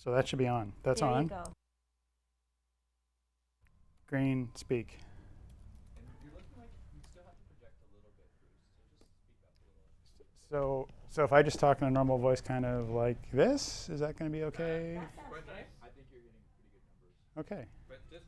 So that should be on. That's There you on. go. Green, speak. And you're looking like you still have to project a little bit, Bruce. So just speak up a little. So if I just talk in a normal voice, kind of like this, is that going to be okay? That sounds Quite good. nice. I think you're getting pretty good numbers. Okay. But just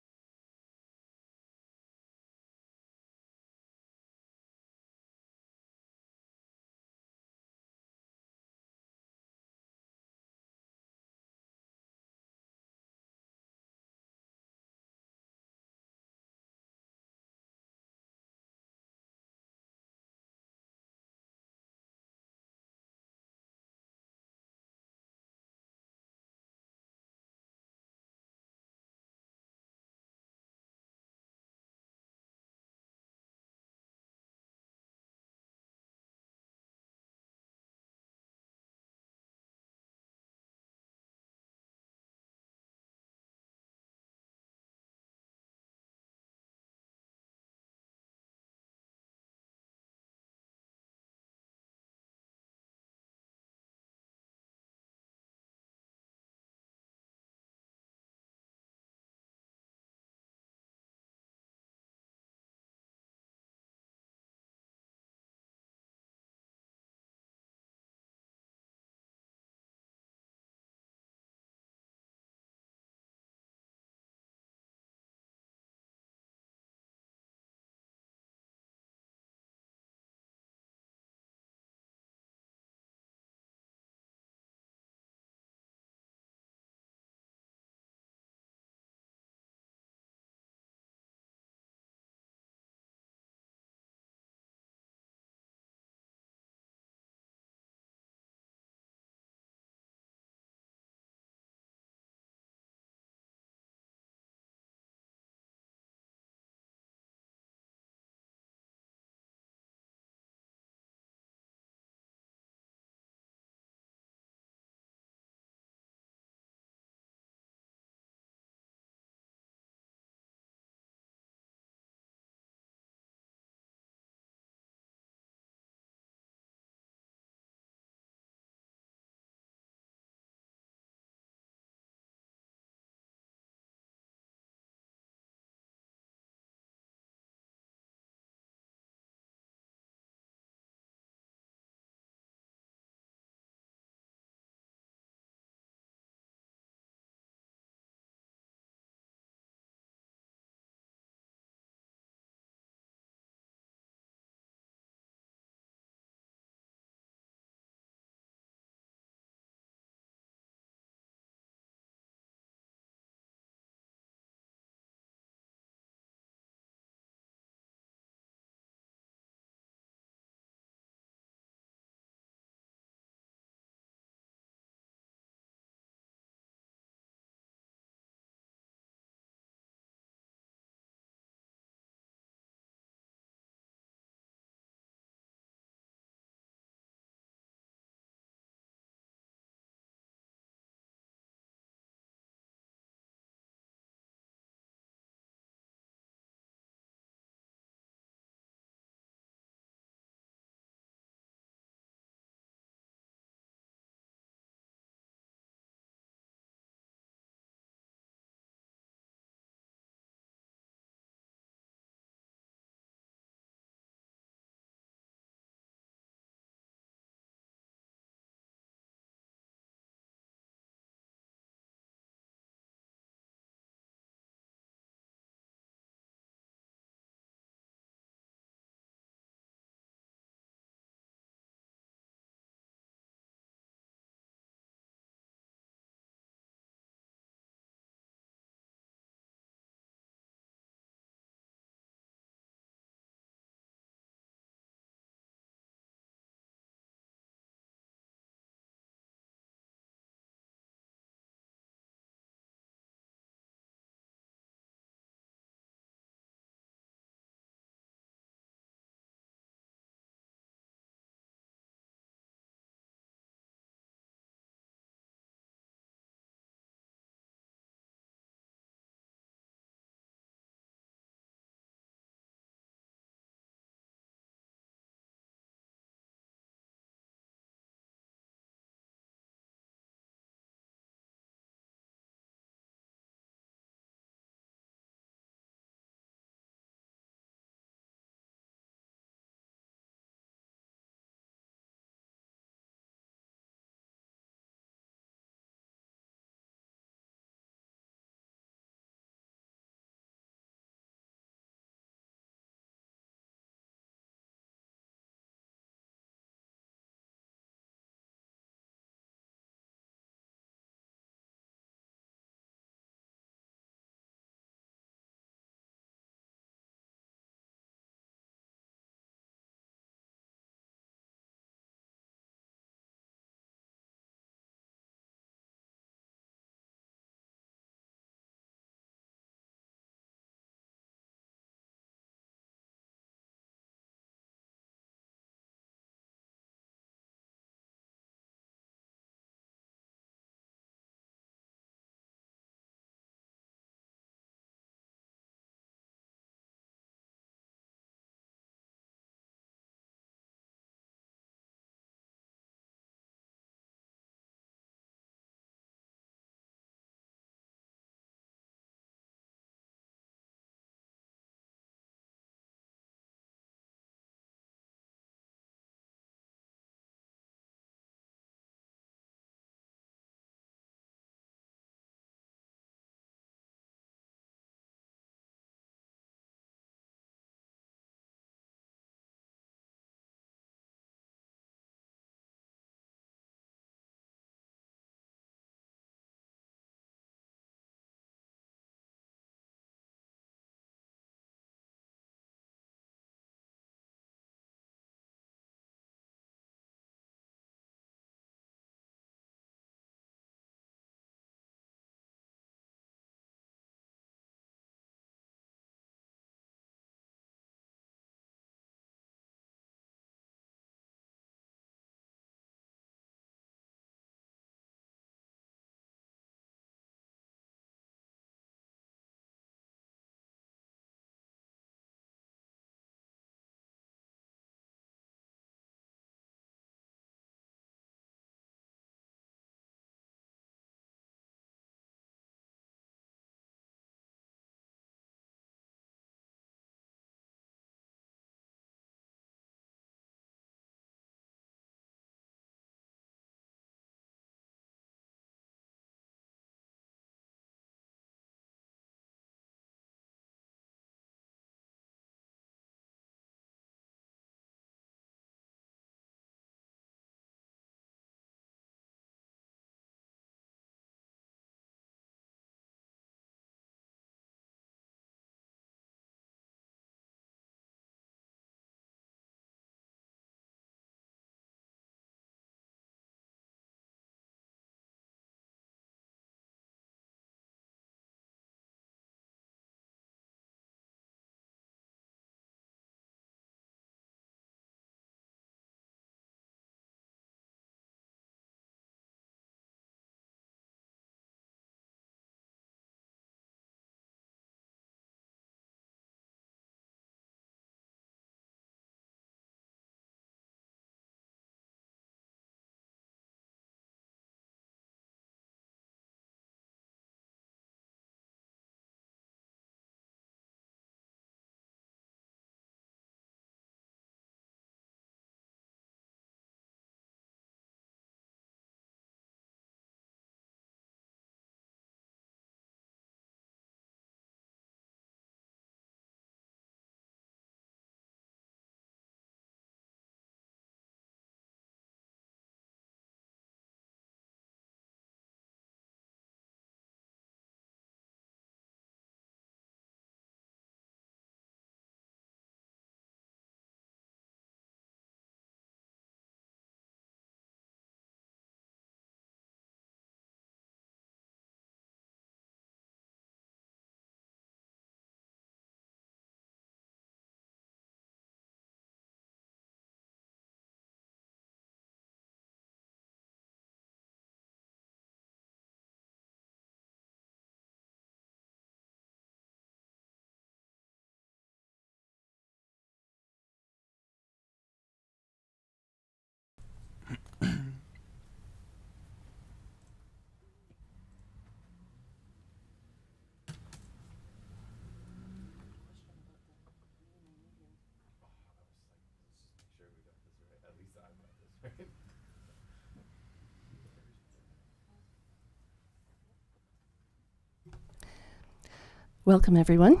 Welcome, everyone.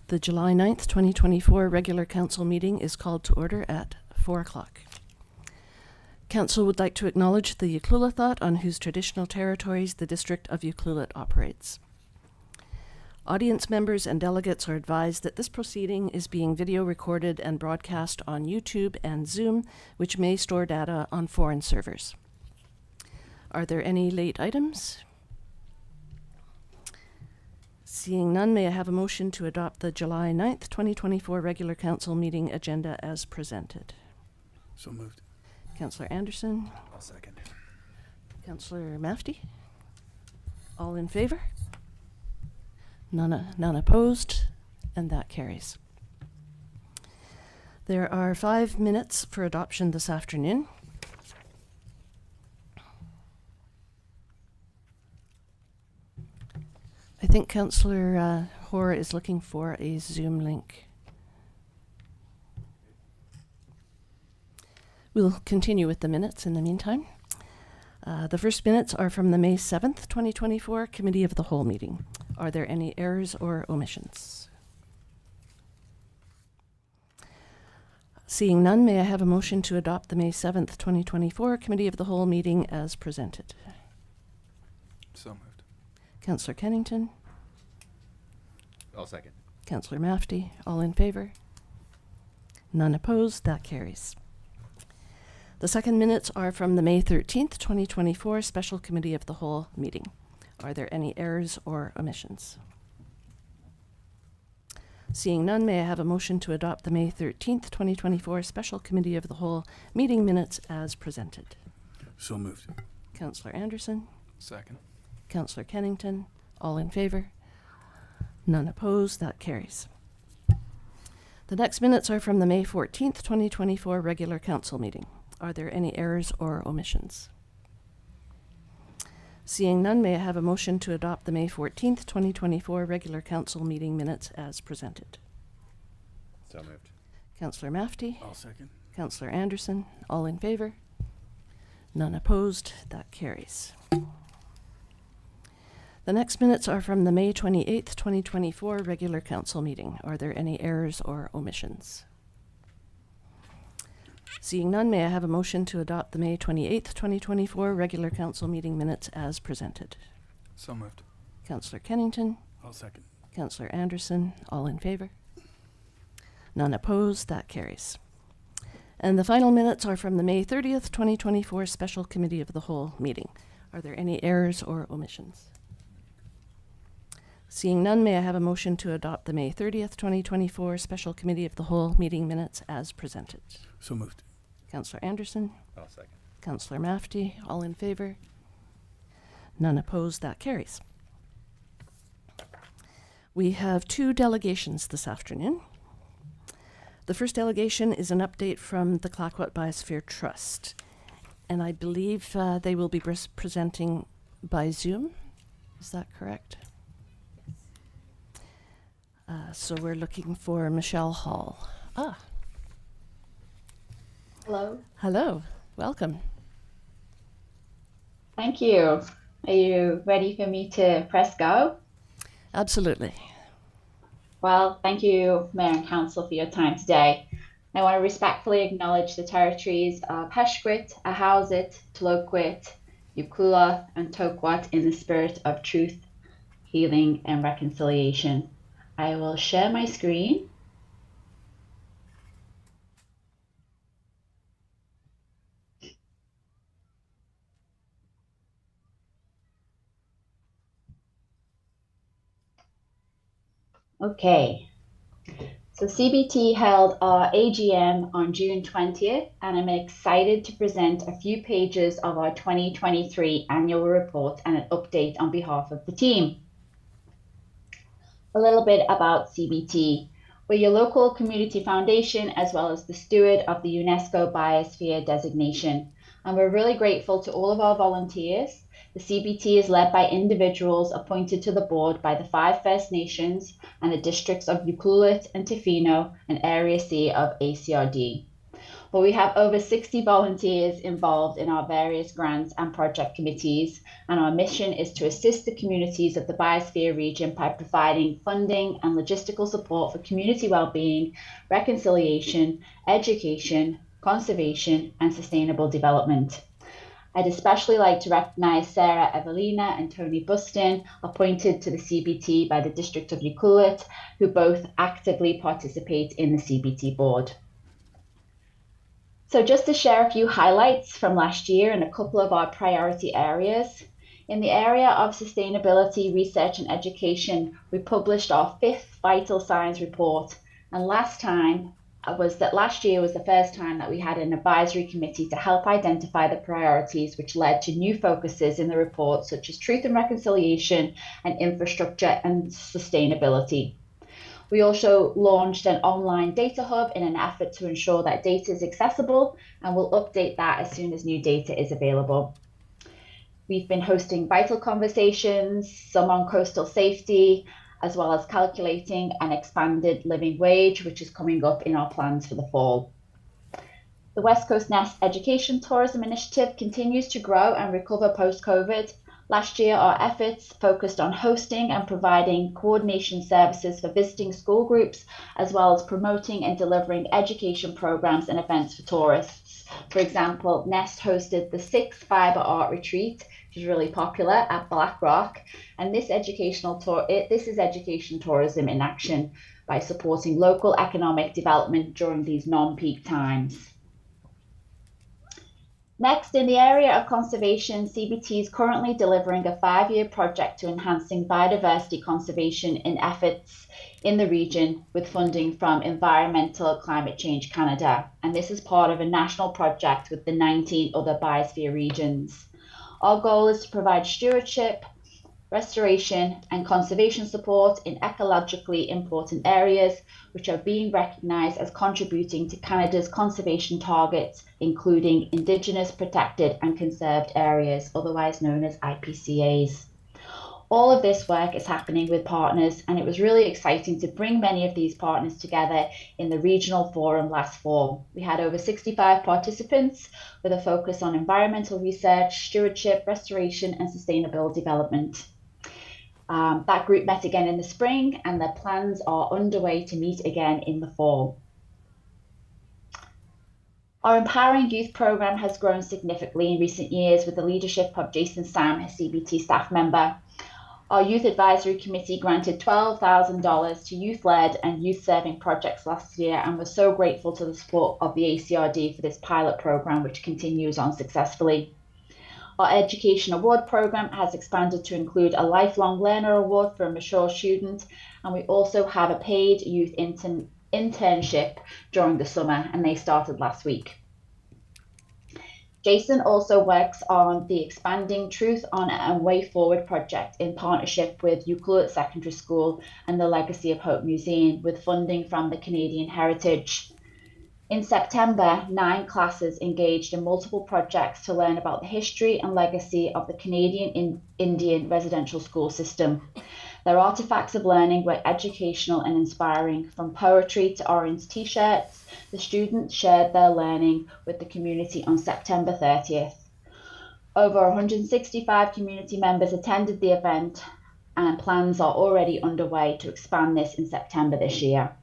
The July 9th, 2024 regular council meeting is called to order at 4 o'clock. Council would like to acknowledge the Ucluelet on whose traditional territories the District of Ucluelet operates. Audience members and delegates are advised that this proceeding is being video recorded and broadcast on YouTube and Zoom, which may store data on foreign servers. Are there any late items? Seeing none, may I have a motion to adopt the July 9th, 2024 regular council meeting agenda as presented? So moved. Councillor Anderson, I'll second. Councillor Mafty, all in favor? None opposed, and that carries. There are 5 minutes for adoption this afternoon. I think Councillor Hoare is looking for a Zoom link. We'll continue with the minutes in the meantime. The first minutes are from the May 7th, 2024 Committee of the Whole meeting. Are there any errors or omissions? Seeing none, may I have a motion to adopt the May 7th, 2024 Committee of the Whole meeting as presented? So moved. Councillor Kennington, I'll second. Councillor Mafty, all in favor? None opposed, that carries. The second minutes are from the May 13th, 2024 Special Committee of the Whole meeting. Are there any errors or omissions? Seeing none, may I have a motion to adopt the May 13th, 2024 Special Committee of the Whole meeting minutes as presented? So moved. Councillor Anderson, Second. Councillor Kennington, all in favor? None opposed, that carries. The next minutes are from the May 14th, 2024 regular council meeting. Are there any errors or omissions? Seeing none, may I have a motion to adopt the May 14th, 2024 regular council meeting minutes as presented? So moved. Councillor Mafty, I'll second. Councillor Anderson, all in favor? None opposed, that carries. The next minutes are from the May 28th, 2024 regular council meeting. Are there any errors or omissions? Seeing none, may I have a motion to adopt the May 28th, 2024 regular council meeting minutes as presented? So moved. Councillor Kennington, I'll second. Councillor Anderson, all in favor? None opposed, that carries. And the final minutes are from the May 30th, 2024 Special Committee of the Whole meeting. Are there any errors or omissions? Seeing none, may I have a motion to adopt the May 30th, 2024 Special Committee of the Whole meeting minutes as presented? So moved. Councillor Anderson, I'll second. Councillor Mafty, all in favor? None opposed, that carries. We have 2 delegations this afternoon. The first delegation is an update from the Clayoquot Biosphere Trust, and I believe they will be presenting by Zoom. Is that correct? So we're looking for Michelle Hall. Hello. Hello, welcome. Thank you. Are you ready for me to press go? Absolutely. Well, thank you, Mayor and Council, for your time today. I want to respectfully acknowledge the territories of Heshquit, Ahousaht, Tloquit, Ucluelet, and Toquot in the spirit of truth, healing, and reconciliation. I will share my screen. Okay, so CBT held our AGM on June 20th, and I'm excited to present a few pages of our 2023 annual report and an update on behalf of the team. A little bit about CBT. We're your local community foundation as well as the steward of the UNESCO Biosphere designation. And we're really grateful to all of our volunteers. The CBT is led by individuals appointed to the board by the 5 First Nations and the districts of Ucluelet and Tofino and Area C of ACRD. But we have over 60 volunteers involved in our various grants and project committees, and our mission is to assist the communities of the Biosphere region by providing funding and logistical support for community well-being, reconciliation, education, conservation, and sustainable development. I'd especially like to recognise Sarah Evelina and Tony Buston, appointed to the CBT by the District of Ucluelet, who both actively participate in the CBT board. So just to share a few highlights from last year and a couple of our priority areas. In the area of sustainability, research and education, we published our 5th Vital Signs report. And last year was the first time that we had an advisory committee to help identify the priorities, which led to new focuses in the report, such as truth and reconciliation and infrastructure and sustainability. We also launched an online data hub in an effort to ensure that data is accessible, and we'll update that as soon as new data is available. We've been hosting vital conversations, some on coastal safety, as well as calculating an expanded living wage, which is coming up in our plans for the fall. The West Coast Nest Education Tourism Initiative continues to grow and recover post-COVID. Last year, our efforts focused on hosting and providing coordination services for visiting school groups, as well as promoting and delivering education programs and events for tourists. For example, Nest hosted the 6th Fibre Art Retreat, which is really popular, at Black Rock, and this is education tourism in action by supporting local economic development during these non-peak times. Next, in the area of conservation, CBT is currently delivering a 5-year project to enhancing biodiversity conservation in efforts in the region with funding from Environmental Climate Change Canada, and this is part of a national project with the 19 other biosphere regions. Our goal is to provide stewardship, restoration, and conservation support in ecologically important areas, which are being recognised as contributing to Canada's conservation targets, including Indigenous Protected and Conserved Areas, otherwise known as IPCAs. All of this work is happening with partners, and it was really exciting to bring many of these partners together in the regional forum last fall. We had over 65 participants with a focus on environmental research, stewardship, restoration, and sustainable development. That group met again in the spring, and their plans are underway to meet again in the fall. Our Empowering Youth programme has grown significantly in recent years with the leadership of Jason Sam, a CBT staff member. Our Youth Advisory Committee granted $12,000 to youth-led and youth-serving projects last year, and we're so grateful to the support of the ACRD for this pilot programme, which continues on successfully. Our Education Award programme has expanded to include a Lifelong Learner Award for a mature student, and we also have a paid youth internship during the summer, and they started last week. Jason also works on the Expanding Truth on and Way Forward project in partnership with Ucluelet Secondary School and the Legacy of Hope Museum with funding from the Canadian Heritage. In September, 9 classes engaged in multiple projects to learn about the history and legacy of the Canadian Indian residential school system. Their artifacts of learning were educational and inspiring. From poetry to orange t-shirts, the students shared their learning with the community on September 30th. Over 165 community members attended the event, and plans are already underway to expand this in September this year.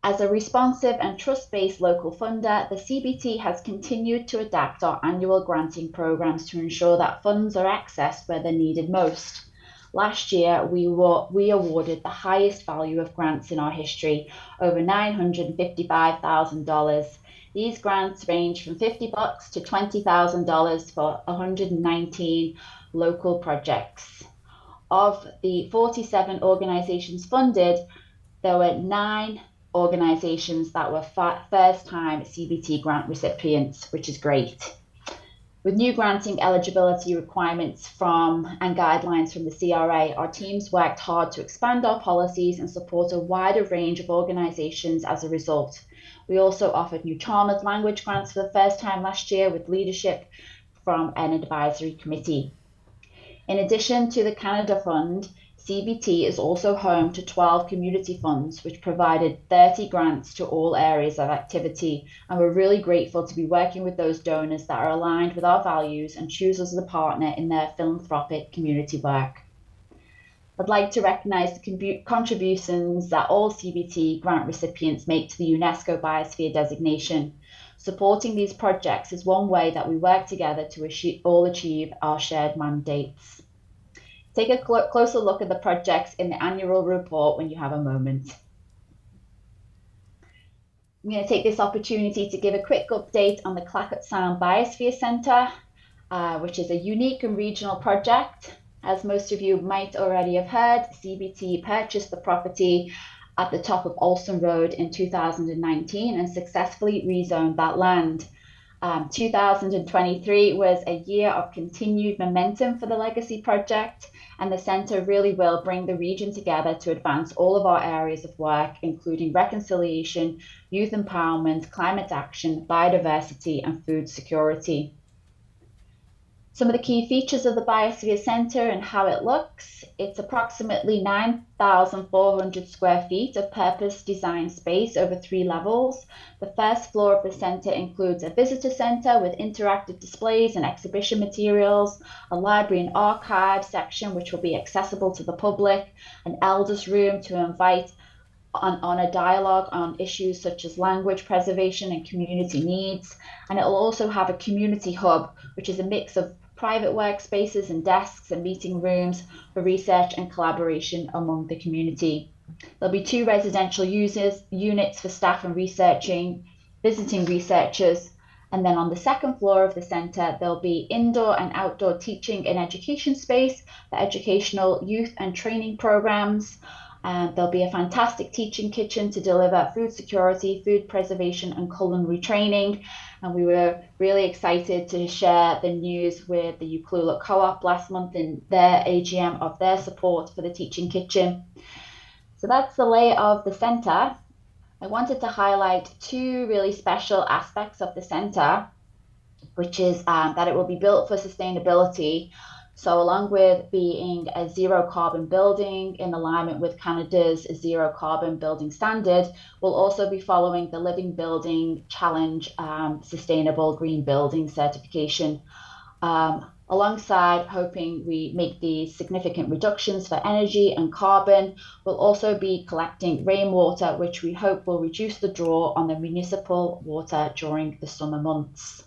As a responsive and trust-based local funder, the CBT has continued to adapt our annual granting programs to ensure that funds are accessed where they're needed most. Last year, we awarded the highest value of grants in our history, over $955,000. These grants range from $50 to $20,000 for 119 local projects. Of the 47 organisations funded, there were 9 organisations that were first-time CBT grant recipients, which is great. With new granting eligibility requirements and guidelines from the CRA, our teams worked hard to expand our policies and support a wider range of organisations as a result. We also offered new Chalmers language grants for the first time last year with leadership from an advisory committee. In addition to the Canada Fund, CBT is also home to 12 community funds, which provided 30 grants to all areas of activity. And we're really grateful to be working with those donors that are aligned with our values and choose us as a partner in their philanthropic community work. I'd like to recognise the contributions that all CBT grant recipients make to the UNESCO Biosphere designation. Supporting these projects is one way that we work together to all achieve our shared mandates. Take a closer look at the projects in the annual report when you have a moment. I'm going to take this opportunity to give a quick update on the Clackatt Sound Biosphere Centre, which is a unique and regional project. As most of you might already have heard, CBT purchased the property at the top of Olsen Road in 2019 and successfully rezoned that land. 2023 was a year of continued momentum for the Legacy project, and the centre really will bring the region together to advance all of our areas of work, including reconciliation, youth empowerment, climate action, biodiversity, and food security. Some of the key features of the Biosphere Centre and how it looks: it's approximately 9,400 square feet of purpose-designed space over 3 levels. The first floor of the centre includes a visitor centre with interactive displays and exhibition materials, a library and archive section which will be accessible to the public, an elders room to invite on a dialogue on issues such as language preservation and community needs, and it will also have a community hub, which is a mix of private workspaces and desks and meeting rooms for research and collaboration among the community. There'll be 2 residential units for staff and visiting researchers, and then on the second floor of the centre there'll be indoor and outdoor teaching and education space for educational youth and training programmes. There'll be a fantastic teaching kitchen to deliver food security, food preservation and culinary training. And we were really excited to share the news with the Ucluelet Co-op last month in their AGM of their support for the teaching kitchen. So that's the layout of the centre. I wanted to highlight 2 really special aspects of the centre, which is that it will be built for sustainability. So along with being a zero carbon building in alignment with Canada's zero carbon building standard, we'll also be following the Living Building Challenge Sustainable Green Building certification. Alongside hoping we make these significant reductions for energy and carbon, we'll also be collecting rainwater, which we hope will reduce the draw on the municipal water during the summer months.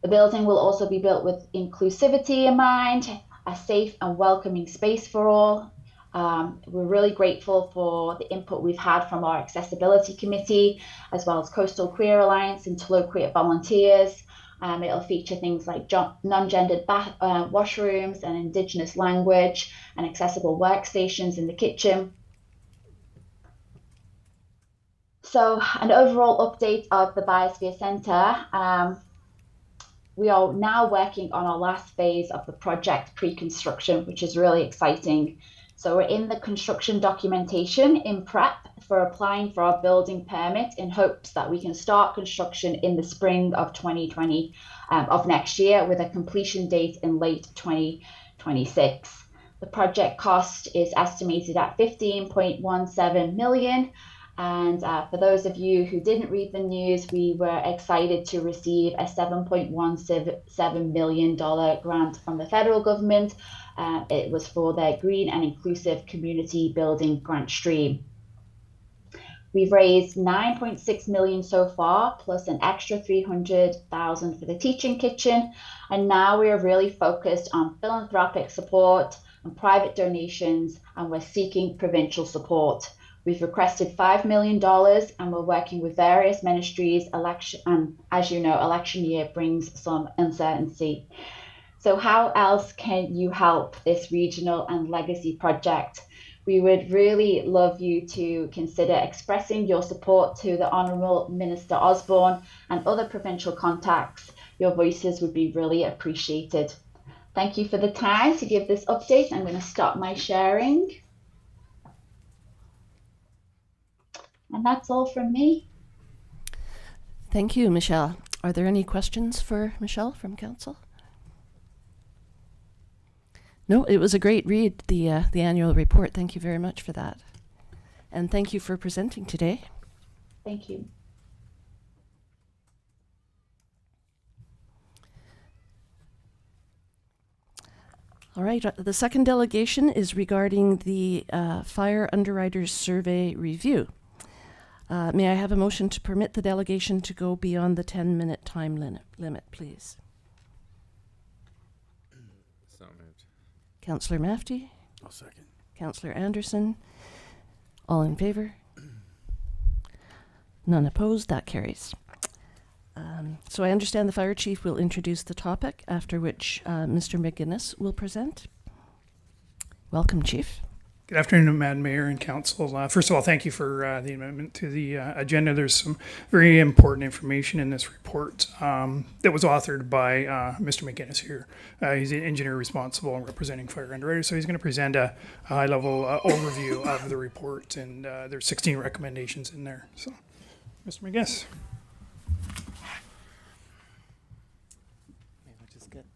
The building will also be built with inclusivity in mind, a safe and welcoming space for all. We're really grateful for the input we've had from our Accessibility Committee, as well as Coastal Queer Alliance and Tullow Queer volunteers. It'll feature things like non-gendered washrooms and Indigenous language and accessible workstations in the kitchen. So an overall update of the Biosphere Centre. We are now working on our last phase of the project pre-construction, which is really exciting. So we're in the construction documentation in prep for applying for our building permit in hopes that we can start construction in the spring of 2020 of next year, with a completion date in late 2026. The project cost is estimated at 15.17 million. And for those of you who didn't read the news, we were excited to receive a $7.17 million grant from the federal government. It was for their Green and Inclusive Community Building grant stream. We've raised 9.6 million so far, plus an extra 300,000 for the teaching kitchen. And now we are really focused on philanthropic support and private donations, and we're seeking provincial support. We've requested $5 million, and we're working with various ministries. And as you know, election year brings some uncertainty. So how else can you help this regional and legacy project? We would really love you to consider expressing your support to the Honourable Minister Osborne and other provincial contacts. Your voices would be really appreciated. Thank you for the time to give this update. I'm going to stop my sharing. And that's all from me. Thank you, Michelle. Are there any questions for Michelle from Council? No, it was a great read, the annual report. Thank you very much for that. And thank you for presenting today. Thank you. All right, the second delegation is regarding the Fire Underwriters Survey review. May I have a motion to permit the delegation to go beyond the 10-minute time limit, please? So moved. Councillor Mafty, I'll second. Councillor Anderson, all in favour? None opposed, that carries. So I understand the fire chief will introduce the topic, after which Mr. McGuinness will present. Welcome, Chief. Good afternoon, Madam Mayor and Council. First of all, thank you for the amendment to the agenda. There's some very important information in this report that was authored by Mr. McGuinness here. He's the engineer responsible and representing Fire Underwriters, so he's going to present a high-level overview of the report, and there's 16 recommendations in there. So, Mr. McGuinness.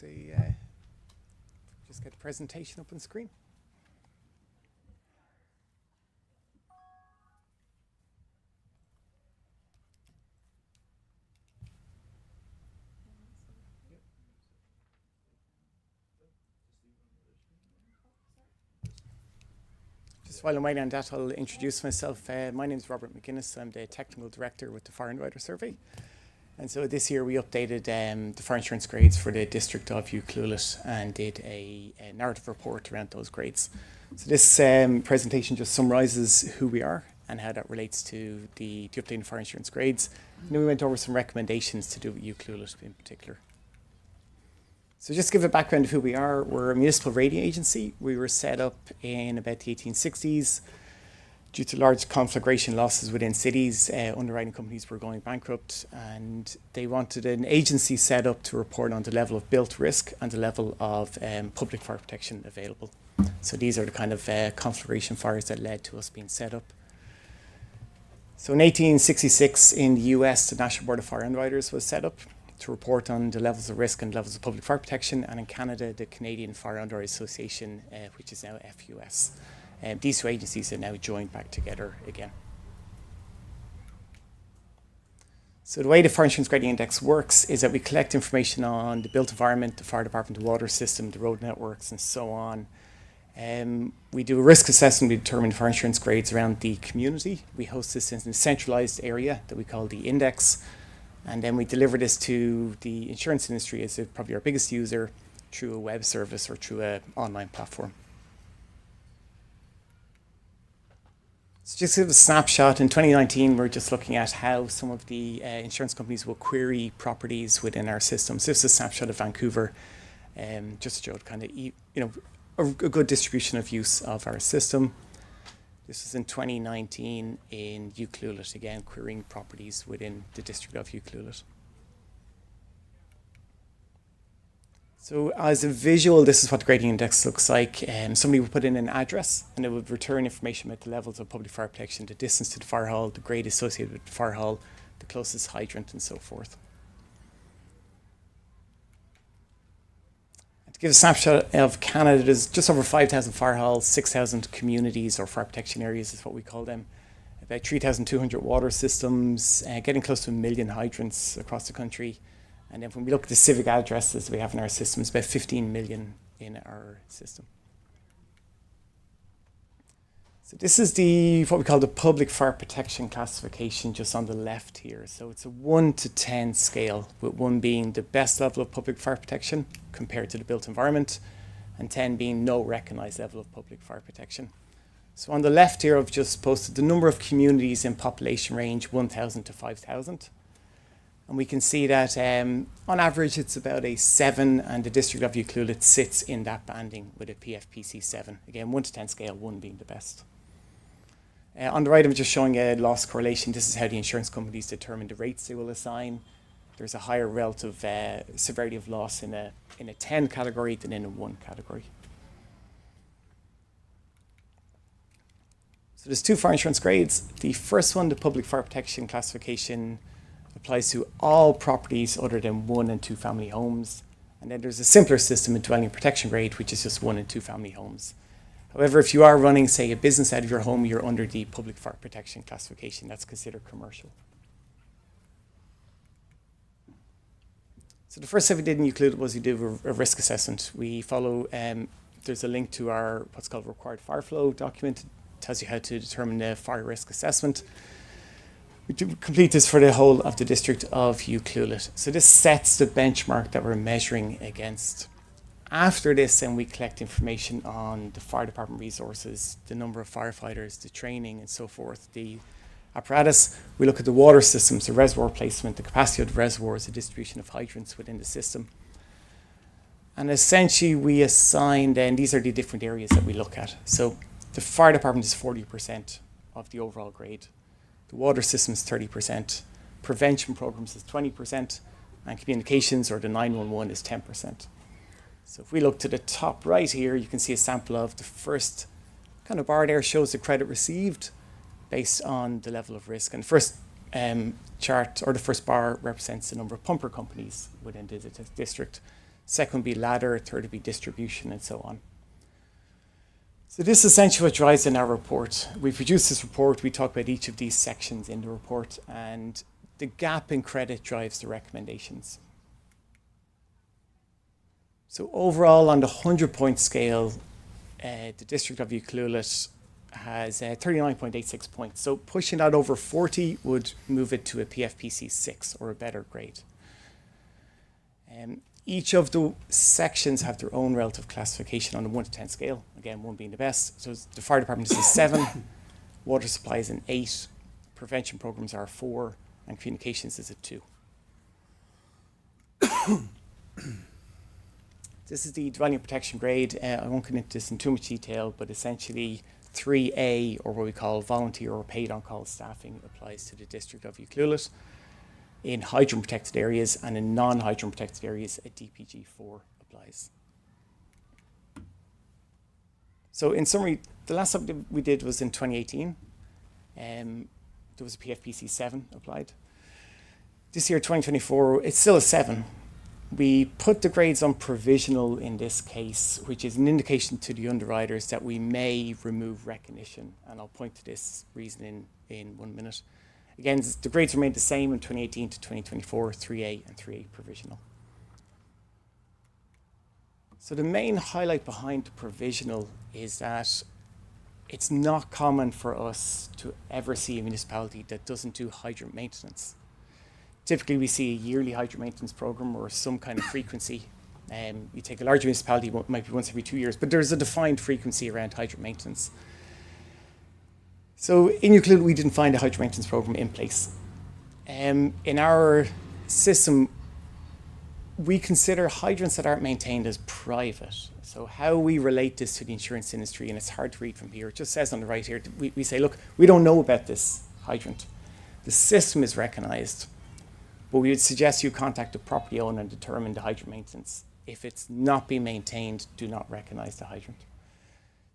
Maybe I'll just get the presentation up on screen. Just while I'm waiting on that, I'll introduce myself. My name is Robert McGuinness. I'm the Technical Director with the Fire Underwriter Survey. And so this year we updated the fire insurance grades for the district of Ucluelet and did a narrative report around those grades. So this presentation just summarises who we are and how that relates to the updated fire insurance grades. And then we went over some recommendations to do with Ucluelet in particular. So just to give a background of who we are, we're a municipal rating agency. We were set up in about the 1860s. Due to large conflagration losses within cities, underwriting companies were going bankrupt, and they wanted an agency set up to report on the level of built risk and the level of public fire protection available. So these are the kind of conflagration fires that led to us being set up. So in 1866 in the US, the National Board of Fire Underwriters was set up to report on the levels of risk and levels of public fire protection, and in Canada, the Canadian Fire Underwriters Association, which is now FUS. These two agencies are now joined back together again. So the way the Fire Insurance Grading Index works is that we collect information on the built environment, the fire department, the water system, the road networks, and so on. We do a risk assessment. We determine fire insurance grades around the community. We host this in a centralised area that we call the index. And then we deliver this to the insurance industry as probably our biggest user through a web service or through an online platform. So just to give a snapshot, in 2019, we're just looking at how some of the insurance companies will query properties within our system. So this is a snapshot of Vancouver, just to show kind of a good distribution of use of our system. This is in 2019 in Ucluelet, again, querying properties within the district of Ucluelet. So as a visual, this is what the grading index looks like. Somebody would put in an address and it would return information about the levels of public fire protection, the distance to the fire hall, the grade associated with the fire hall, the closest hydrant, and so forth. And to give a snapshot of Canada, there's just over 5,000 fire halls, 6,000 communities or fire protection areas is what we call them, about 3,200 water systems, getting close to 1 million hydrants across the country. And then when we look at the civic addresses we have in our system, it's about 15 million in our system. So this is what we call the public fire protection classification just on the left here. So it's a 1 to 10 scale, with 1 being the best level of public fire protection compared to the built environment, and 10 being no recognized level of public fire protection. So on the left here, I've just posted the number of communities in population range 1,000 to 5,000. And we can see that on average it's about a 7, and the district of Ucluelet sits in that banding with a PFPC 7. Again, 1 to 10 scale, 1 being the best. On the right, I'm just showing a loss correlation. This is how the insurance companies determine the rates they will assign. There's a higher relative severity of loss in a 10 category than in a 1 category. So there's 2 fire insurance grades. The first one, the public fire protection classification, applies to all properties other than 1 and 2 family homes. And then there's a simpler system in dwelling protection grade, which is just 1 and 2 family homes. However, if you are running, say, a business out of your home, you're under the public fire protection classification. That's considered commercial. So the first step we did in Euclid was we did a risk assessment. We follow, there's a link to our what's called required fire flow document. It tells you how to determine the fire risk assessment. We complete this for the whole of the district of Eucluelet. So this sets the benchmark that we're measuring against. After this, then we collect information on the fire department resources, the number of firefighters, the training and so forth, the apparatus. We look at the water systems, the reservoir placement, the capacity of the reservoirs, the distribution of hydrants within the system. And essentially we assign then, these are the different areas that we look at. So the fire department is 40% of the overall grade. The water system is 30%, prevention programs is 20%, and communications or the 911 is 10%. So if we look to the top right here, you can see a sample of the first kind of bar there shows the credit received based on the level of risk. And the first chart or the first bar represents the number of pumper companies within the district. Second would be ladder, third would be distribution, and so on. So this is essentially what drives in our report. We produce this report, we talk about each of these sections in the report, and the gap in credit drives the recommendations. So overall, on the 100-point scale, the district of Eucluelet has 39.86 points. So pushing that over 40 would move it to a PFPC 6 or a better grade. Each of the sections have their own relative classification on a 1 to 10 scale. Again, 1 being the best. So the fire department is a 7, water supply is an 8, prevention programs are a 4, and communications is a 2. This is the dwelling protection grade. I won't get into this in too much detail, but essentially 3A, or what we call volunteer or paid on-call staffing, applies to the district of Eucluelet. In hydrant protected areas and in non-hydrant protected areas, a DPG 4 applies. So in summary, the last update we did was in 2018. There was a PFPC 7 applied. This year, 2024, it's still a 7. We put the grades on provisional in this case, which is an indication to the underwriters that we may remove recognition. And I'll point to this reason in 1 minute. Again, the grades remained the same in 2018 to 2024, 3A and 3A provisional. So the main highlight behind the provisional is that it's not common for us to ever see a municipality that doesn't do hydrant maintenance. Typically, we see a yearly hydrant maintenance program or some kind of frequency. You take a large municipality, it might be once every 2 years, but there's a defined frequency around hydrant maintenance. So in Euclid, we didn't find a hydrant maintenance program in place. In our system, we consider hydrants that aren't maintained as private. So how we relate this to the insurance industry, and it's hard to read from here, it just says on the right here, we say, look, we don't know about this hydrant. The system is recognized, but we would suggest you contact the property owner and determine the hydrant maintenance. If it's not being maintained, do not recognize the hydrant.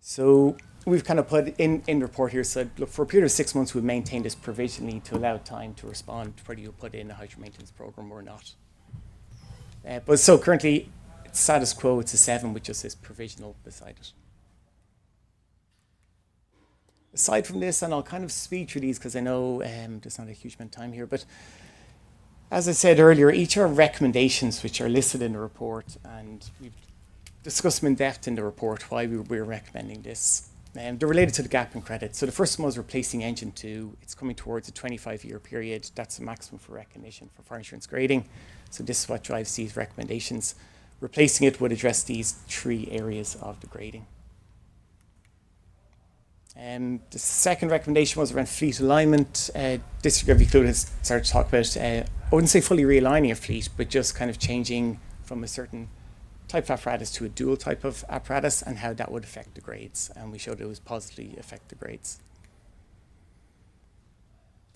So we've kind of put in the report here, said, look, for a period of 6 months, we've maintained this provisionally to allow time to respond whether you put in a hydrant maintenance program or not. But so currently, it's status quo, it's a 7, which just says provisional beside it. Aside from this, and I'll kind of speed through these because I know there's not a huge amount of time here, but as I said earlier, each are recommendations which are listed in the report, and we've discussed them in depth in the report, why we're recommending this. They're related to the gap in credit. So the first one was replacing engine 2. It's coming towards a 25-year period. That's the maximum for recognition for fire insurance grading. So this is what drives these recommendations. Replacing it would address these 3 areas of the grading. The second recommendation was around fleet alignment. District of Euclid has started to talk about, I wouldn't say fully realigning a fleet, but just kind of changing from a certain type of apparatus to a dual type of apparatus and how that would affect the grades. And we showed it was positively affect the grades.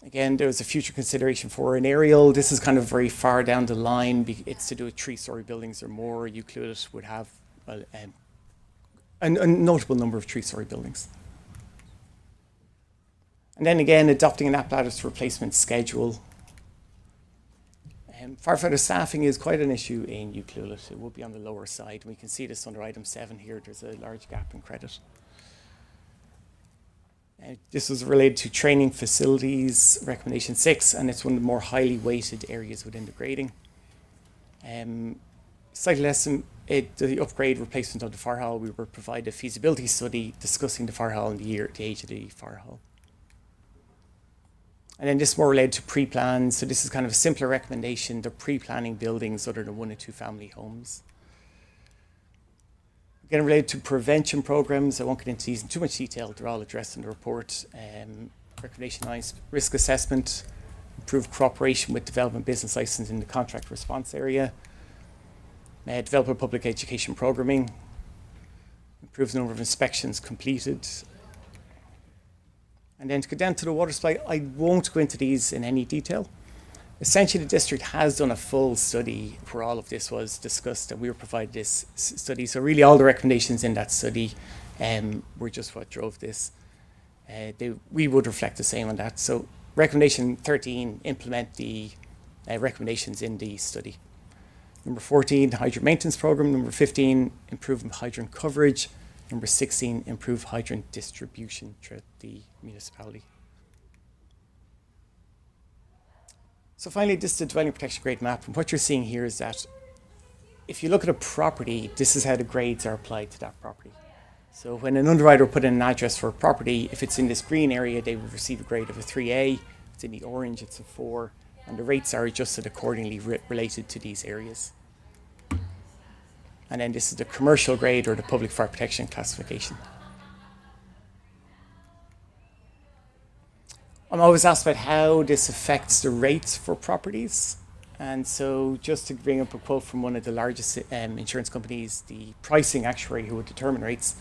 Again, there was a future consideration for an aerial. This is kind of very far down the line. It's to do with 3-story buildings or more. Euclid would have a notable number of 3-story buildings. And then again, adopting an apparatus replacement schedule. Firefighter staffing is quite an issue in Ucluelet. It will be on the lower side. We can see this under item 7 here. There's a large gap in credit. This was related to training facilities, recommendation 6, and it's one of the more highly weighted areas within the grading. Slightly less than the upgrade replacement of the fire hall. We were provided a feasibility study discussing the fire hall and the age of the fire hall. And then this is more related to pre-plans. So this is kind of a simpler recommendation. They're pre-planning buildings other than 1 and 2 family homes. Again, related to prevention programs, I won't get into these in too much detail. They're all addressed in the report. Recommendation 9, risk assessment, improve cooperation with development business license in the contract response area. Develop a public education programming. Improve the number of inspections completed. And then to go down to the water supply, I won't go into these in any detail. Essentially, the district has done a full study where all of this was discussed, and we were provided this study. So really all the recommendations in that study were just what drove this. We would reflect the same on that. So recommendation 13, implement the recommendations in the study. Number 14, hydrant maintenance program. Number 15, improve hydrant coverage. Number 16, improve hydrant distribution throughout the municipality. So finally, this is the dwelling protection grade map. And what you're seeing here is that if you look at a property, this is how the grades are applied to that property. So when an underwriter put in an address for a property, if it's in this green area, they will receive a grade of a 3A. If it's in the orange, it's a 4. And the rates are adjusted accordingly related to these areas. And then this is the commercial grade or the public fire protection classification. I'm always asked about how this affects the rates for properties. And so just to bring up a quote from one of the largest insurance companies, the pricing actuary who would determine rates.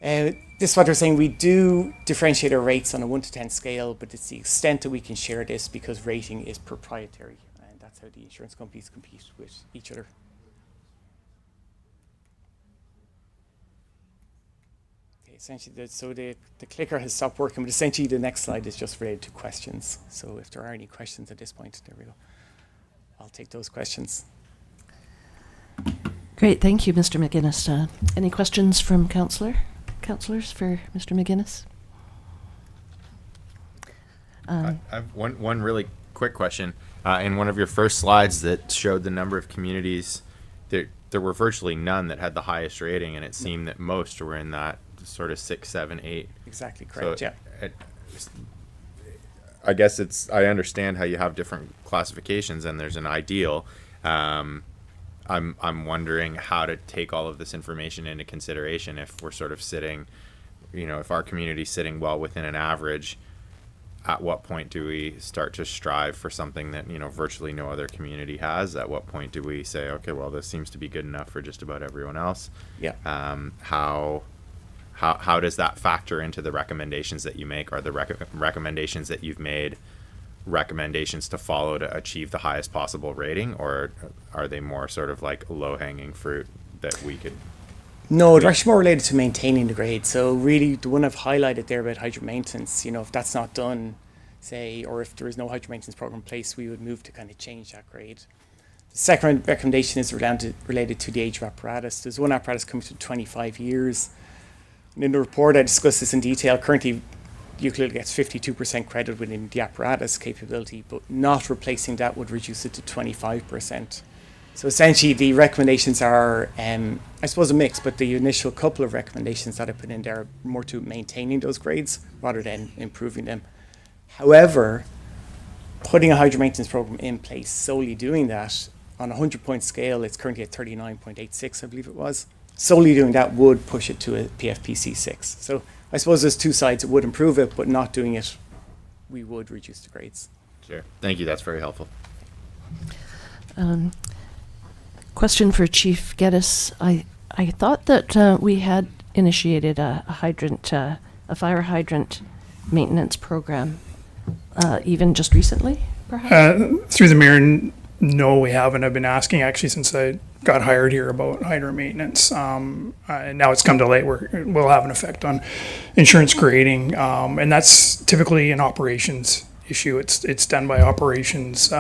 This is what they're saying. We do differentiate our rates on a 1 to 10 scale, but it's the extent that we can share this because rating is proprietary. And that's how the insurance companies compete with each other. Essentially, so the clicker has stopped working, but essentially the next slide is just related to questions. So if there are any questions at this point, there we go. I'll take those questions. Great, thank you, Mr. McGuinness. Any questions from councillors for Mr. McGuinness? I have one really quick question. In one of your first slides that showed the number of communities, there were virtually none that had the highest rating, and it seemed that most were in that sort of 6, 7, 8. Exactly correct. So yeah. I guess I understand how you have different classifications, and there's an ideal. I'm wondering how to take all of this information into consideration if we're sort of sitting, if our community's sitting well within an average. At what point do we start to strive for something that virtually no other community has? At what point do we say, okay, well, this seems to be good enough for just about everyone else? Yeah. How does that factor into the recommendations that you make? Are the recommendations that you've made recommendations to follow to achieve the highest possible rating, or are they more sort of like low-hanging fruit that we could? No, they're actually more related to maintaining the grade. So really, the one I've highlighted there about hydrant maintenance, if that's not done, say, or if there is no hydrant maintenance program in place, we would move to kind of change that grade. The second recommendation is related to the age of apparatus. There's one apparatus coming to 25 years. And in the report, I discussed this in detail. Currently, Ucluelet gets 52% credit within the apparatus capability, but not replacing that would reduce it to 25%. So essentially, the recommendations are, I suppose, a mix, but the initial couple of recommendations that I put in there are more to maintaining those grades rather than improving them. However, putting a hydrant maintenance program in place, solely doing that, on a 100-point scale, it's currently at 39.86, I believe it was. Solely doing that would push it to a PFPC 6. So I suppose there's two sides. It would improve it, but not doing it, we would reduce the grades. Sure. Thank you. That's very helpful. Question for Chief Geddes. I thought that we had initiated a fire hydrant maintenance program, even just recently, perhaps? Through the mayor, no, we haven't. I've been asking actually since I got hired here about hydrant maintenance. And now it's come to light where it will have an effect on insurance grading. And that's typically an operations issue. It's done by operations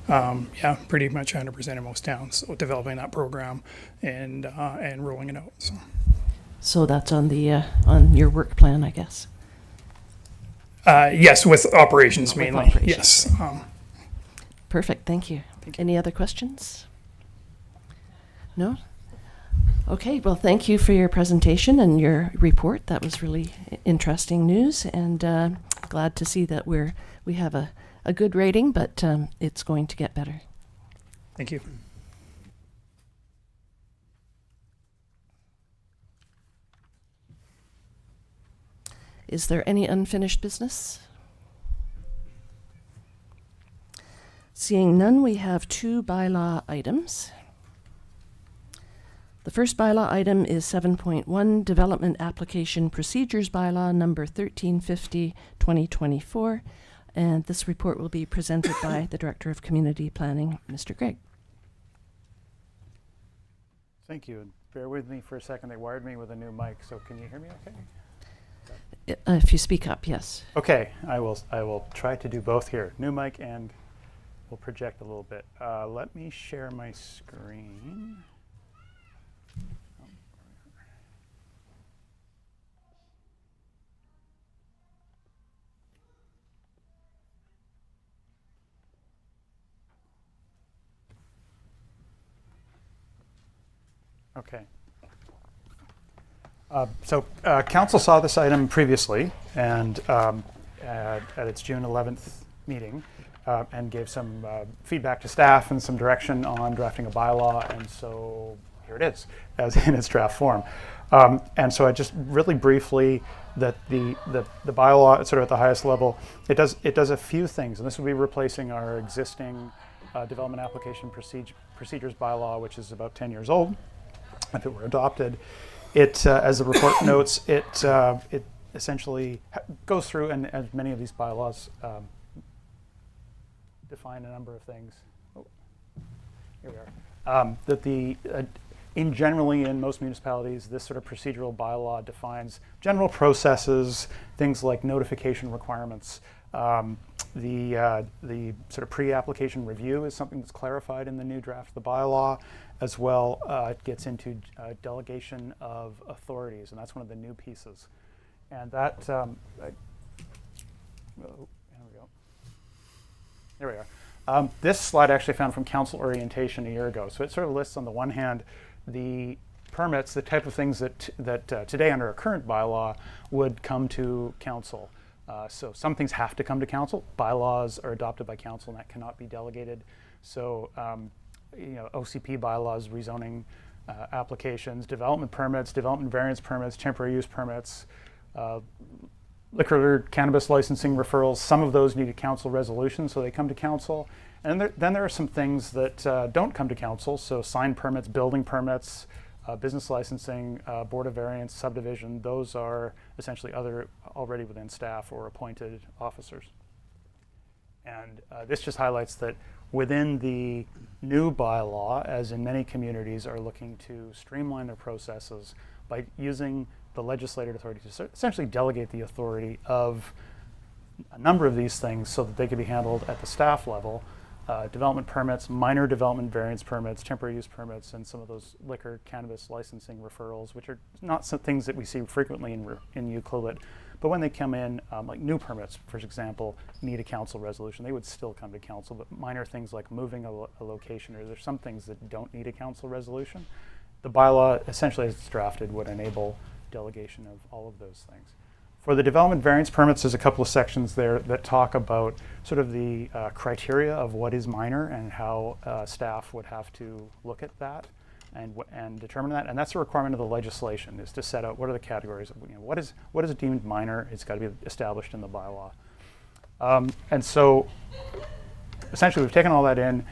yeah, pretty much 100% of most towns. So developing that program and rolling it out. So. So that's on the on your work plan, I guess. Yes, with operations With mainly. operations. Yes. Perfect, thank you. Any other questions? No? Okay, well, thank you for your presentation and your report. That was really interesting news, and glad to see that we have a good rating, but it's going to get better. Thank you. Is there any unfinished business? Seeing none, we have 2 bylaw items. The first bylaw item is 7.1, Development Application Procedures Bylaw number 1350-2024, and this report will be presented by the Director of Community Planning, Mr. Gregg. Thank you. And bear with me for a second. They wired me with a new mic, so can you hear me okay? If you speak up, yes. Okay, I will try to do both here. New mic, and we'll project a little bit. Let me share my screen. Okay. So council saw this item previously, and at its June 11th meeting, and gave some feedback to staff and some direction on drafting a bylaw, and so here it is, as in its draft form. And so I just really briefly, that the bylaw, sort of at the highest level, it does a few things, and this will be replacing our existing development application procedures bylaw, which is about 10 years old, if it were adopted. It, as the report notes, it essentially goes through, and as many of these bylaws define a number of things. Oh, here we are. That generally in most municipalities, this sort of procedural bylaw defines general processes, things like notification requirements. The sort of pre-application review is something that's clarified in the new draft of the bylaw. As well, it gets into delegation of authorities, and that's one of the new pieces. And that, there we go. There we are. This slide I actually found from council orientation a year ago. So it sort of lists on the one hand the permits, the type of things that today under our current bylaw would come to council. So some things have to come to council. Bylaws are adopted by council, and that cannot be delegated. So OCP bylaws, rezoning applications, development permits, development variance permits, temporary use permits, liquor, cannabis licensing referrals. Some of those need a council resolution, so they come to council. And then there are some things that don't come to council, so sign permits, building permits, business licensing, board of variance, subdivision. Those are essentially already within staff or appointed officers. And this just highlights that within the new bylaw, as in many communities are looking to streamline their processes by using the legislative authority to essentially delegate the authority of a number of these things so that they can be handled at the staff level. Development permits, minor development variance permits, temporary use permits, and some of those liquor, cannabis licensing referrals, which are not some things that we see frequently in UCLILIT. But when they come in, like new permits, for example, need a council resolution. They would still come to council, but minor things like moving a location, or there's some things that don't need a council resolution. The bylaw, essentially as it's drafted, would enable delegation of all of those things. For the development variance permits, there's a couple of sections there that talk about sort of the criteria of what is minor and how staff would have to look at that and determine that. And that's a requirement of the legislation, is to set out what are the categories of, what is deemed minor. It's got to be established in the bylaw. And so essentially we've taken all that in,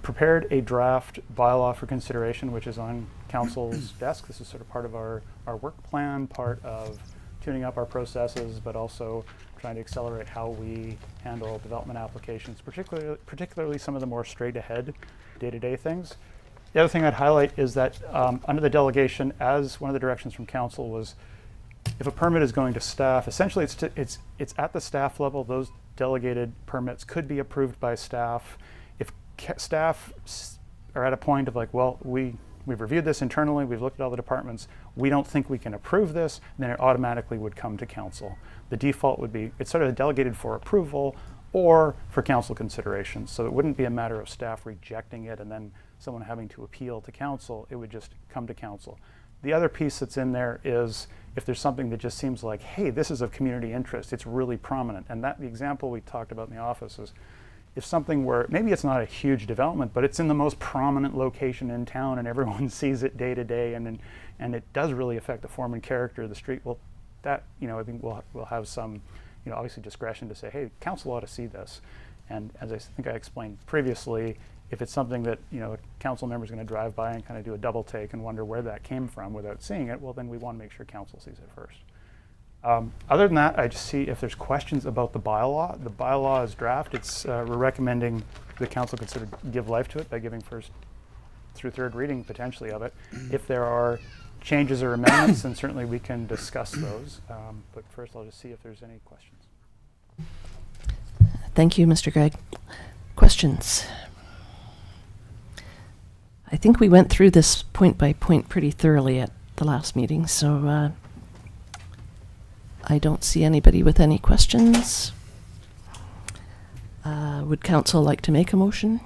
prepared a draft bylaw for consideration, which is on council's desk. This is sort of part of our work plan, part of tuning up our processes, but also trying to accelerate how we handle development applications, particularly some of the more straight ahead day-to-day things. The other thing I'd highlight is that under the delegation, as one of the directions from council was, if a permit is going to staff, essentially it's at the staff level. Those delegated permits could be approved by staff. If staff are at a point of like, well, we've reviewed this internally, we've looked at all the departments, we don't think we can approve this, then it automatically would come to council. The default would be, it's sort of delegated for approval or for council consideration. So it wouldn't be a matter of staff rejecting it and then someone having to appeal to council, it would just come to council. The other piece that's in there is if there's something that just seems like, hey, this is of community interest, it's really prominent. And that the example we talked about in the office is if something where maybe it's not a huge development, but it's in the most prominent location in town and everyone sees it day to day and it does really affect the form and character of the street, well, that, I think we'll have some, obviously discretion to say, hey, council ought to see this. And as I think I explained previously, if it's something that, a council member is going to drive by and kind of do a double take and wonder where that came from without seeing it, well, then we want to make sure council sees it first. Other than that, I just see if there's questions about the bylaw. The bylaw is draft. It's we're recommending the council consider give life to it by giving first through third reading potentially of it. If there are changes or amendments, then certainly we can discuss those. But first, I'll just see if there's any questions. Thank you, Mr. Gregg. Questions? I think we went through this point by point pretty thoroughly at the last meeting, so I don't see anybody with any questions. Would council like to make a motion?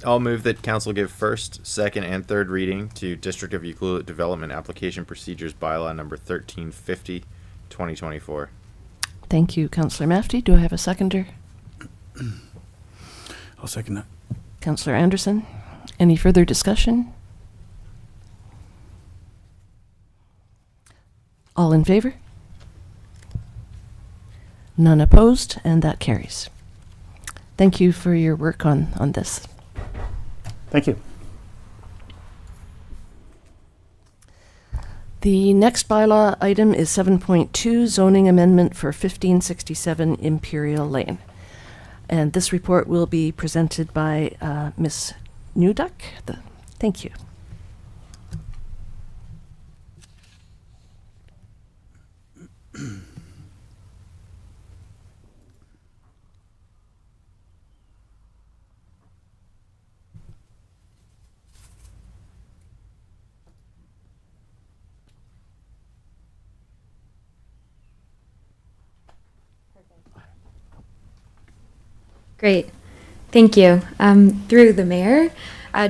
I'll move that council give first, second, and third reading to District of Ucluelet Development Application Procedures Bylaw number 1350, 2024. Thank you, Councillor Mafty. Do I have a seconder? I'll second that. Councillor Anderson. Any further discussion? All in favor? None opposed, and that carries. Thank you for your work on this. Thank you. The next bylaw item is 7.2, zoning amendment for 1567 Imperial Lane. And this report will be presented by Ms. Newduck. Thank you. Great. Thank you. Through the mayor,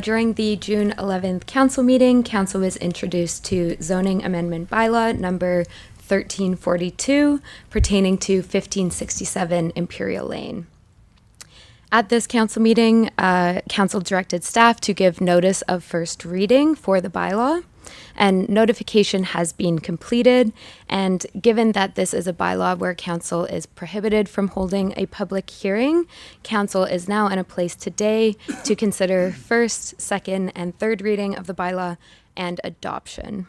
during the June 11th council meeting, council was introduced to zoning amendment bylaw number 1342 pertaining to 1567 Imperial Lane. At this council meeting, council directed staff to give notice of first reading for the bylaw, and notification has been completed. And given that this is a bylaw where council is prohibited from holding a public hearing, council is now in a place today to consider first, second, and third reading of the bylaw and adoption.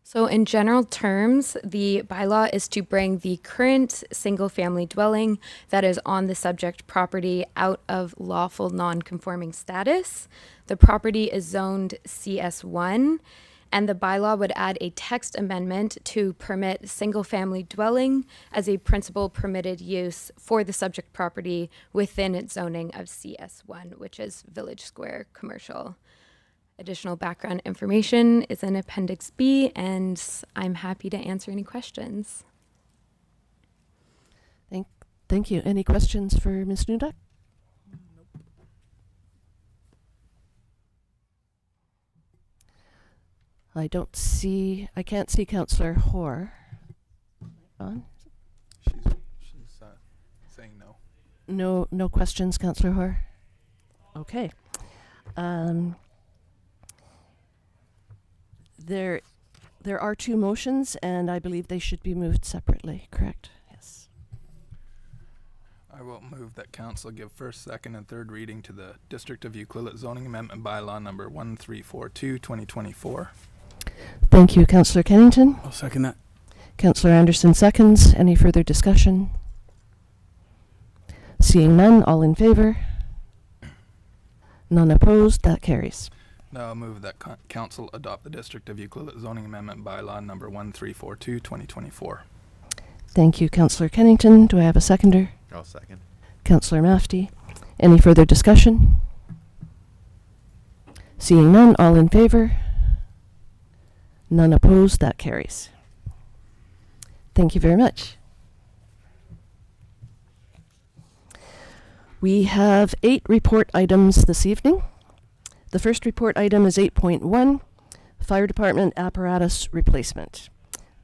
So in general terms, the bylaw is to bring the current single-family dwelling that is on the subject property out of lawful non-conforming status. The property is zoned CS1, and the bylaw would add a text amendment to permit single-family dwelling as a principal permitted use for the subject property within its zoning of CS1, which is Village Square Commercial. Additional background information is in Appendix B, and I'm happy to answer any questions. Thank you. Any questions for Ms. Newduck? I can't see Councillor Hoare. On? She's saying no. No questions, Councillor Hoare? Okay. There are two motions, and I believe they should be moved separately, correct? Yes. I will move that council give first, second, and third reading to the District of Ucluelet Zoning Amendment Bylaw number 1342, 2024. Thank you, Councillor Kennington. I'll second that. Councillor Anderson seconds. Any further discussion? Seeing none, all in favor? None opposed, that carries. Now I'll move that council adopt the District of Ucluelet zoning amendment bylaw number 1342, 2024. Thank you, Councillor Kennington. Do I have a seconder? I'll second. Councillor Mafty. Any further discussion? Seeing none, all in favor? None opposed, that carries. Thank you very much. We have 8 report items this evening. The first report item is 8.1, Fire Department Apparatus Replacement.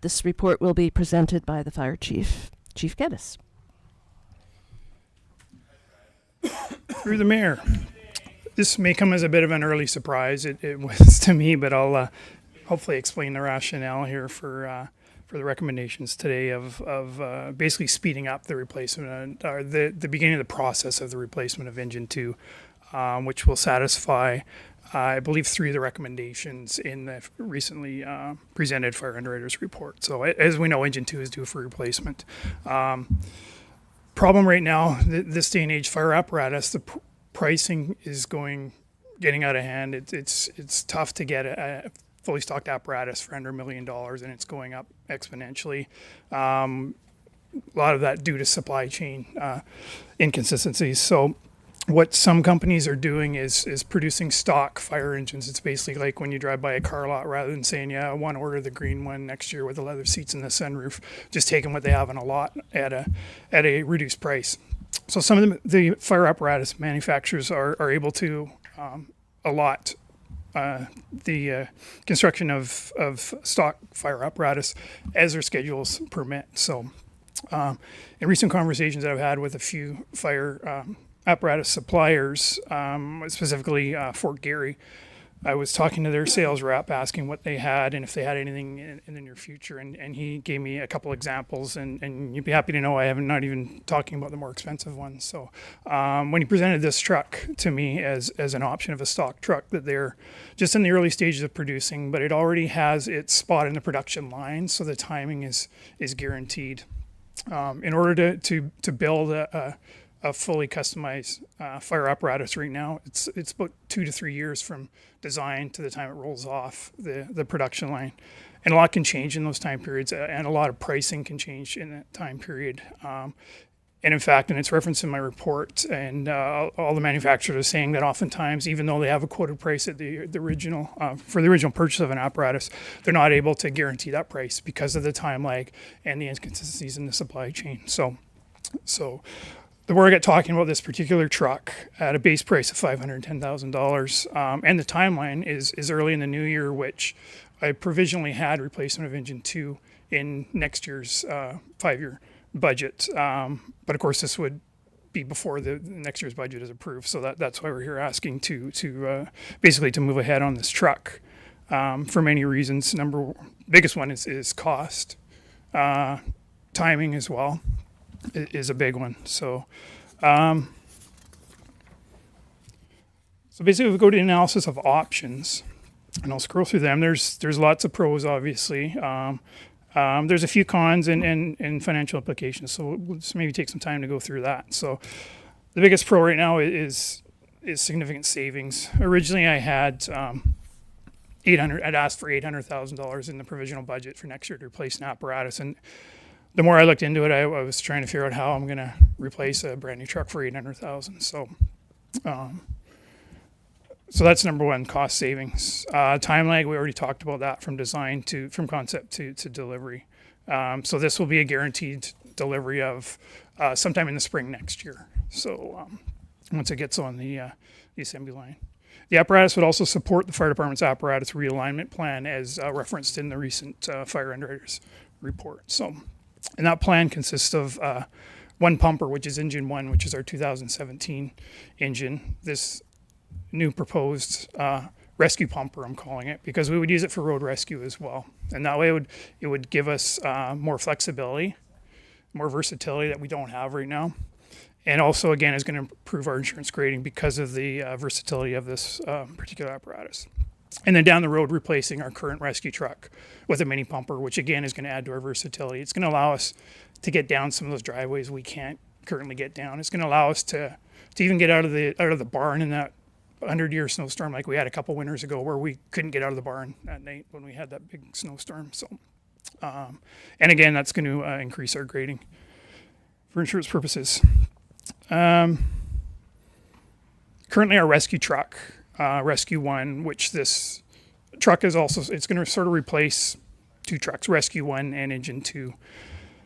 This report will be presented by the Fire Chief, Chief Geddes. Through the mayor. This may come as a bit of an early surprise. It was to me, but I'll hopefully explain the rationale here for the recommendations today of basically speeding up the replacement or the beginning of the process of the replacement of Engine 2, which will satisfy, I believe, 3 of the recommendations in the recently presented Fire Underwriters report. So as we know, Engine 2 is due for replacement. Problem right now, this day and age, fire apparatus, the pricing is getting out of hand. It's tough to get a fully stocked apparatus for under $1 million, and it's going up exponentially. A lot of that due to supply chain inconsistencies. So what some companies are doing is producing stock fire engines. It's basically like when you drive by a car lot, rather than saying, yeah, I want to order the green one next year with the leather seats and the sunroof, just taking what they have in a lot at a reduced price. So some of the fire apparatus manufacturers are able to allot the construction of stock fire apparatus as their schedules permit. So in recent conversations that I've had with a few fire apparatus suppliers, specifically Fort Garry, I was talking to their sales rep asking what they had and if they had anything in the near future, and he gave me a couple examples, and you'd be happy to know I am not even talking about the more expensive ones. So when he presented this truck to me as an option of a stock truck that they're just in the early stages of producing, but it already has its spot in the production line, so the timing is guaranteed. In order to build a fully customized fire apparatus right now, it's about 2 to 3 years from design to the time it rolls off the production line, and a lot can change in those time periods, and a lot of pricing can change in that time period. And in fact, and it's referenced in my report, and all the manufacturers are saying that oftentimes, even though they have a quoted price at the original for the original purchase of an apparatus, they're not able to guarantee that price because of the time lag and the inconsistencies in the supply chain. So the more I get talking about this particular truck at a base price of $510,000, and the timeline is early in the new year, which I provisionally had replacement of Engine 2 in next year's 5-year budget. But of course, this would be before the next year's budget is approved. So that's why we're here asking to basically to move ahead on this truck for many reasons. Biggest one is cost, timing as well is a big one. So basically, if we go to the analysis of options, and I'll scroll through them. There's lots of pros, obviously. There's a few cons and financial implications. So we'll just maybe take some time to go through that. So the biggest pro right now is significant savings. Originally, I had I'd asked for $800,000 in the provisional budget for next year to replace an apparatus, and the more I looked into it, I was trying to figure out how I'm going to replace a brand new truck for $800,000. So that's number one, cost savings. Time lag, we already talked about that from concept to delivery. So this will be a guaranteed delivery of sometime in the spring next year. So once it gets on the assembly line. The apparatus would also support the fire department's apparatus realignment plan as referenced in the recent Fire Underwriters report. So, and that plan consists of one pumper, which is Engine 1, which is our 2017 engine. This new proposed rescue pumper, I'm calling it, because we would use it for road rescue as well. And that way it would give us more flexibility, more versatility that we don't have right now. And also, again, is going to improve our insurance grading because of the versatility of this particular apparatus. And then down the road, replacing our current rescue truck with a mini pumper, which again is going to add to our versatility. It's going to allow us to get down some of those driveways we can't currently get down. It's going to allow us to even get out of the barn in that 100-year snowstorm like we had a couple winters ago where we couldn't get out of the barn at night when we had that big snowstorm. So, and again, that's going to increase our grading for insurance purposes. Currently our rescue truck, Rescue 1, which this truck is also, it's going to sort of replace two trucks, Rescue 1 and Engine 2.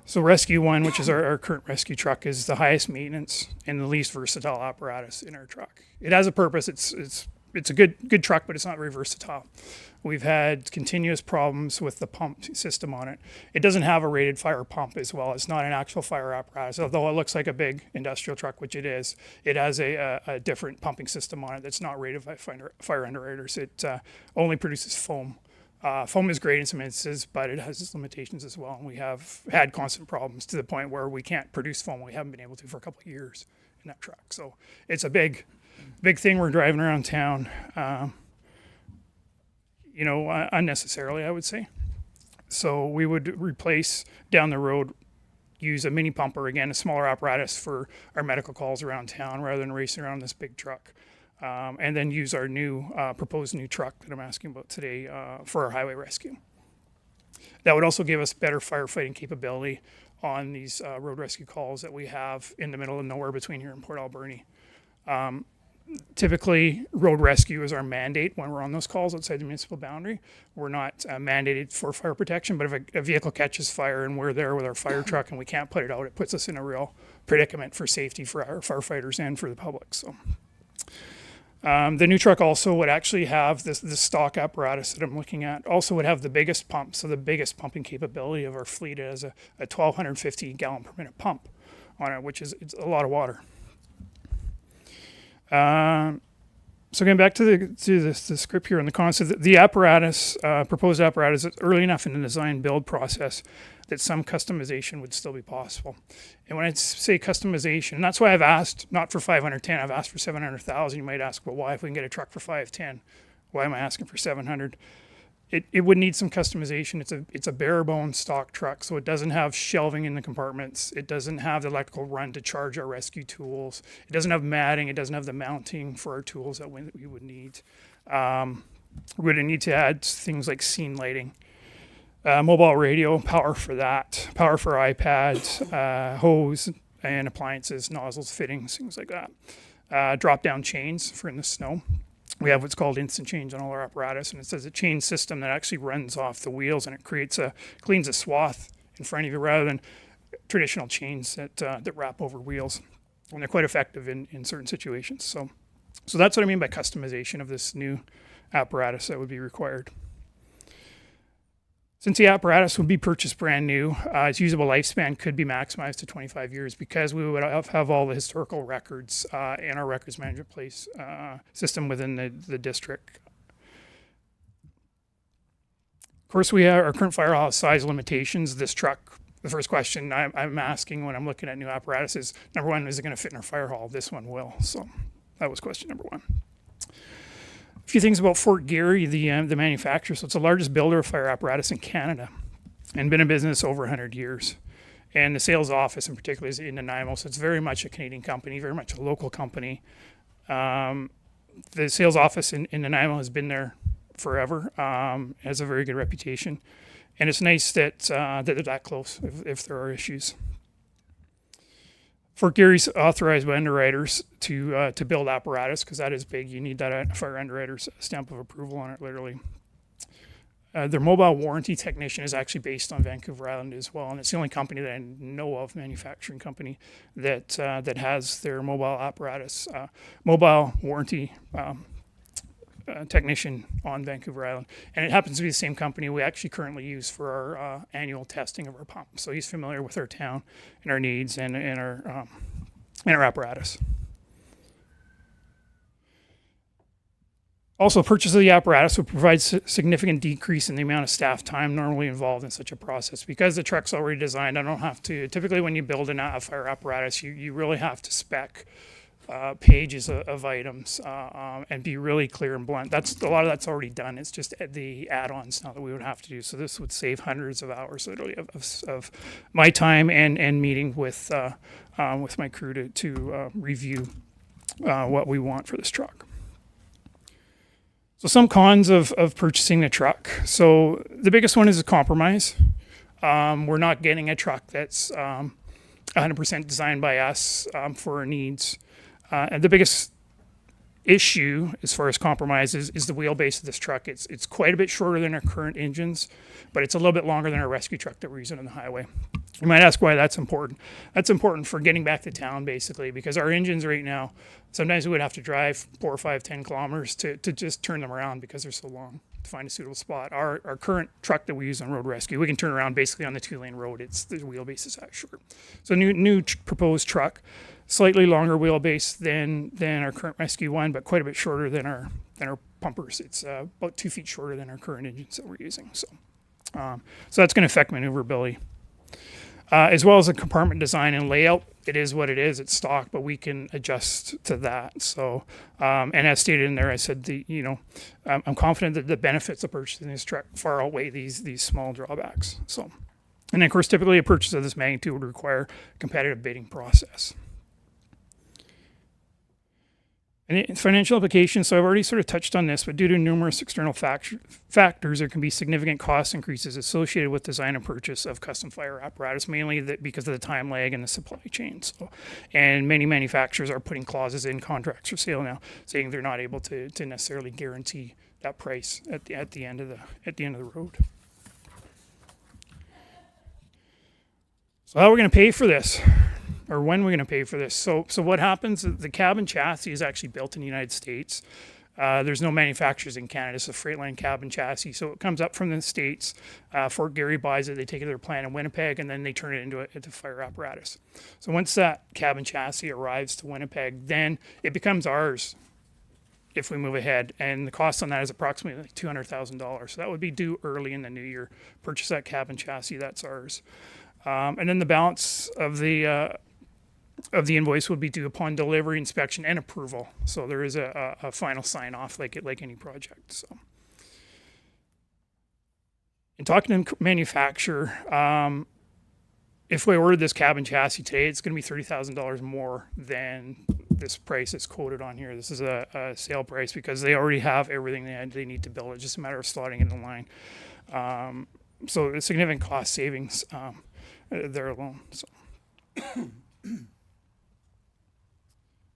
So Rescue 1, which is our current rescue truck, is the highest maintenance and the least versatile apparatus in our truck. It has a purpose. It's a good truck, but it's not very versatile. We've had continuous problems with the pump system on it. It doesn't have a rated fire pump as well. It's not an actual fire apparatus, although it looks like a big industrial truck, which it is. It has a different pumping system on it that's not rated by fire underwriters. It only produces foam. Foam is great in some instances, but it has its limitations as well. And we have had constant problems to the point where we can't produce foam. We haven't been able to for a couple of years in that truck. So it's a big thing we're driving around town, unnecessarily, I would say. So we would replace down the road, use a mini pumper, again, a smaller apparatus for our medical calls around town rather than racing around this big truck. And then use our new proposed new truck that I'm asking about today for our highway rescue. That would also give us better firefighting capability on these road rescue calls that we have in the middle of nowhere between here and Port Alberni. Typically, road rescue is our mandate when we're on those calls outside the municipal boundary. We're not mandated for fire protection, but if a vehicle catches fire and we're there with our fire truck and we can't put it out, it puts us in a real predicament for safety for our firefighters and for the public. So. The new truck also would actually have this stock apparatus that I'm looking at. Also would have the biggest pump, so the biggest pumping capability of our fleet is a 1,250 gallon per minute pump on it, which is it's a lot of water. So getting back to the script here and the concept, the apparatus, proposed apparatus, is early enough in the design build process that some customization would still be possible. And when I say customization, and that's why I've asked, not for 510, I've asked for 700,000. You might ask, well, why if we can get a truck for 510? Why am I asking for 700? It would need some customization. It's a bare bones stock truck, so it doesn't have shelving in the compartments. It doesn't have the electrical run to charge our rescue tools. It doesn't have matting. It doesn't have the mounting for our tools that we would need. We would need to add things like scene lighting, mobile radio, power for that, power for iPads, hose and appliances, nozzles, fittings, things like that. Drop-down chains for in the snow. We have what's called instant change on all our apparatus, and it says a chain system that actually runs off the wheels and it cleans a swath in front of you rather than traditional chains that wrap over wheels. And they're quite effective in certain situations. So that's what I mean by customization of this new apparatus that would be required. Since the apparatus would be purchased brand new, its usable lifespan could be maximized to 25 years because we would have all the historical records in our records management place system within the district. Of course, we have our current firehouse size limitations. This truck, the first question I'm asking when I'm looking at new apparatus is, number one, is it going to fit in our fire hall? This one will. So that was question number one. A few things about Fort Garry, the manufacturer. So it's the largest builder of fire apparatus in Canada and been in business over 100 years. And the sales office in particular is in Nanaimo, so it's very much a Canadian company, very much a local company. The sales office in Nanaimo has been there forever, has a very good reputation. And it's nice that they're that close if there are issues. Fort Garry's authorized by underwriters to build apparatus because that is big. You need that fire underwriter's stamp of approval on it, literally. Their mobile warranty technician is actually based on Vancouver Island as well, and it's the only company that I know of, manufacturing company, that has their mobile apparatus, mobile warranty technician on Vancouver Island. And it happens to be the same company we actually currently use for our annual testing of our pump. So he's familiar with our town and our needs and our apparatus. Also, purchase of the apparatus would provide significant decrease in the amount of staff time normally involved in such a process. Because the truck's already designed, I don't have to, typically when you build a fire apparatus, you really have to spec pages of items and be really clear and blunt. A lot of that's already done. It's just the add-ons now that we would have to do. So this would save hundreds of hours literally of my time and meeting with my crew to review what we want for this truck. So some cons of purchasing the truck. So the biggest one is a compromise. We're not getting a truck that's 100% designed by us for our needs. And the biggest issue as far as compromise is the wheelbase of this truck. It's quite a bit shorter than our current engines, but it's a little bit longer than our rescue truck that we're using on the highway. You might ask why that's important. That's important for getting back to town, basically, because our engines right now, sometimes we would have to drive 4 or 5, 10 kilometers to just turn them around because they're so long to find a suitable spot. Our current truck that we use on road rescue, we can turn around basically on the 2-lane road. The wheelbase is that short. So new proposed truck, slightly longer wheelbase than our current rescue one, but quite a bit shorter than our pumpers. It's about 2 feet shorter than our current engines that we're using. So that's going to affect maneuverability. As well as the compartment design and layout, it is what it is. It's stock, but we can adjust to that. So, and as stated in there, I said I'm confident that the benefits of purchasing this truck far outweigh these small drawbacks. So, and of course, typically a purchase of this magnitude would require a competitive bidding process. And financial implications, so I've already sort of touched on this, but due to numerous external factors, there can be significant cost increases associated with design and purchase of custom fire apparatus, mainly because of the time lag and the supply chain. So, and many manufacturers are putting clauses in contracts for sale now, saying they're not able to necessarily guarantee that price at the end of the road. So how are we going to pay for this? Or when we're going to pay for this. So what happens, the cab and chassis is actually built in the United States. There's no manufacturers in Canada. It's a Freightliner cab and chassis. So it comes up from the States. Fort Garry buys it. They take it to their plant in Winnipeg, and then they turn it into fire apparatus. So once that cab and chassis arrives to Winnipeg, then it becomes ours if we move ahead. And the cost on that is approximately $200,000. So that would be due early in the new year. Purchase that cab and chassis, that's ours. And then the balance of the invoice would be due upon delivery, inspection, and approval. So there is a final sign-off like any project. So, in talking to manufacturer, if we ordered this cab and chassis today, it's going to be $30,000 more than this price that's quoted on here. This is a sale price because they already have everything they need to build. It's just a matter of slotting in the line. So it's significant cost savings there alone. So.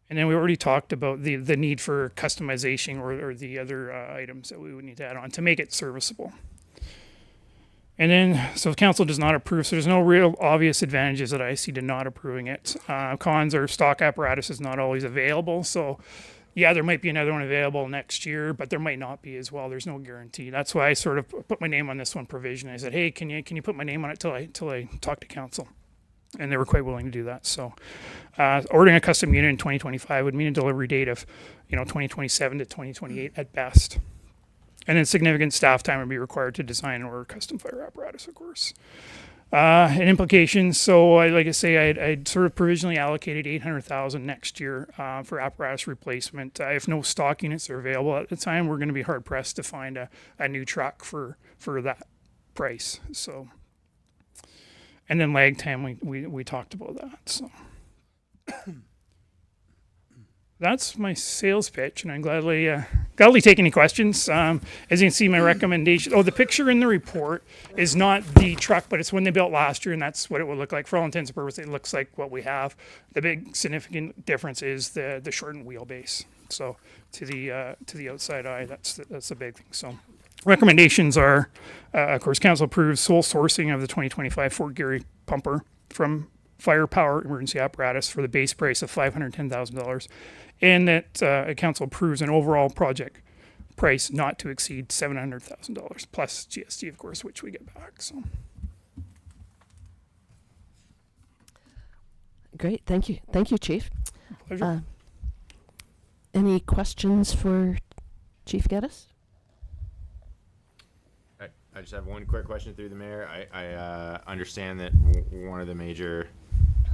And then we already talked about the need for customization or the other items that we would need to add on to make it serviceable. And then, so if council does not approve, so there's no real obvious advantages that I see to not approving it. Cons are stock apparatus is not always available. So yeah, there might be another one available next year, but there might not be as well. There's no guarantee. That's why I sort of put my name on this one provision. I said, hey, can you put my name on it till I talk to council? And they were quite willing to do that. So ordering a custom unit in 2025 would mean a delivery date of 2027 to 2028 at best. And then significant staff time would be required to design and order custom fire apparatus, of course. And implications, so I'd sort of provisionally allocated $800,000 next year for apparatus replacement. If no stock units are available at the time, we're going to be hard pressed to find a new truck for that price. So. And then lag time, we talked about that. So that's my sales pitch, and I'm gladly take any questions. As you can see, my recommendation. Oh, the picture in the report is not the truck, but it's one they built last year, and that's what it would look like. For all intents and purposes, it looks like what we have. The big significant difference is the shortened wheelbase. So to the outside eye, that's the big thing. So. Recommendations are, of course, council approves sole sourcing of the 2025 Fort Garry pumper from Firepower Emergency Apparatus for the base price of $510,000, and that council approves an overall project price not to exceed $700,000 plus GST, of course, which we get back. So, Great, thank you, Chief. Pleasure. Any questions for Chief Geddes? I just have one quick question through the mayor. I understand that one of the major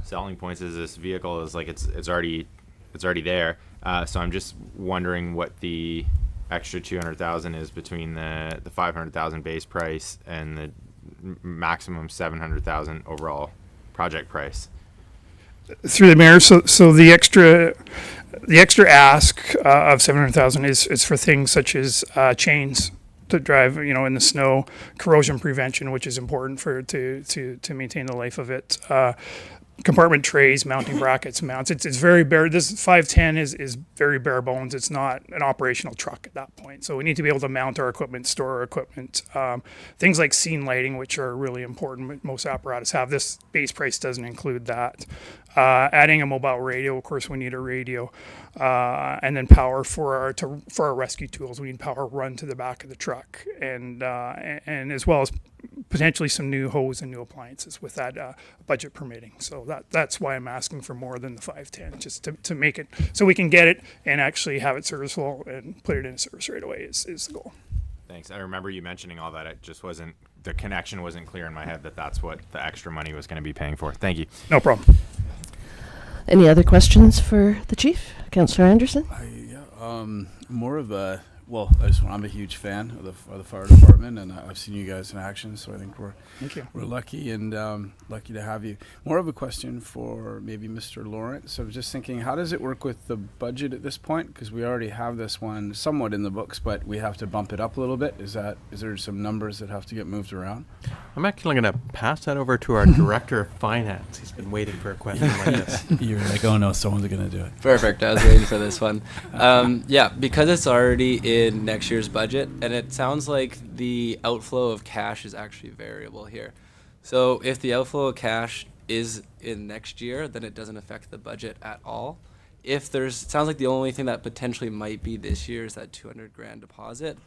selling points is this vehicle is like it's already there. So I'm just wondering what the extra $200,000 is between the $500,000 base price and the maximum $700,000 overall project price. Through the mayor, so the extra ask of 700,000 is for things such as chains to drive, in the snow, corrosion prevention, which is important to maintain the life of it. Compartment trays, mounting brackets, mounts. It's very bare. This 510 is very bare bones. It's not an operational truck at that point. So we need to be able to mount our equipment, store our equipment. Things like scene lighting, which are really important. Most apparatus have. This base price doesn't include that. Adding a mobile radio. Of course, we need a radio, and then power for our rescue tools. We need power run to the back of the truck, and as well as potentially some new hose and new appliances with that budget permitting. So that's why I'm asking for more than the 510, just to make it so we can get it and actually have it serviceable and put it in service right away is the goal. Thanks. I remember you mentioning all that. It just wasn't, the connection wasn't clear in my head that's what the extra money was going to be paying for. Thank you. No problem. Any other questions for the chief? Councillor Anderson? More of a, I'm a huge fan of the fire department, and I've seen you guys in action, so I think Thank you. we're lucky and lucky to have you. More of a question for maybe Mr. Lawrence. So I was just thinking, how does it work with the budget at this point? Because we already have this one somewhat in the books, but we have to bump it up a little bit. Is there some numbers that have to get moved around? I'm actually going to pass that over to our Director of Finance. He's been waiting for a question like this. You're like, oh no, someone's going to do it. Perfect. I was waiting for this one. Yeah, because it's already in next year's budget, and it sounds like the outflow of cash is actually variable here. So if the outflow of cash is in next year, then it doesn't affect the budget at all. If it sounds like the only thing that potentially might be this year is that 200 grand deposit.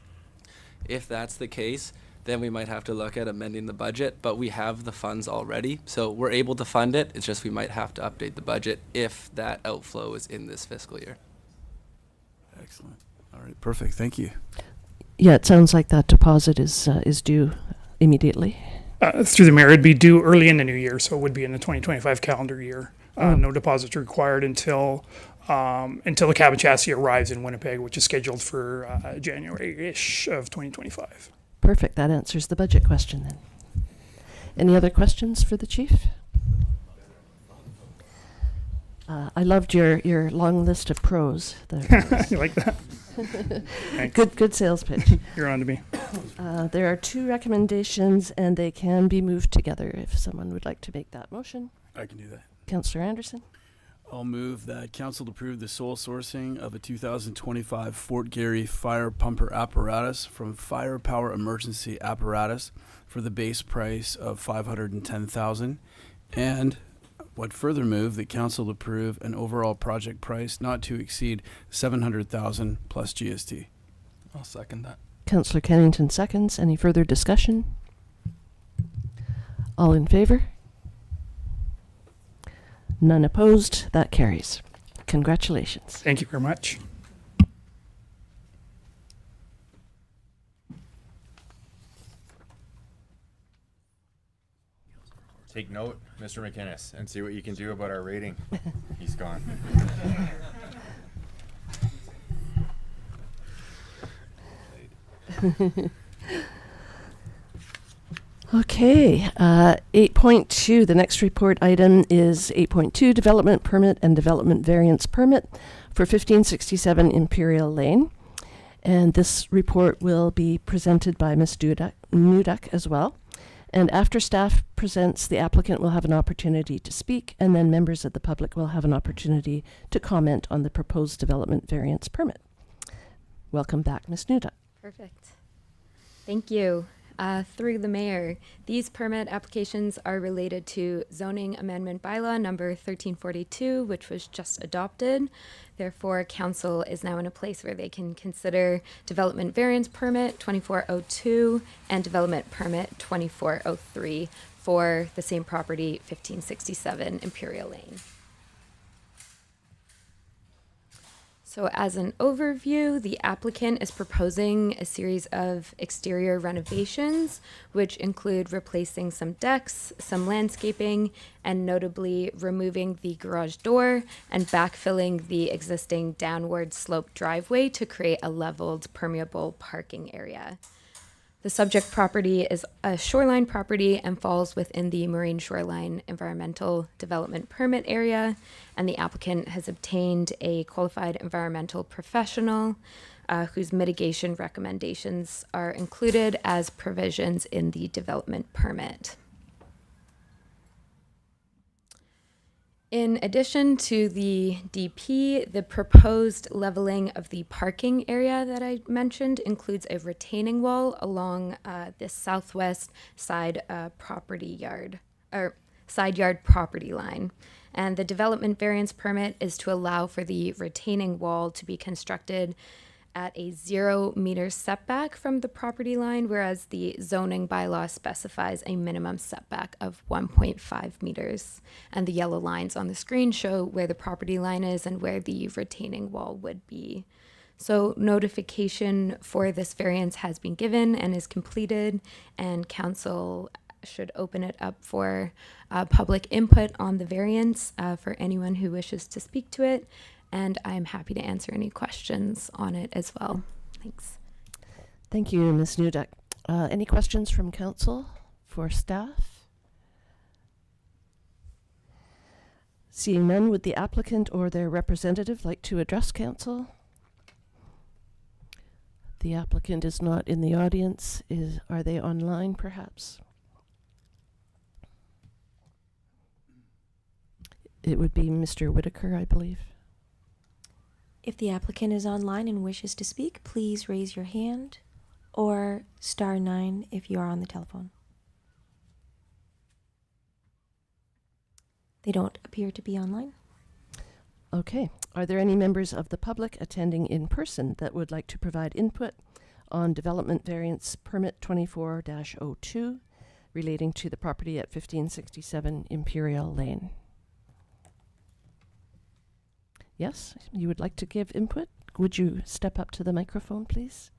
If that's the case, then we might have to look at amending the budget, but we have the funds already, so we're able to fund it. It's just we might have to update the budget if that outflow is in this fiscal year. Excellent. All right, perfect. Thank you. Yeah, it sounds like that deposit is due immediately. Through the mayor, it'd be due early in the new year, so it would be in the 2025 calendar year. No deposits required until the cabin chassis arrives in Winnipeg, which is scheduled for January-ish of 2025. Perfect. That answers the budget question then. Any other questions for the chief? I loved your long list of pros. You like that? Good sales pitch. You're on to me. There are two recommendations, and they can be moved together if someone would like to make that motion. I can do that. Councillor Anderson? I'll move that council approve the sole sourcing of a 2025 Fort Garry fire pumper apparatus from Firepower Emergency Apparatus for the base price of $510,000, and would further move that council approve an overall project price not to exceed $700,000 plus GST. I'll second that. Councillor Kennington seconds. Any further discussion? All in favor? None opposed. That carries. Congratulations. Thank you very much. Take note, Mr. McInnes, and see what you can do about our rating. He's gone. Okay, 8.2, the next report item is 8.2, Development Permit and Development Variance Permit for 1567 Imperial Lane. And this report will be presented by Ms. Nuduk as well. And after staff presents, the applicant will have an opportunity to speak, and then members of the public will have an opportunity to comment on the proposed development variance permit. Welcome back, Ms. Nuduk. Perfect. Thank you. Through the mayor, these permit applications are related to zoning amendment bylaw number 1342, which was just adopted. Therefore, council is now in a place where they can consider development variance permit 2402 and development permit 2403 for the same property, 1567 Imperial Lane. So as an overview, the applicant is proposing a series of exterior renovations, which include replacing some decks, some landscaping, and notably removing the garage door and backfilling the existing downward sloped driveway to create a leveled, permeable parking area. The subject property is a shoreline property and falls within the Marine Shoreline Environmental Development Permit area, and the applicant has obtained a qualified environmental professional whose mitigation recommendations are included as provisions in the development permit. In addition to the DP, the proposed leveling of the parking area that I mentioned includes a retaining wall along the southwest side side yard property line. And the development variance permit is to allow for the retaining wall to be constructed at a 0 meter setback from the property line, whereas the zoning bylaw specifies a minimum setback of 1.5 meters. And the yellow lines on the screen show where the property line is and where the retaining wall would be. So notification for this variance has been given and is completed, and council should open it up for public input on the variance for anyone who wishes to speak to it. And I'm happy to answer any questions on it as well. Thanks. Thank you, Ms. Newduck. Any questions from council for staff? Seeing none, would the applicant or their representative like to address council? The applicant is not in the audience. Are they online, perhaps? It would be Mr. Whitaker, I believe. If the applicant is online and wishes to speak, please raise your hand or *9 if you are on the telephone. They don't appear to be online. Okay. Are there any members of the public attending in person that would like to provide input on development variance permit 24-02 relating to the property at 1567 Imperial Lane? Yes, you would like to give input? Would you step up to the microphone, please?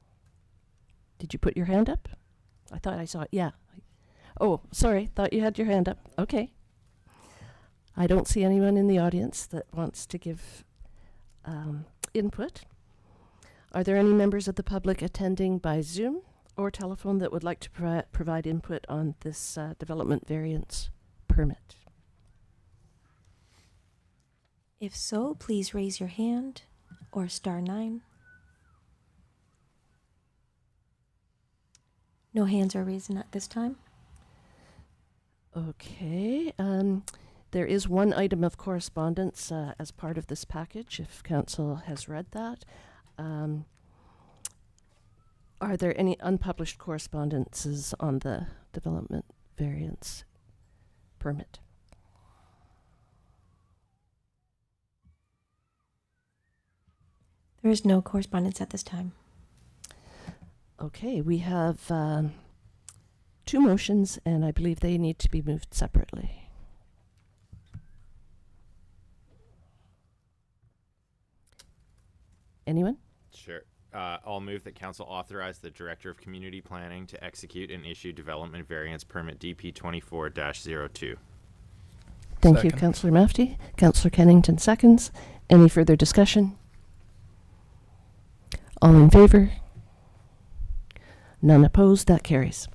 Did you put your hand up? I thought I saw it. Yeah. Oh, sorry. Thought you had your hand up. Okay. I don't see anyone in the audience that wants to give input. Are there any members of the public attending by Zoom or telephone that would like to provide input on this development variance permit? If so, please raise your hand or *9. No hands are raised at this time. Okay. There is one item of correspondence as part of this package, if council has read that. Are there any unpublished correspondences on the development variance permit? There is no correspondence at this time. Okay, we have 2 motions, and I believe they need to be moved separately. Anyone? Sure. I'll move that council authorize the Director of Community Planning to execute and issue development variance permit DP 24-02. Thank you, Second. Councillor Mafty. Councillor Kennington seconds. Any further discussion? All in favor? None opposed? That carries.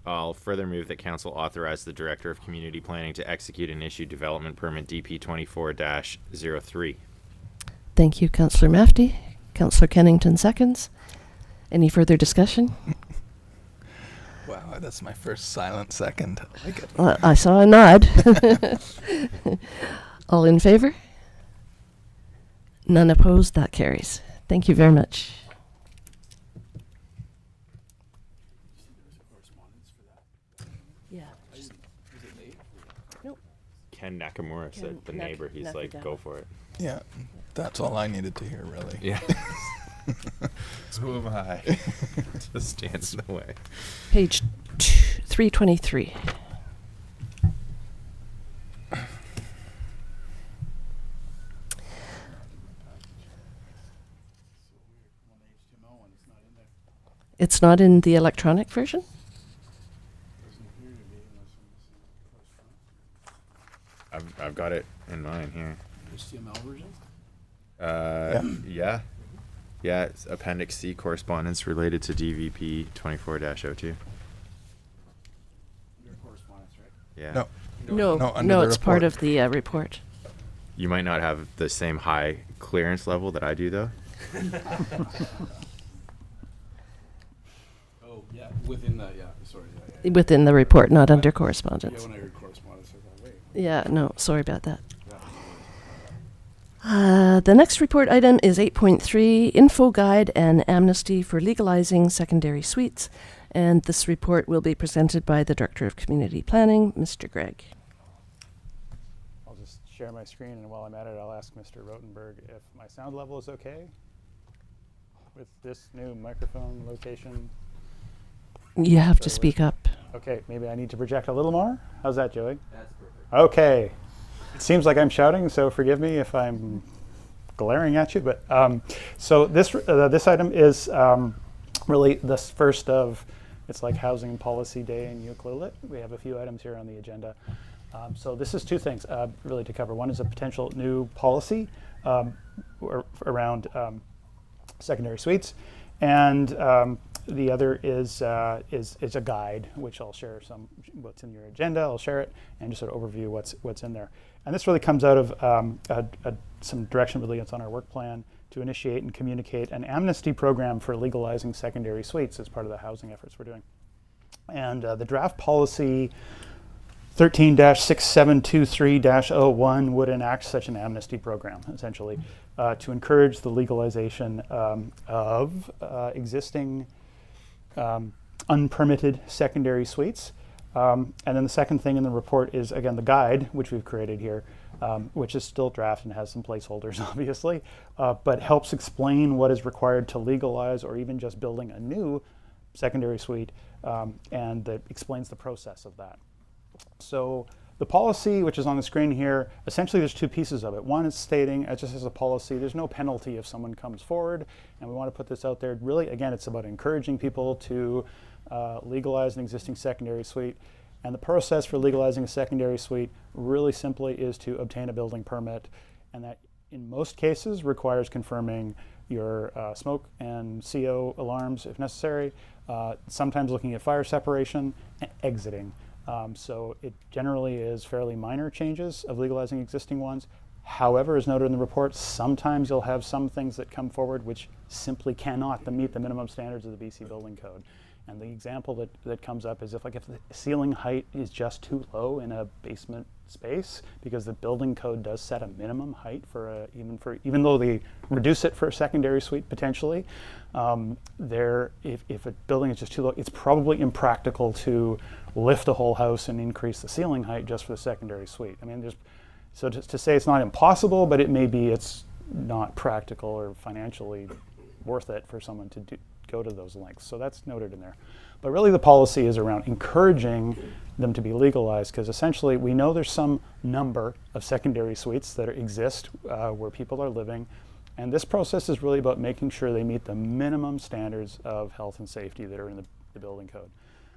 I'll further move that council authorize the Director of Community Planning to execute and issue development permit DP 24-03. Thank you, Councillor Mafty. Councillor Kennington seconds. Any further discussion? Wow, that's my first silent second. I like it. I saw a nod. All in favor? None opposed? That carries. Thank you very much. Yeah. Nope. Ken Nakamura said the neighbor, he's like, go for it. Yeah, that's all I needed to hear, really. Yeah. So am I. Just stands in the way. Page 323. It's not in the electronic version? I've got it in mine here. HTML version? Yeah. Yeah, it's Appendix C, correspondence related to DVP 24-02. Yeah. No. No, under the it's part report. of the report. You might not have the same high clearance level that I do, though. Oh, yeah, within the, sorry. Yeah. Within the report, not under Yeah, correspondence. when I heard correspondence, I thought, wait. Yeah, no, sorry about that. Yeah. The next report item is 8.3, Info Guide and Amnesty for Legalizing Secondary Suites. And this report will be presented by the Director of Community Planning, Mr. Gregg. I'll just share my screen, and while I'm at it, I'll ask Mr. Rotenberg if my sound level is okay with this new microphone location. You have to So speak up. Okay, maybe I need to project a little more. How's that, Joey? That's perfect. Okay. It seems like I'm shouting, so forgive me if I'm glaring at you. But so this item is really the first of, it's like Housing Policy Day in Ucluelet. We have a few items here on the agenda. So this is two things really to cover. One is a potential new policy around secondary suites, and the other is a guide, which I'll share what's in your agenda. I'll share it and just sort of overview what's in there. And this really comes out of some direction really that's on our work plan to initiate and communicate an amnesty program for legalizing secondary suites as part of the housing efforts we're doing. And the draft policy 13-6723-01 would enact such an amnesty program, essentially, to encourage the legalization of existing unpermitted secondary suites. And then the second thing in the report is, again, the guide, which we've created here, which is still draft and has some placeholders, obviously, but helps explain what is required to legalize or even just building a new secondary suite, and that explains the process of that. So the policy, which is on the screen here, essentially there's two pieces of it. One is stating, just as a policy, there's no penalty if someone comes forward, and we want to put this out there. Really, again, it's about encouraging people to legalize an existing secondary suite. And the process for legalizing a secondary suite really simply is to obtain a building permit, and that in most cases requires confirming your smoke and CO alarms if necessary, sometimes looking at fire separation and exiting. So it generally is fairly minor changes of legalizing existing ones. However, as noted in the report, sometimes you'll have some things that come forward which simply cannot meet the minimum standards of the BC Building Code. And the example that comes up is if the ceiling height is just too low in a basement space, because the building code does set a minimum height even though they reduce it for a secondary suite potentially, if a building is just too low, it's probably impractical to lift a whole house and increase the ceiling height just for the secondary suite. I mean, so to say it's not impossible, but it's not practical or financially worth it for someone to go to those lengths. So that's noted in there. But really the policy is around encouraging them to be legalized, because essentially we know there's some number of secondary suites that exist where people are living. And this process is really about making sure they meet the minimum standards of health and safety that are in the building code.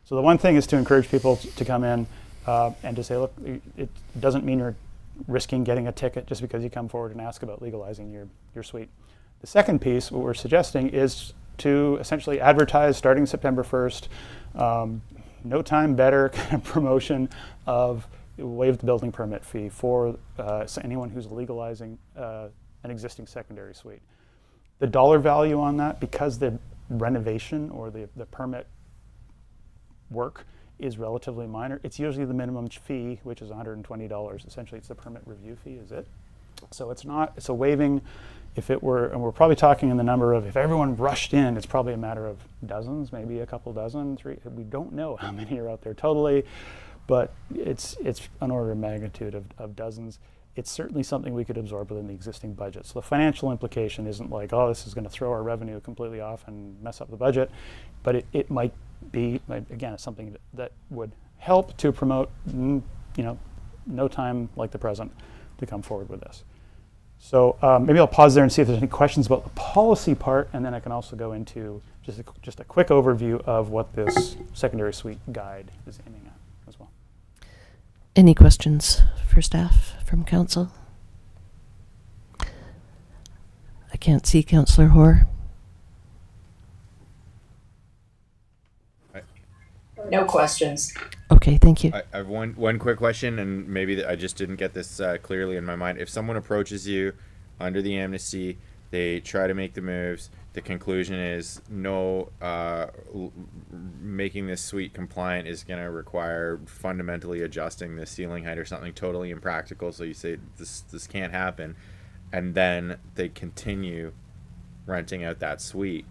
So the one thing is to encourage people to come in and to say, look, it doesn't mean you're risking getting a ticket just because you come forward and ask about legalizing your suite. The second piece, what we're suggesting, is to essentially advertise starting September 1st, no time better kind of promotion of waived building permit fee for anyone who's legalizing an existing secondary suite. The dollar value on that, because the renovation or the permit work is relatively minor, it's usually the minimum fee, which is $120. Essentially, it's the permit review fee, is it? So it's a waiving. If it were, and we're probably talking in the number of, if everyone rushed in, it's probably a matter of dozens, maybe a couple dozen, three. We don't know how many are out there totally, but it's an order of magnitude of dozens. It's certainly something we could absorb within the existing budget. So the financial implication isn't like, oh, this is going to throw our revenue completely off and mess up the budget, but it might be, again, it's something that would help to promote, no time like the present to come forward with this. So maybe I'll pause there and see if there's any questions about the policy part, and then I can also go into just a quick overview of what this secondary suite guide is aiming at as well. Any questions for staff from council? I can't see Councillor Hoare. No questions. Okay, thank you. I have one quick question, and maybe I just didn't get this clearly in my mind. If someone approaches you under the amnesty, they try to make the moves, the conclusion is no, making this suite compliant is going to require fundamentally adjusting the ceiling height or something totally impractical, so you say this can't happen, and then they continue renting out that suite.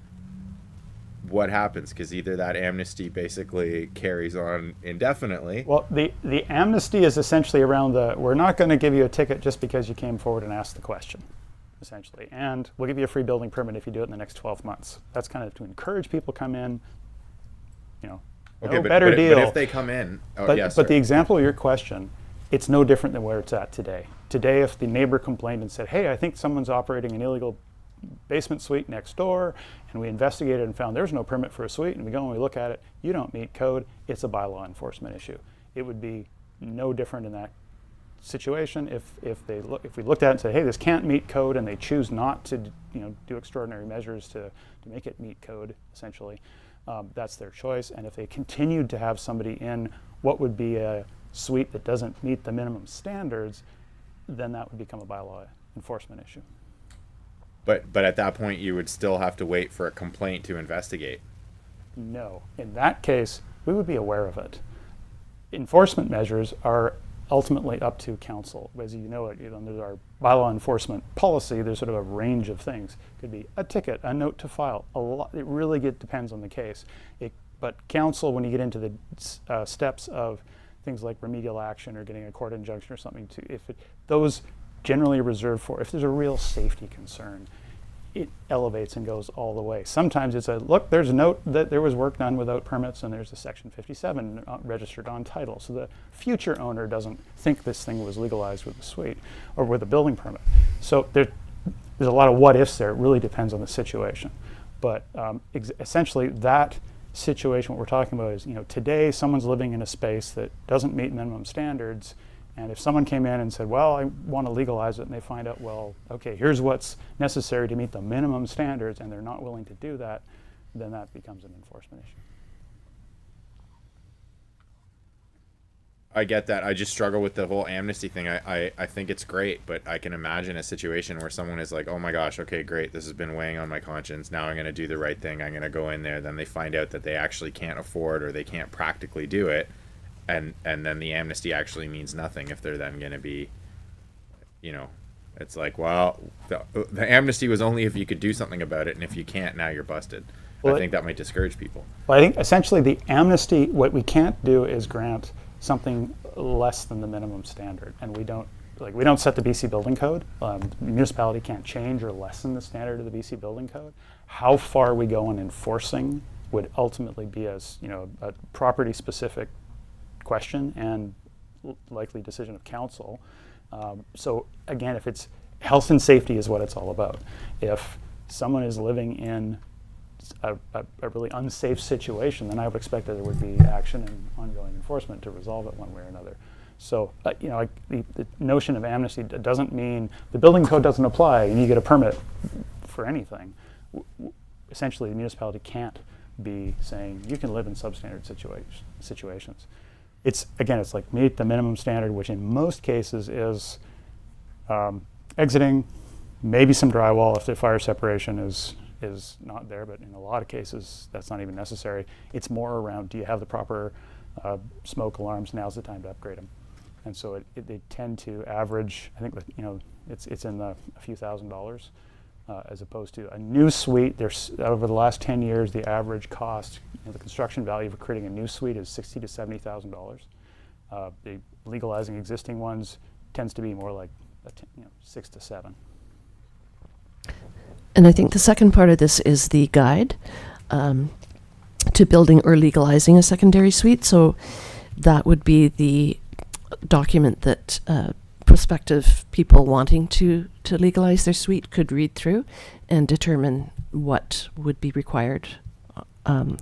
What happens? Because either that amnesty basically carries on indefinitely. Well, the amnesty is essentially around we're not going to give you a ticket just because you came forward and asked the question, essentially. And we'll give you a free building permit if you do it in the next 12 months. That's kind of to encourage people to come in, Okay, no better deal. But if they come in, but the example of your question, it's no different than where it's at today. Today, if the neighbor complained and said, hey, I think someone's operating an illegal basement suite next door, and we investigated and found there's no permit for a suite, and we go and we look at it, you don't meet code, it's a bylaw enforcement issue. It would be no different in that situation if we looked at it and said, hey, this can't meet code, and they choose not to do extraordinary measures to make it meet code, essentially. That's their choice. And if they continued to have somebody in what would be a suite that doesn't meet the minimum standards, then that would become a bylaw enforcement issue. But at that point, you would still have to wait for a complaint to investigate. No. In that case, we would be aware of it. Enforcement measures are ultimately up to council. As you know, under our bylaw enforcement policy, there's sort of a range of things. It could be a ticket, a note to file. It really depends on the case. But council, when you get into the steps of things like remedial action or getting a court injunction or something, those generally reserved for if there's a real safety concern, it elevates and goes all the way. Sometimes it's look, there's a note that there was work done without permits, and there's a section 57 registered on title, so the future owner doesn't think this thing was legalized with a suite or with a building permit. So there's a lot of what ifs there. It really depends on the situation. But essentially that situation, what we're talking about is, today someone's living in a space that doesn't meet minimum standards. And if someone came in and said, well, I want to legalize it, and they find out, well, okay, here's what's necessary to meet the minimum standards, and they're not willing to do that, then that becomes an enforcement issue. I get that. I just struggle with the whole amnesty thing. I think it's great, but I can imagine a situation where someone is like, oh my gosh, okay, great, this has been weighing on my conscience. Now I'm going to do the right thing. I'm going to go in there. Then they find out that they actually can't afford or they can't practically do it. And then the amnesty actually means nothing if they're then going to be, it's like, well, the amnesty was only if you could do something about it, and if you can't, now you're busted. Well, I think that might discourage people. Well, I think essentially the amnesty, what we can't do is grant something less than the minimum standard, and we don't set the BC Building Code. The municipality can't change or lessen the standard of the BC Building Code. How far we go in enforcing would ultimately be a property-specific question and likely decision of council. So again, if it's health and safety is what it's all about. If someone is living in a really unsafe situation, then I would expect that there would be action and ongoing enforcement to resolve it one way or another. So the notion of amnesty doesn't mean the building code doesn't apply and you get a permit for anything. Essentially, the municipality can't be saying you can live in substandard situations. It's like meet the minimum standard, which in most cases is exiting, maybe some drywall if the fire separation is not there, but in a lot of cases that's not even necessary. It's more around, do you have the proper smoke alarms? Now's the time to upgrade them. And so they tend to average, I think it's in a few $1,000s, as opposed to a new suite. There's over the last 10 years, the average cost, the construction value of creating a new suite is $60,000 to $70,000. The legalizing existing ones tends to be more like 6 to 7. And I think the second part of this is the guide to building or legalizing a secondary suite. So that would be the document that prospective people wanting to legalize their suite could read through and determine what would be required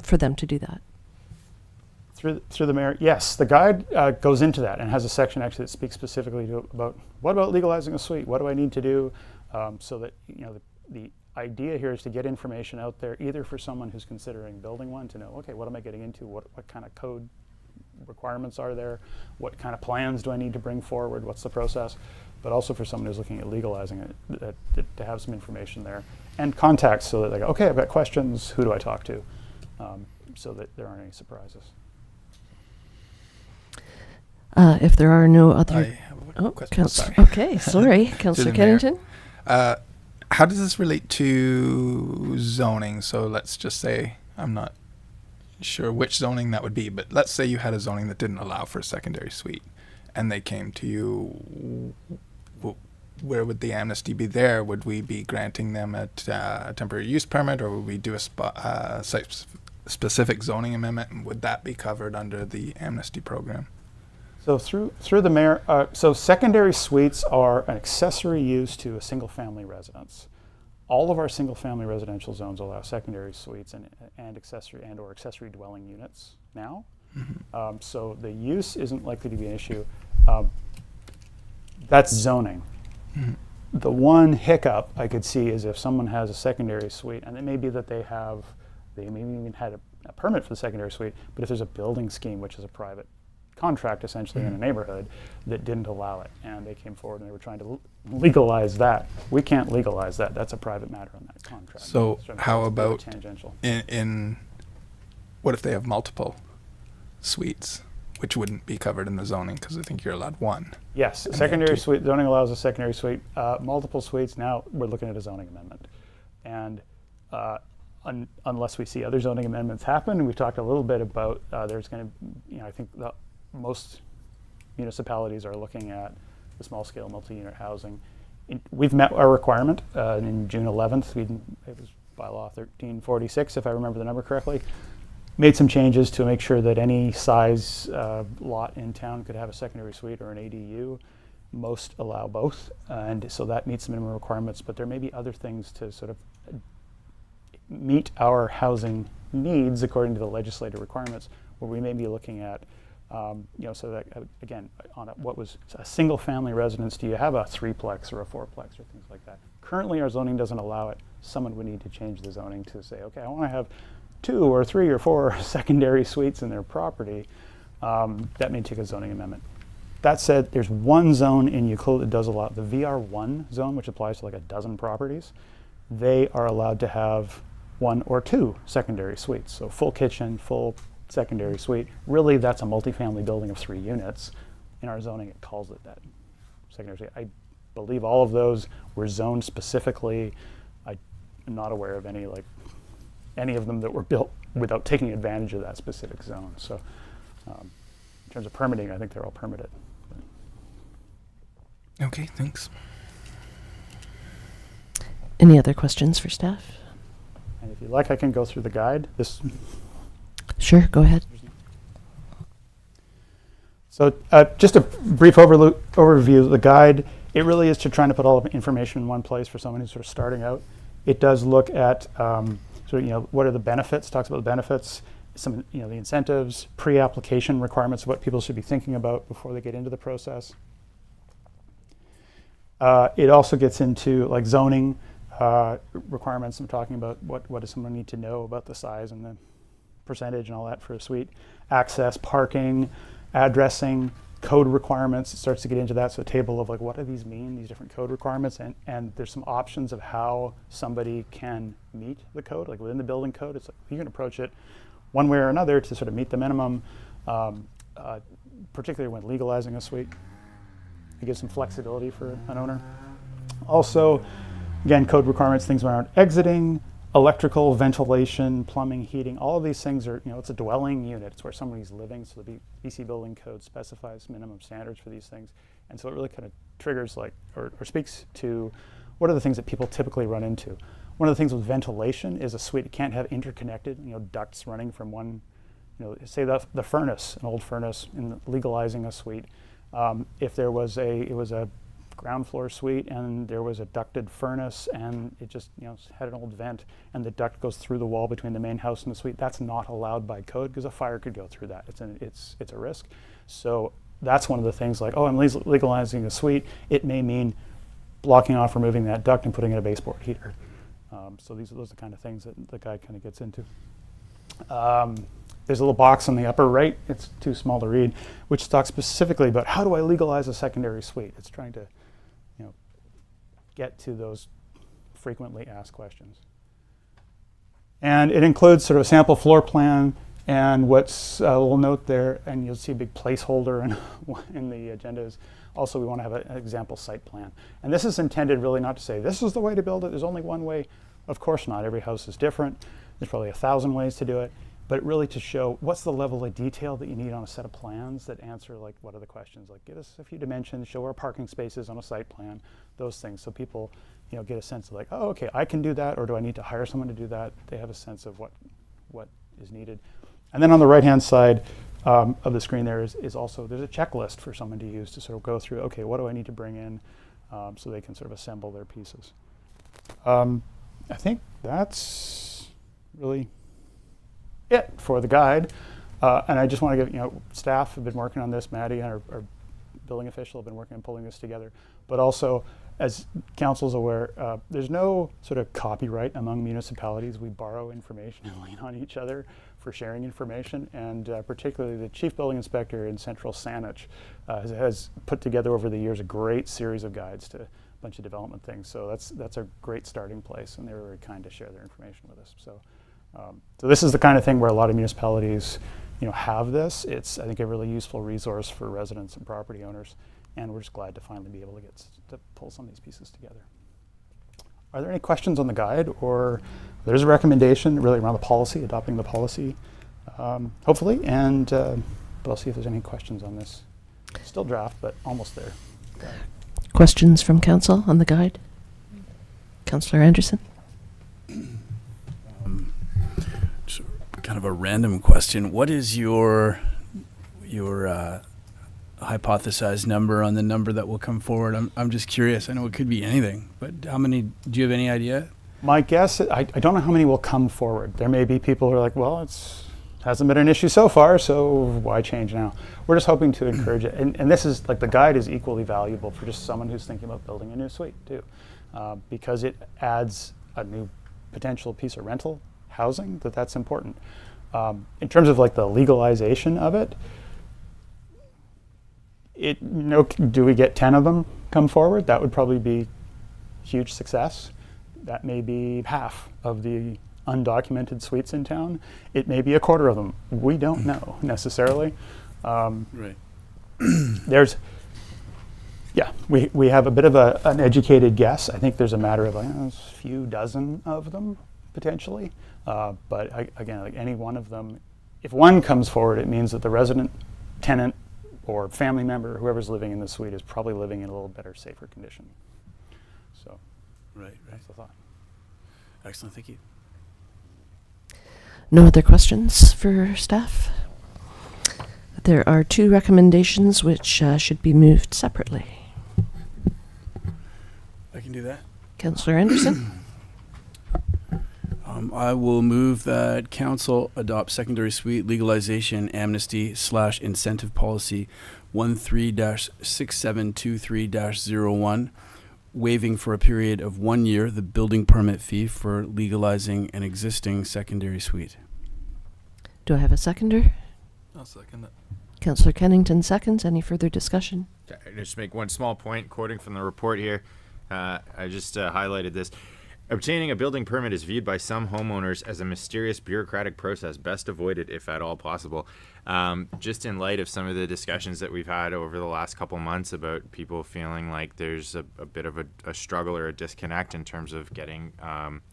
for them to do that. Through the mayor, yes, the guide goes into that and has a section actually that speaks specifically about what about legalizing a suite? What do I need to do so that the idea here is to get information out there, either for someone who's considering building one to know, okay, what am I getting into? What kind of code requirements are there? What kind of plans do I need to bring forward? What's the process? But also for someone who's looking at legalizing it, to have some information there. And contacts, so that they go, okay, I've got questions, who do I talk to? So that there aren't any surprises. If there are no other... I have a question. Sorry. Okay, sorry. To Councillor the mayor. Kennington? How does this relate to zoning? So let's just say, I'm not sure which zoning that would be, but let's say you had a zoning that didn't allow for a secondary suite, and they came to you. Where would the amnesty be there? Would we be granting them a temporary use permit, or would we do a site-specific zoning amendment? And would that be covered under the amnesty program? So through the mayor, so secondary suites are an accessory use to a single-family residence. All of our single-family residential zones allow secondary suites and accessory dwelling units now. Mm-hmm. So the use isn't likely to be an issue. That's zoning. Mm-hmm. The one hiccup I could see is if someone has a secondary suite, and it may be that they maybe even had a permit for the secondary suite, but if there's a building scheme, which is a private contract essentially in a neighborhood, that didn't allow it, and they came forward and they were trying to legalize that. We can't legalize that. That's a private matter on that contract. So how about tangential? in what if they have multiple suites, which wouldn't be covered in the zoning, because I think you're allowed one? Yes, And secondary they have suite, zoning allows a secondary suite. Multiple suites, now we're looking at a zoning amendment. And unless we see other zoning amendments happen, we've talked a little bit about, there's going to, I think most municipalities are looking at the small scale multi-unit housing. We've met our requirement in June 11th. It was bylaw 1346, if I remember the number correctly. Made some changes to make sure that any size lot in town could have a secondary suite or an ADU. Most allow both, and so that meets the minimum requirements, but there may be other things to sort of meet our housing needs according to the legislative requirements, where we may be looking at, so that, again, what was a single family residence, do you have a 3-plex or a 4-plex or things like that? Currently our zoning doesn't allow it. Someone would need to change the zoning to say, okay, I want to have 2 or 3 or 4 secondary suites in their property. That may take a zoning amendment. That said, there's one zone in Ucluelet that does allow, the VR1 zone, which applies to like a dozen properties. They are allowed to have 1 or 2 secondary suites. So full kitchen, full secondary suite. Really, that's a multifamily building of 3 units. In our zoning, it calls it that secondary suite. I believe all of those were zoned specifically. I'm not aware of any of them that were built without taking advantage of that specific zone. So in terms of permitting, I think they're all permitted. Okay, thanks. Any other questions for staff? And if you like, I can go through the guide. Sure, go ahead. So just a brief overview of the guide. It really is to trying to put all the information in one place for someone who's sort of starting out. It does look at what are the benefits, talks about the benefits, some the incentives, pre-application requirements, what people should be thinking about before they get into the process. It also gets into like zoning requirements. I'm talking about what does someone need to know about the size and the percentage and all that for a suite. Access, parking, addressing, code requirements. It starts to get into that. So a table of like, what do these mean, these different code requirements? And there's some options of how somebody can meet the code, like within the building code. It's like you can approach it one way or another to sort of meet the minimum, particularly when legalizing a suite. It gives some flexibility for an owner. Also, again, code requirements, things around exiting, electrical, ventilation, plumbing, heating, all of these things are, it's a dwelling unit. It's where somebody's living, so the BC Building Code specifies minimum standards for these things. And so it really kind of triggers or speaks to what are the things that people typically run into. One of the things with ventilation is a suite, it can't have interconnected, ducts running from one, say the furnace, an old furnace, in legalizing a suite. If it was a ground floor suite and there was a ducted furnace and it just had an old vent and the duct goes through the wall between the main house and the suite, that's not allowed by code because a fire could go through that. It's a risk. So that's one of the things like, I'm legalizing a suite. It may mean blocking off, removing that duct and putting in a baseboard heater. So those are the kind of things that the guide kind of gets into. There's a little box on the upper right, it's too small to read, which talks specifically about how do I legalize a secondary suite. It's trying to, get to those frequently asked questions. And it includes sort of a sample floor plan, and what's a little note there, and you'll see a big placeholder in the agendas. Also, we want to have an example site plan. And this is intended really not to say, this is the way to build it, there's only one way. Of course not, every house is different. There's probably 1,000 ways to do it, but really to show what's the level of detail that you need on a set of plans that answer like, what are the questions? Like, give us a few dimensions, show our parking spaces on a site plan, those things. So people, get a sense of like, oh, okay, I can do that, or do I need to hire someone to do that? They have a sense of what is needed. And then on the right-hand side of the screen there is also, there's a checklist for someone to use to sort of go through, okay, what do I need to bring in so they can sort of assemble their pieces. I think that's really it for the guide. And I just want to give, staff have been working on this. Maddie, our building official, have been working on pulling this together. But also, as council's aware, there's no sort of copyright among municipalities. We borrow information and lean on each other for sharing information. And particularly the chief building inspector in Central Saanich has put together over the years a great series of guides to a bunch of development things. So that's a great starting place, and they were very kind to share their information with us. So this is the kind of thing where a lot of municipalities, have this. It's, I think, a really useful resource for residents and property owners, and we're just glad to finally be able to get to pull some of these pieces together. Are there any questions on the guide, or there's a recommendation really around the policy, adopting the policy, hopefully, and but I'll see if there's any questions on this. Still draft, but almost there. Questions from council on the guide? Councillor Anderson? Just kind of a random question. What is your hypothesized number on the number that will come forward? I'm just curious. I know it could be anything, but how many? Do you have any idea? My guess, I don't know how many will come forward. There may be people who are like, well, hasn't been an issue so far, so why change now? We're just hoping to encourage it. And this is, like, the guide is equally valuable for just someone who's thinking about building a new suite too, because it adds a new potential piece of rental housing that's important. In terms of like the legalization of it, do we get 10 of them come forward? That would probably be huge success. That may be half of the undocumented suites in town. It may be a quarter of them. We don't know necessarily. Right. We have a bit of an educated guess. I think there's a matter of a few dozen of them potentially. But again, like any one of them, if one comes forward, it means that the resident, tenant, or family member, whoever's living in the suite, is probably living in a little better, safer condition. So, Right. that's the thought. Excellent. Thank you. No other questions for staff? There are two recommendations which should be moved separately. I can do that. Councillor Anderson? I will move that council adopt secondary suite legalization amnesty / incentive policy 13-6723-01, waiving for a period of 1 year the building permit fee for legalizing an existing secondary suite. Do I have a seconder? I'll second it. Councillor Kennington seconds. Any further discussion? Just make one small point, quoting from the report here. I just highlighted this. Obtaining a building permit is viewed by some homeowners as a mysterious bureaucratic process best avoided if at all possible. Just in light of some of the discussions that we've had over the last couple months about people feeling like there's a bit of a struggle or a disconnect in terms of getting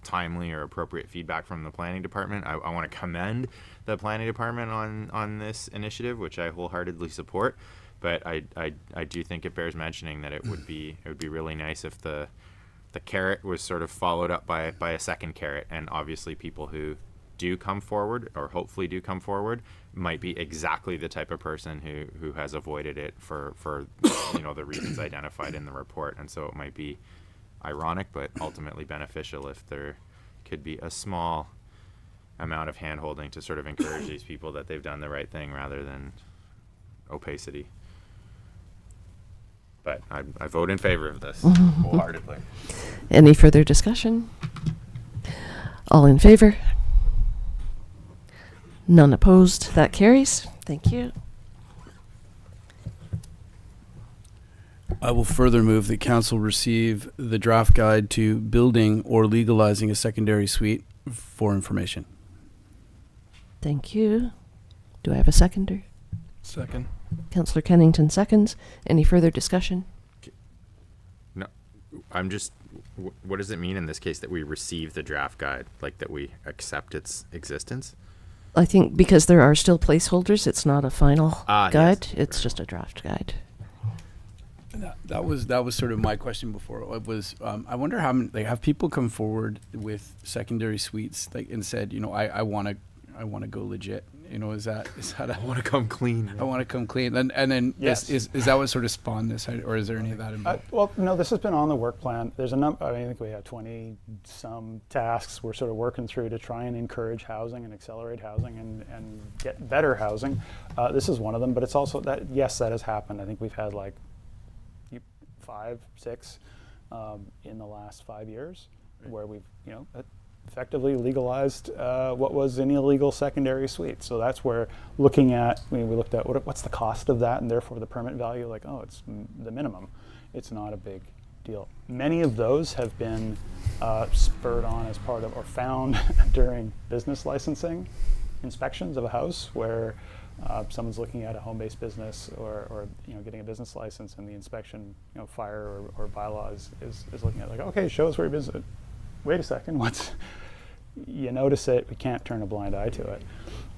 timely or appropriate feedback from the planning department, I want to commend the planning department on this initiative, which I wholeheartedly support. But I do think it bears mentioning that it would be really nice if the carrot was sort of followed up by a second carrot, and obviously people who do come forward, or hopefully do come forward, might be exactly the type of person who has avoided it for the reasons identified in the report. And so it might be ironic but ultimately beneficial if there could be a small amount of hand-holding to sort of encourage these people that they've done the right thing rather than opacity. But I vote in favor of this wholeheartedly. Any further discussion? All in favor? None opposed. That carries. Thank you. I will further move that council receive the draft guide to building or legalizing a secondary suite for information. Thank you. Do I have a seconder? Second. Councillor Kennington seconds. Any further discussion? No, I'm just. What does it mean in this case that we receive the draft guide, like that we accept its existence? I think because there are still placeholders, it's not a final Yes. guide. It's just a draft guide. That was sort of my question before. It was I wonder how many, like, have people come forward with secondary suites like and said, you know, I want to go legit. You know, is that I want to come clean. I want to come clean. And then Yes. is that what sort of spawned this, or is there any of that involved? Well, no, this has been on the work plan. There's a number. I think we have 20-some tasks we're sort of working through to try and encourage housing and accelerate housing and get better housing. This is one of them, but it's also that, yes, that has happened. I think we've had like 5, 6 in the last 5 years where we've, effectively legalized what was an illegal secondary suite. So that's where looking at, we looked at what's the cost of that and therefore the permit value, like, oh, it's the minimum. It's not a big deal. Many of those have been spurred on as part of or found during business licensing inspections of a house where someone's looking at a home-based business or getting a business license, and the inspection, fire or bylaws is looking at like, okay, show us where your business. Wait a second, you notice it, we can't turn a blind eye to it,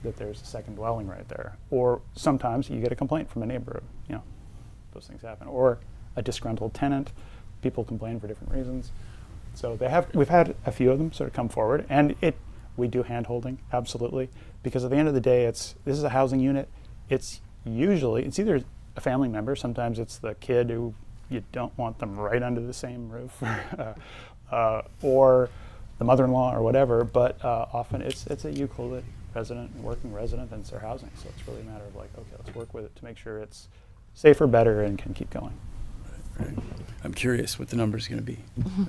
that there's a second dwelling right there. Or sometimes you get a complaint from a neighbor, those things happen. Or a disgruntled tenant, people complain for different reasons. So we've had a few of them sort of come forward, and we do hand-holding, absolutely, because at the end of the day, this is a housing unit. It's either a family member, sometimes it's the kid who you don't want them right under the same roof, or the mother-in-law or whatever, but often it's a Euclid resident, working resident, and it's their housing. So it's really a matter of like, okay, let's work with it to make sure it's safer, better, and can keep going. Right. I'm curious what the number's going to be. Mm-hmm.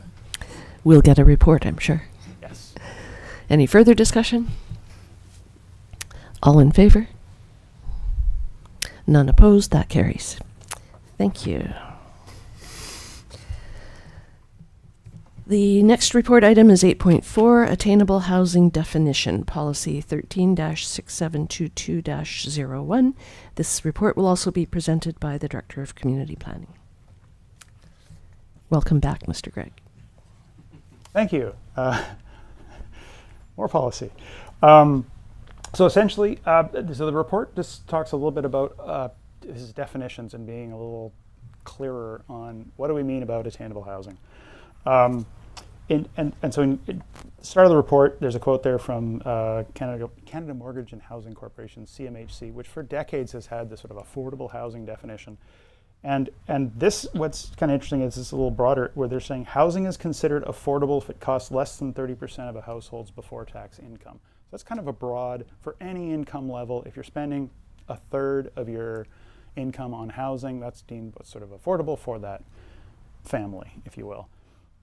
We'll get a report, I'm sure. Yes. Any further discussion? All in favor? None opposed. That carries. Thank you. The next report item is 8.4, Attainable Housing Definition, Policy 13-6722-01. This report will also be presented by the Director of Community Planning. Welcome back, Mr. Gregg. Thank you. More policy. So essentially, so the report just talks a little bit about his definitions and being a little clearer on what do we mean about attainable housing. And so in the start of the report, there's a quote there from Canada Mortgage and Housing Corporation, CMHC, which for decades has had this sort of affordable housing definition. And this, what's kind of interesting is it's a little broader, where they're saying housing is considered affordable if it costs less than 30% of a household's before tax income. So that's kind of a broad, for any income level. If you're spending a third of your income on housing, that's deemed what's sort of affordable for that family, if you will.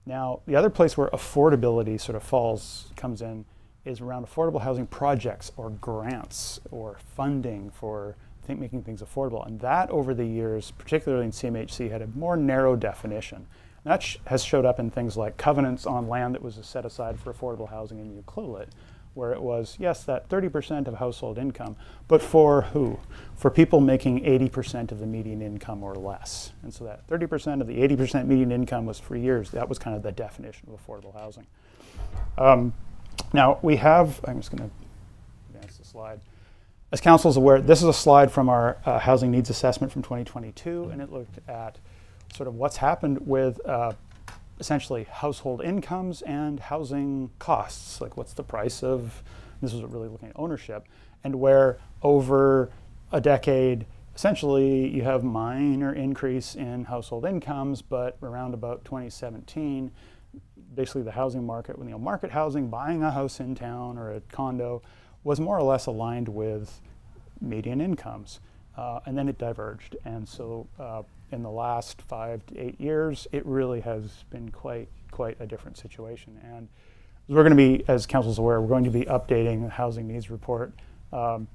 Now, the other place where affordability sort of comes in is around affordable housing projects or grants or funding for making things affordable. And that over the years, particularly in CMHC, had a more narrow definition. And that has showed up in things like covenants on land that was set aside for affordable housing in Euclid, where it was, yes, that 30% of household income, but for who? For people making 80% of the median income or less. And so that 30% of the 80% median income was for years. That was kind of the definition of affordable housing. Now we have, I'm just going to advance the slide. As council is aware, this is a slide from our housing needs assessment from 2022, and it looked at sort of what's happened with essentially household incomes and housing costs, like what's the price of, this was really looking at ownership, and where over a decade, essentially you have minor increase in household incomes, but around about 2017, basically the housing market, market housing, buying a house in town or a condo, was more or less aligned with median incomes. And then it diverged. And so in the last 5 to 8 years, it really has been quite a different situation. And We're going to be, as council's aware, we're going to be updating the housing needs report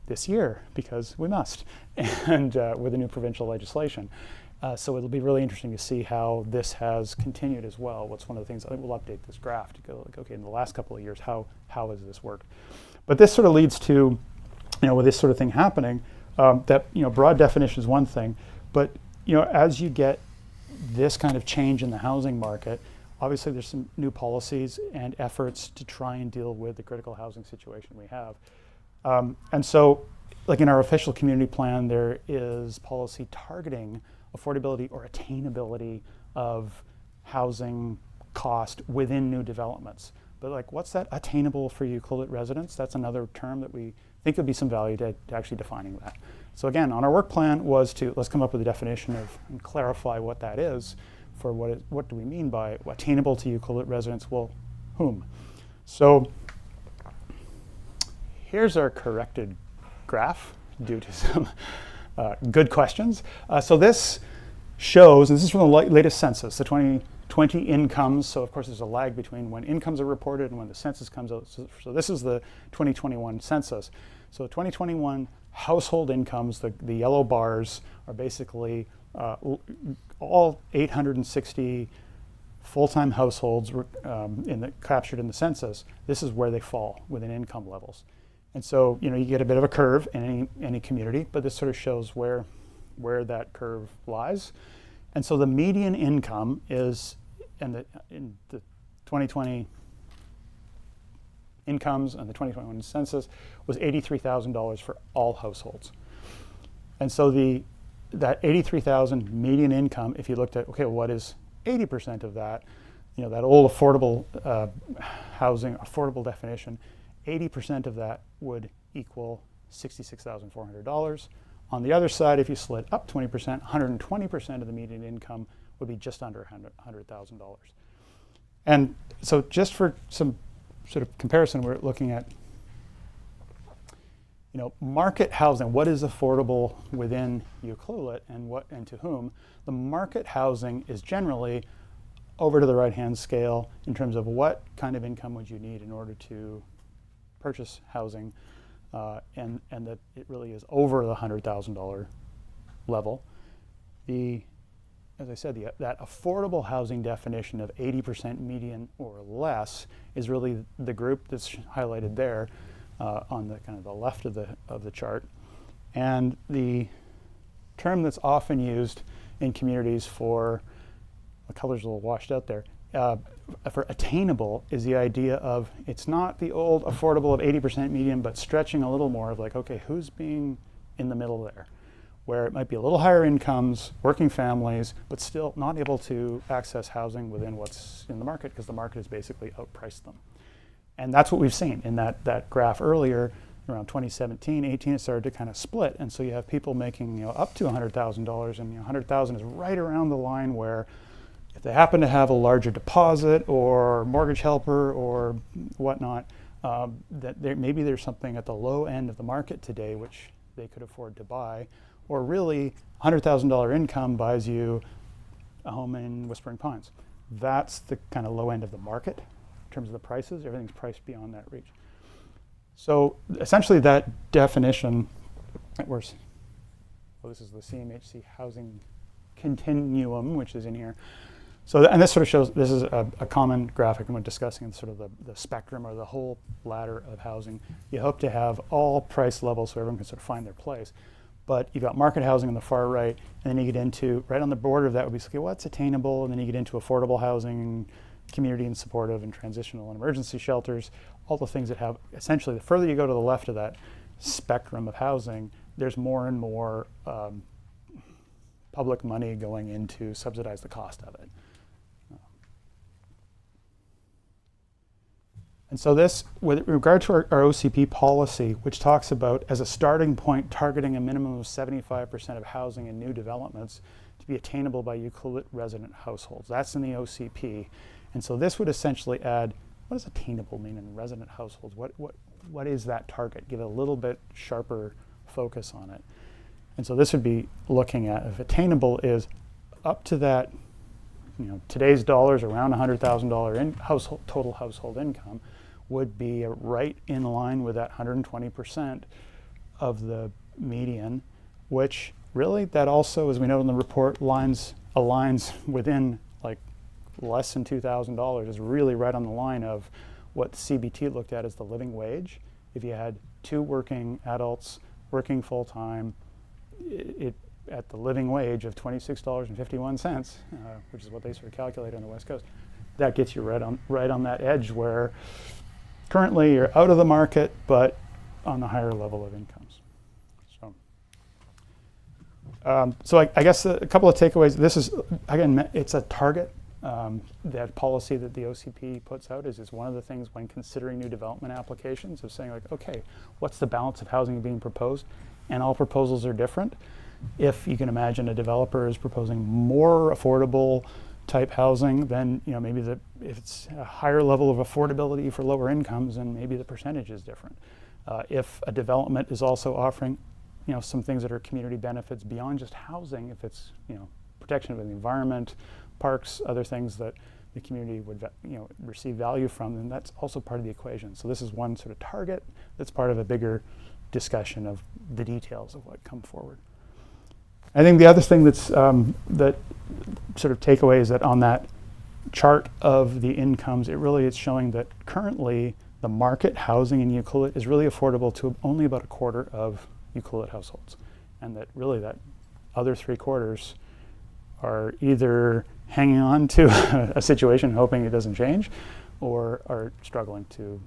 this year because we must, and with the new provincial legislation. So it'll be really interesting to see how this has continued as well. What's one of the things, I think we'll update this graph to go like, okay, in the last couple of years, how has this worked? But this sort of leads to, with this sort of thing happening, that, broad definition is one thing, but, as you get this kind of change in the housing market, obviously there's some new policies and efforts to try and deal with the critical housing situation we have. And so, like in our official community plan, there is policy targeting affordability or attainability of housing cost within new developments. But like, what's that attainable for Ucluelet residents? That's another term that we think would be some value to actually defining that. So again, on our work plan was to, let's come up with a definition of and clarify what that is for what do we mean by attainable to Ucluelet residents? Well, whom? So here's our corrected graph due to some good questions. So this shows, and this is from the latest census, the 2020 incomes. So of course there's a lag between when incomes are reported and when the census comes out. So this is the 2021 census. So 2021 household incomes, the yellow bars are basically all 860 full-time households captured in the census. This is where they fall within income levels. And so, you get a bit of a curve in any community, but this sort of shows where that curve lies. And so the median income is, in the 2020 incomes and the 2021 census, was $83,000 for all households. And so that $83,000 median income, if you looked at, okay, what is 80% of that, that old affordable housing, affordable definition, 80% of that would equal $66,400. On the other side, if you slid up 20%, 120% of the median income would be just under $100,000. And so just for some sort of comparison, we're looking at market housing. What is affordable within Ucluelet and to whom? The market housing is generally over to the right-hand scale in terms of what kind of income would you need in order to purchase housing, and that it really is over the $100,000 level. As I said, that affordable housing definition of 80% median or less is really the group that's highlighted there on the kind of the left of the chart. And the term that's often used in communities for, the color's a little washed out there, for attainable is the idea of, it's not the old affordable of 80% median, but stretching a little more of like, okay, who's being in the middle there? Where it might be a little higher incomes, working families, but still not able to access housing within what's in the market because the market has basically outpriced them. And that's what we've seen in that graph earlier, around 2017, 18, it started to kind of split. And so you have people making up to $100,000, and 100,000 is right around the line where if they happen to have a larger deposit or mortgage helper or whatnot, maybe there's something at the low end of the market today which they could afford to buy, or really $100,000 income buys you a home in Whispering Pines. That's the kind of low end of the market in terms of the prices. Everything's priced beyond that reach. So essentially that definition, this is the CMHC housing continuum, which is in here. So, and this sort of shows, this is a common graphic when discussing sort of the spectrum or the whole ladder of housing. You hope to have all price levels so everyone can sort of find their place. But you've got market housing on the far right, and then you get into, right on the border of that would be, okay, what's attainable? And then you get into affordable housing, community and supportive and transitional and emergency shelters, all the things that have, essentially, the further you go to the left of that spectrum of housing, there's more and more public money going in to subsidize the cost of it. And so this, with regard to our OCP policy, which talks about, as a starting point, targeting a minimum of 75% of housing in new developments to be attainable by Ucluelet resident households. That's in the OCP. And so this would essentially add, what does attainable mean in resident households? What is that target? Give it a little bit sharper focus on it. And so this would be looking at, if attainable is up to that, today's dollars, around $100,000 total household income, would be right in line with that 120% of the median, which really that also, as we note in the report, aligns within like less than $2,000, is really right on the line of what the CBT looked at as the living wage. If you had 2 working adults working full time, it at the living wage of $26.51, which is what they sort of calculate on the West Coast, that gets you right on that edge where currently you're out of the market, but on the higher level of incomes. So I guess a couple of takeaways. This is, again, it's a target. That policy that the OCP puts out is one of the things when considering new development applications of saying like, okay, what's the balance of housing being proposed? And all proposals are different. If you can imagine a developer is proposing more affordable type housing, then maybe if it's a higher level of affordability for lower incomes, then maybe the percentage is different. If a development is also offering some things that are community benefits beyond just housing, if it's protection of the environment, parks, other things that the community would receive value from, then that's also part of the equation. So this is one sort of target that's part of a bigger discussion of the details of what come forward. I think the other thing that's that sort of takeaway is that on that chart of the incomes, it's showing that currently the market housing in Ucluelet is really affordable to only about a quarter of Ucluelet households, and that really that other 3/4 are either hanging on to a situation hoping it doesn't change, or are struggling to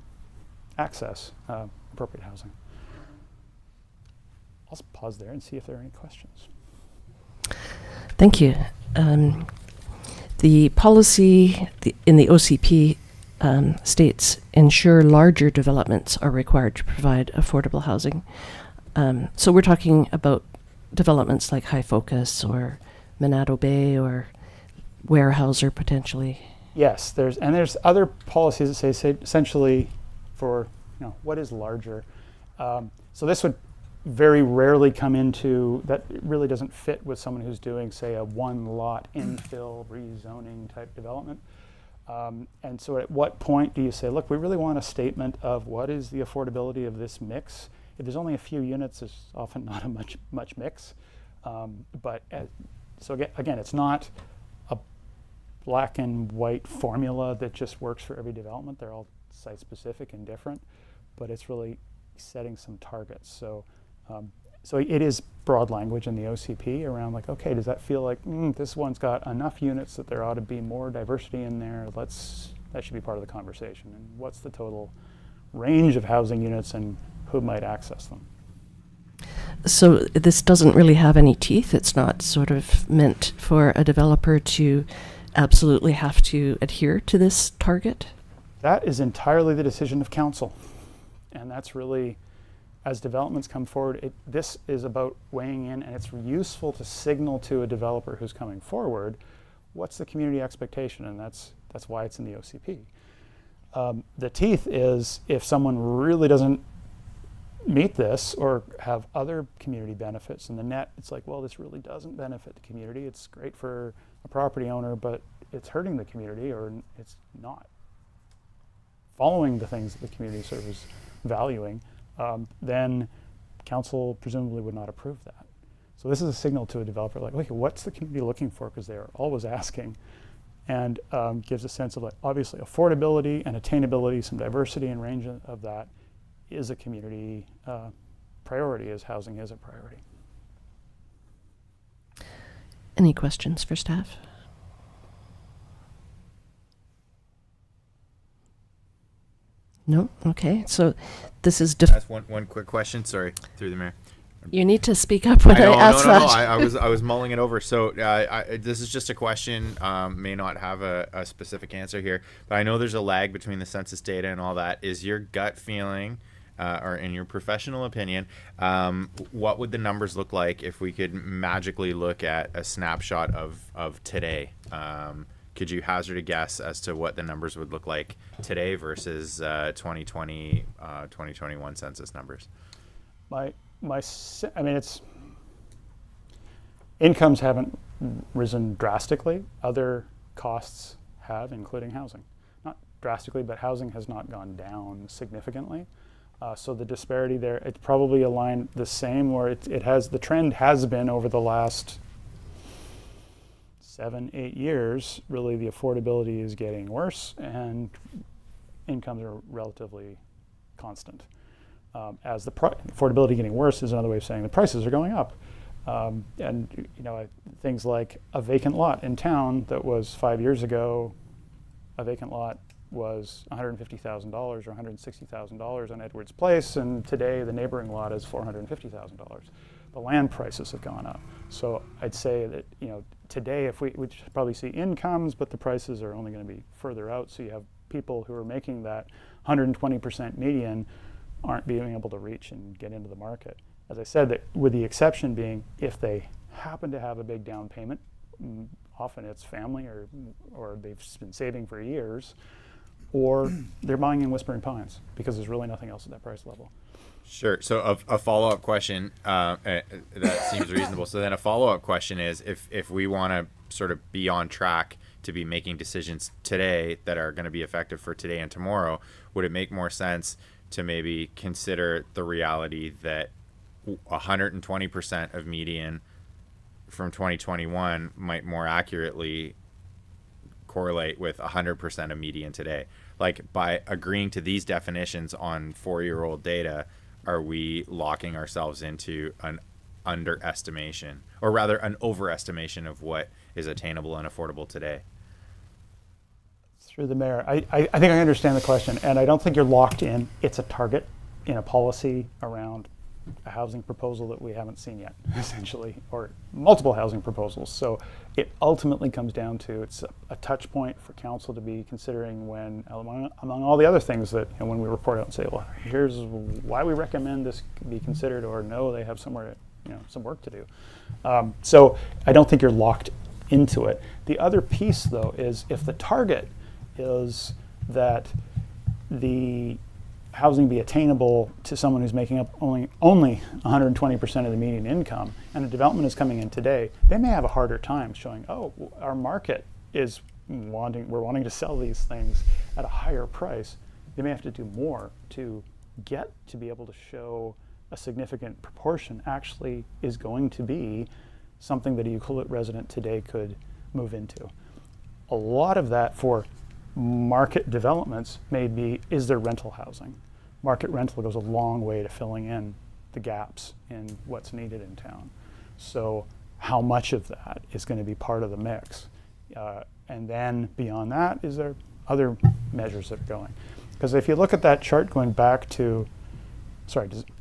access appropriate housing. I'll pause there and see if there are any questions. Thank you. The policy in the OCP states ensure larger developments are required to provide affordable housing. So we're talking about developments like High Focus or Monado Bay or Weyerhaeuser potentially. Yes, there's other policies that say essentially for what is larger. So this would very rarely come into that. It really doesn't fit with someone who's doing, say, a one lot infill rezoning type development. And so at what point do you say, look, we really want a statement of what is the affordability of this mix? If there's only a few units, there's often not a much mix. So again, it's not a black and white formula that just works for every development. They're all site specific and different, but it's really setting some targets. So it is broad language in the OCP around like, okay, does that feel like this one's got enough units that there ought to be more diversity in there? That should be part of the conversation. And what's the total range of housing units and who might access them? So this doesn't really have any teeth. It's not sort of meant for a developer to absolutely have to adhere to this target? That is entirely the decision of council. And that's really, as developments come forward, this is about weighing in, and it's useful to signal to a developer who's coming forward, what's the community expectation? And that's why it's in the OCP. The teeth is if someone really doesn't meet this or have other community benefits in the net, it's like, well, this really doesn't benefit the community. It's great for a property owner, but it's hurting the community, or it's not following the things that the community sort of is valuing, then council presumably would not approve that. So this is a signal to a developer like, okay, what's the community looking for? Because they're always asking, and gives a sense of like, obviously affordability and attainability, some diversity and range of that is a community priority, as housing is a priority. Any questions for staff? No? Okay. So this is... That's one quick question. Sorry, through the mayor. You need to speak up when I ask that. I was mulling it over. So this is just a question. May not have a specific answer here, but I know there's a lag between the census data and all that. Is your gut feeling, or in your professional opinion, what would the numbers look like if we could magically look at a snapshot of today? Could you hazard a guess as to what the numbers would look like today versus 2020, 2021 census numbers? It's incomes haven't risen drastically. Other costs have, including housing. Not drastically, but housing has not gone down significantly. So the disparity there, it's probably aligned the same, where the trend has been over the last 7-8 years, really the affordability is getting worse and incomes are relatively constant. As the affordability getting worse is another way of saying the prices are going up. And things like a vacant lot in town that was 5 years ago, a vacant lot was $150,000 or $160,000 on Edwards Place, and today the neighboring lot is $450,000. The land prices have gone up. So I'd say that today if we should probably see incomes, but the prices are only going to be further out. So you have people who are making that 120% median aren't being able to reach and get into the market. As I said, that with the exception being if they happen to have a big down payment, often it's family or they've been saving for years, or they're buying in Whispering Pines because there's really nothing else at that price level. Sure. So a follow-up question that seems reasonable. So then a follow-up question is, if we want to sort of be on track to be making decisions today that are going to be effective for today and tomorrow, would it make more sense to maybe consider the reality that 120% of median from 2021 might more accurately correlate with 100% of median today? Like, by agreeing to these definitions on 4-year-old data, are we locking ourselves into an underestimation, or rather an overestimation of what is attainable and affordable today? Through the mayor, I think I understand the question, and I don't think you're locked in. It's a target in a policy around a housing proposal that we haven't seen yet, essentially, or multiple housing proposals. So it ultimately comes down to, it's a touch point for council to be considering when, among all the other things that, when we report out and say, well, here's why we recommend this be considered, or no, they have somewhere, some work to do. So I don't think you're locked into it. The other piece, though, is if the target is that the housing be attainable to someone who's making up only 120% of the median income, and a development is coming in today, they may have a harder time showing, oh, our market is we're wanting to sell these things at a higher price. They may have to do more to get to be able to show a significant proportion actually is going to be something that a Ucluelet resident today could move into. A lot of that for market developments may be, is there rental housing? Market rental goes a long way to filling in the gaps in what's needed in town. So how much of that is going to be part of the mix? And then beyond that, is there other measures that are going? Because if you look at that chart going back to,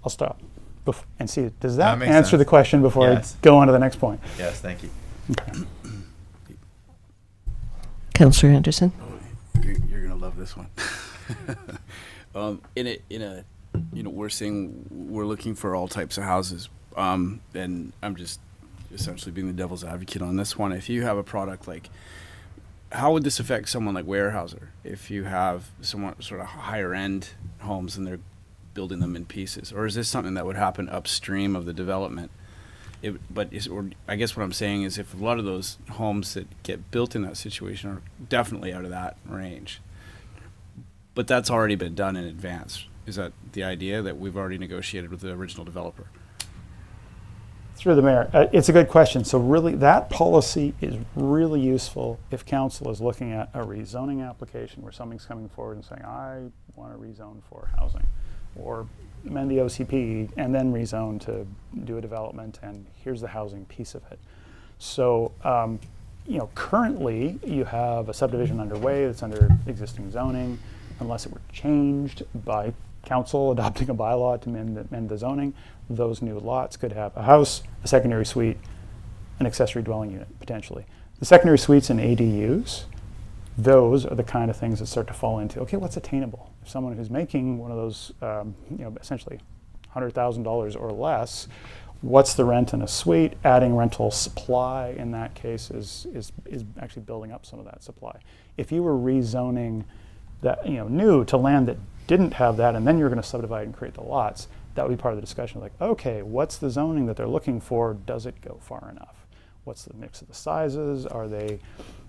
I'll stop and see, does that answer sense. The question before Yes. I go on to the next point? Yes, thank you. Okay. Councillor Anderson. You're gonna love this one. We're looking for all types of houses, and I'm just essentially being the devil's advocate on this one. If you have a product like, how would this affect someone like Weyerhaeuser? If you have someone sort of higher end homes and they're building them in pieces, or is this something that would happen upstream of the development? I guess what I'm saying is, if a lot of those homes that get built in that situation are definitely out of that range, but that's already been done in advance. Is that the idea, that we've already negotiated with the original developer? Through the mayor, it's a good question. So really, that policy is really useful if council is looking at a rezoning application where somebody's coming forward and saying, I want to rezone for housing, or amend the OCP and then rezone to do a development, and here's the housing piece of it. So, currently you have a subdivision underway that's under existing zoning. Unless it were changed by council adopting a bylaw to amend the zoning, those new lots could have a house, a secondary suite, an accessory dwelling unit, potentially. The secondary suites and ADUs, those are the kind of things that start to fall into, okay, what's attainable? If someone who's making one of those, essentially $100,000 or less, what's the rent in a suite? Adding rental supply in that case is actually building up some of that supply. If you were rezoning that, new to land that didn't have that, and then you're going to subdivide and create the lots, that would be part of the discussion. Like, okay, what's the zoning that they're looking for? Does it go far enough? what's the mix of the sizes?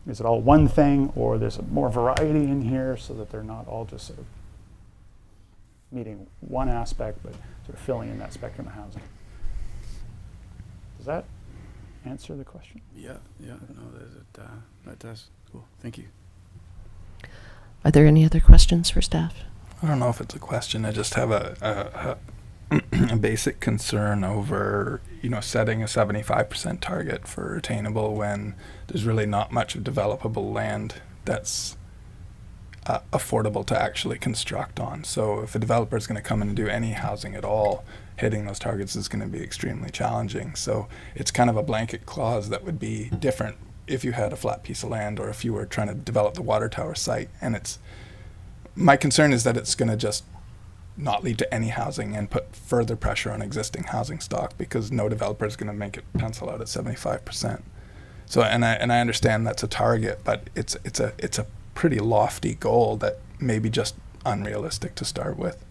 Is it all one thing, or there's more variety in here so that they're not all just sort of meeting one aspect, but sort of filling in that spectrum of housing? Does that answer the question? Yeah, no, that does. Cool, thank you. Are there any other questions for staff? I don't know if it's a question. I just have a basic concern over, setting a 75% target for attainable when there's really not much of developable land that's affordable to actually construct on. So if a developer is going to come in and do any housing at all, hitting those targets is going to be extremely challenging. So it's kind of a blanket clause that would be different if you had a flat piece of land or if you were trying to develop the water tower site. And my concern is that it's going to just not lead to any housing and put further pressure on existing housing stock, because no developer is going to make it pencil out at 75%. So, and I understand that's a target, but it's a pretty lofty goal that may be just unrealistic to start with.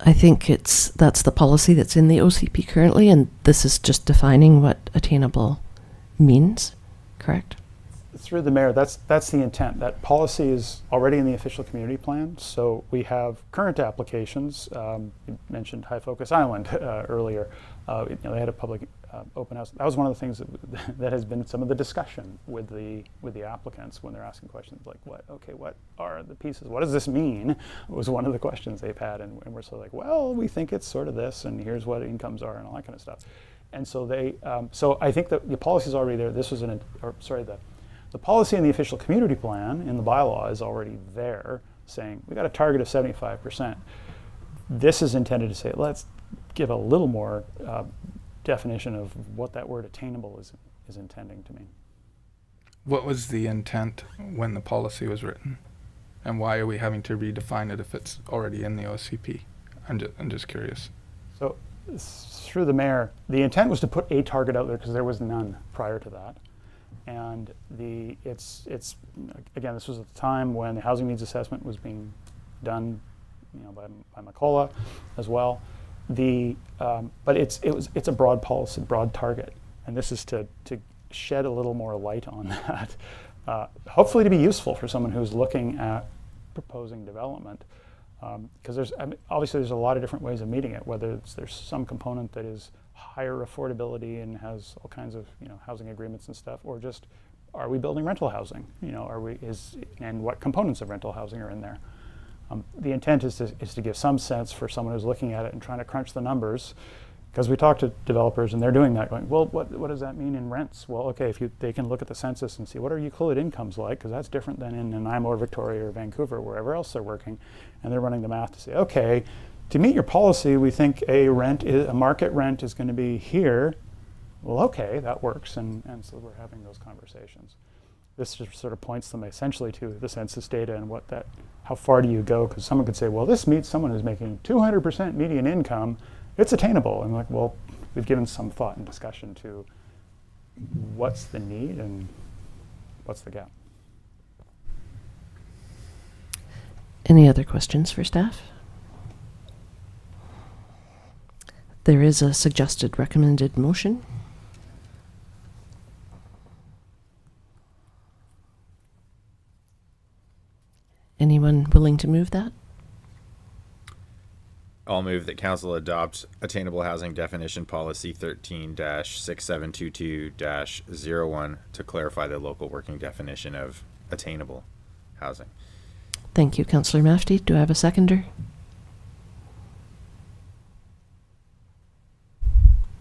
I think that's the policy that's in the OCP currently, and this is just defining what attainable means, correct? Through the mayor, that's the intent. That policy is already in the official community plan. So we have current applications. You mentioned High Focus Island earlier. They had a public open house. That was one of the things that has been some of the discussion with the applicants when they're asking questions like, what are the pieces? What does this mean? Was one of the questions they've had, and we're sort of like, well, we think it's sort of this, and here's what incomes are, and all that kind of stuff. And so so I think that the policy is already there. The policy in the official community plan in the bylaw is already there, saying we got a target of 75%. This is intended to say, let's give a little more definition of what that word attainable is intending to mean. What was the intent when the policy was written? And why are we having to redefine it if it's already in the OCP? I'm just curious. So through the mayor, the intent was to put a target out there because there was none prior to that. And it's again, this was at the time when the housing needs assessment was being done, by McCullough as well. But it's a broad policy, broad target, and this is to shed a little more light on that, hopefully to be useful for someone who's looking at proposing development, because obviously there's a lot of different ways of meeting it. Whether there's some component that is higher affordability and has all kinds of housing agreements and stuff, or just are we building rental housing? And what components of rental housing are in there? The intent is to give some sense for someone who's looking at it and trying to crunch the numbers, because we talk to developers and they're doing that, going, well, what does that mean in rents? Well, okay, they can look at the census and see what are Euclid incomes like, because that's different than in Nanaimo or Victoria or Vancouver, wherever else they're working, and they're running the math to say, okay, to meet your policy, we think a market rent is going to be here. Well, okay, that works, and so we're having those conversations. This just sort of points them essentially to the census data and how far do you go? Because someone could say, well, this meets someone who's making 200% median income. It's attainable. And I'm like, well, we've given some thought and discussion to what's the need and what's the gap. Any other questions for staff? There is a suggested recommended motion. Anyone willing to move that? I'll move that council adopts Attainable Housing Definition Policy 13-6722-01 to clarify the local working definition of attainable housing. Thank you, Councillor Mafty. Do I have a seconder?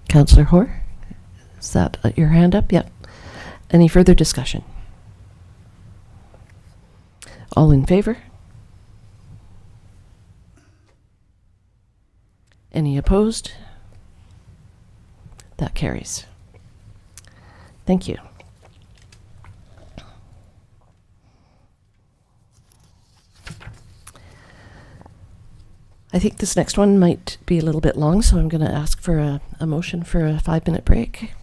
Councillor Hoare? Is that your hand up? Yep. Any further discussion? All in favor? Any opposed? That carries. Thank you. I think this next one might be a little bit long, so I'm going to ask for a motion for a 5-minute break.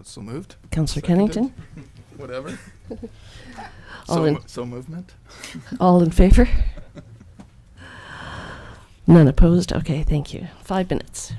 So moved. Councillor Seconded. Kennington? Whatever. So movement. All in favor? None opposed? Okay, thank you. 5 minutes.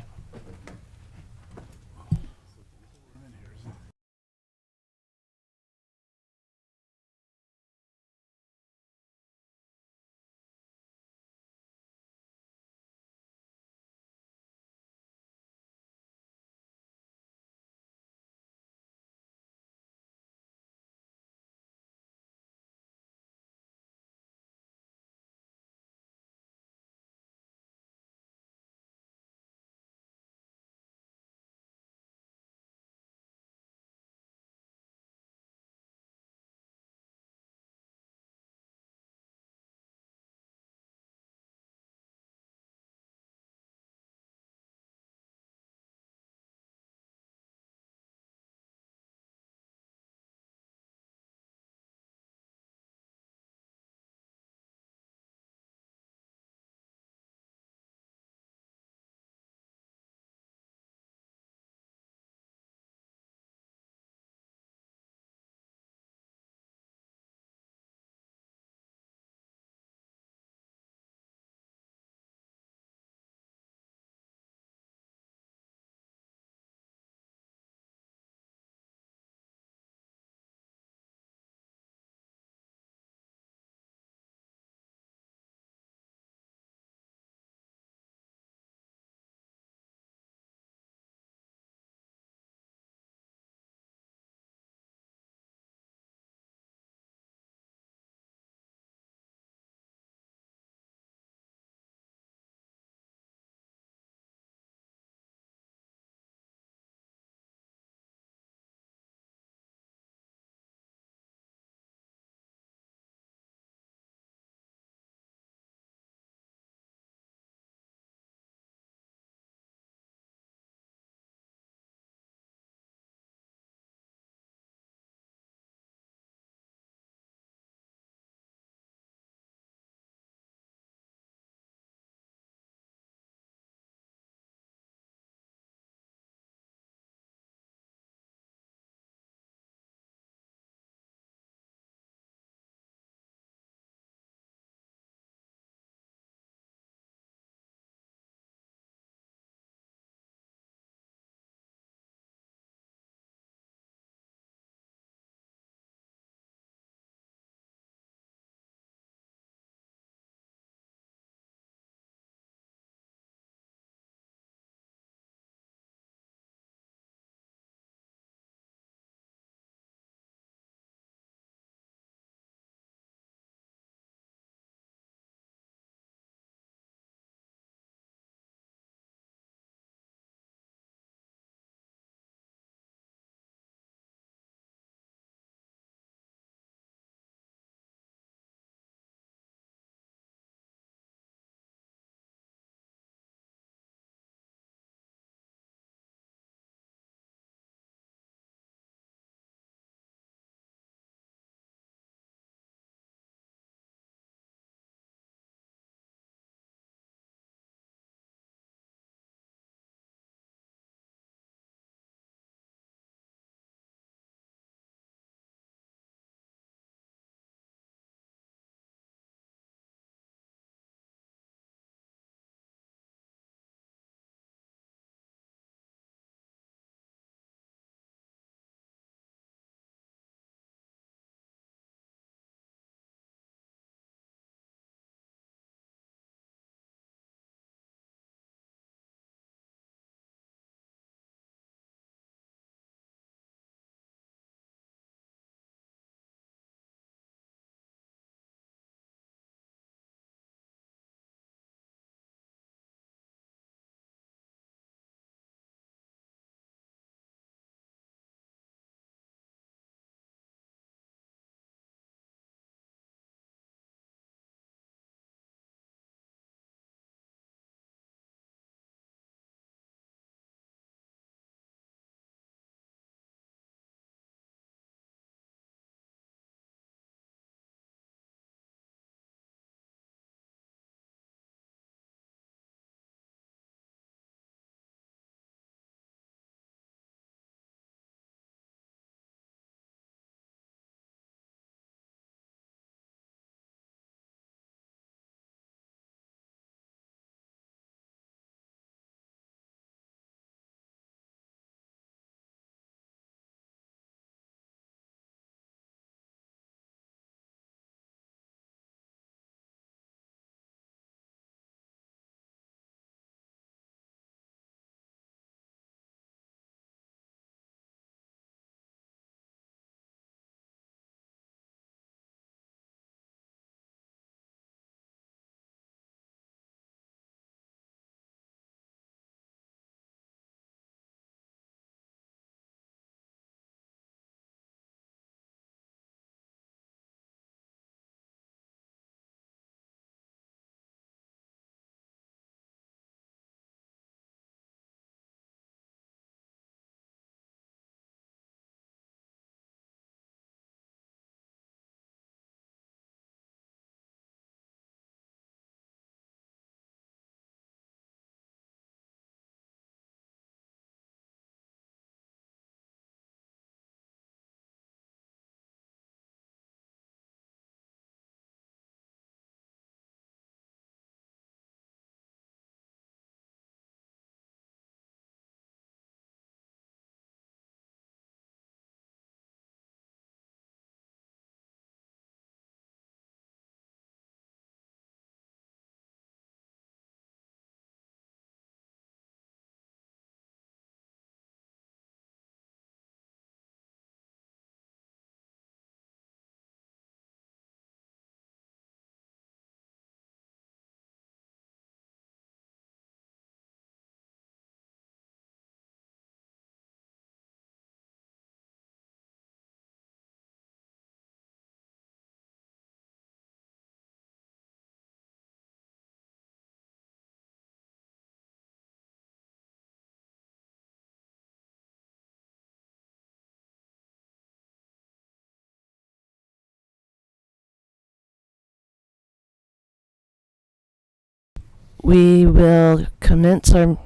We will commence our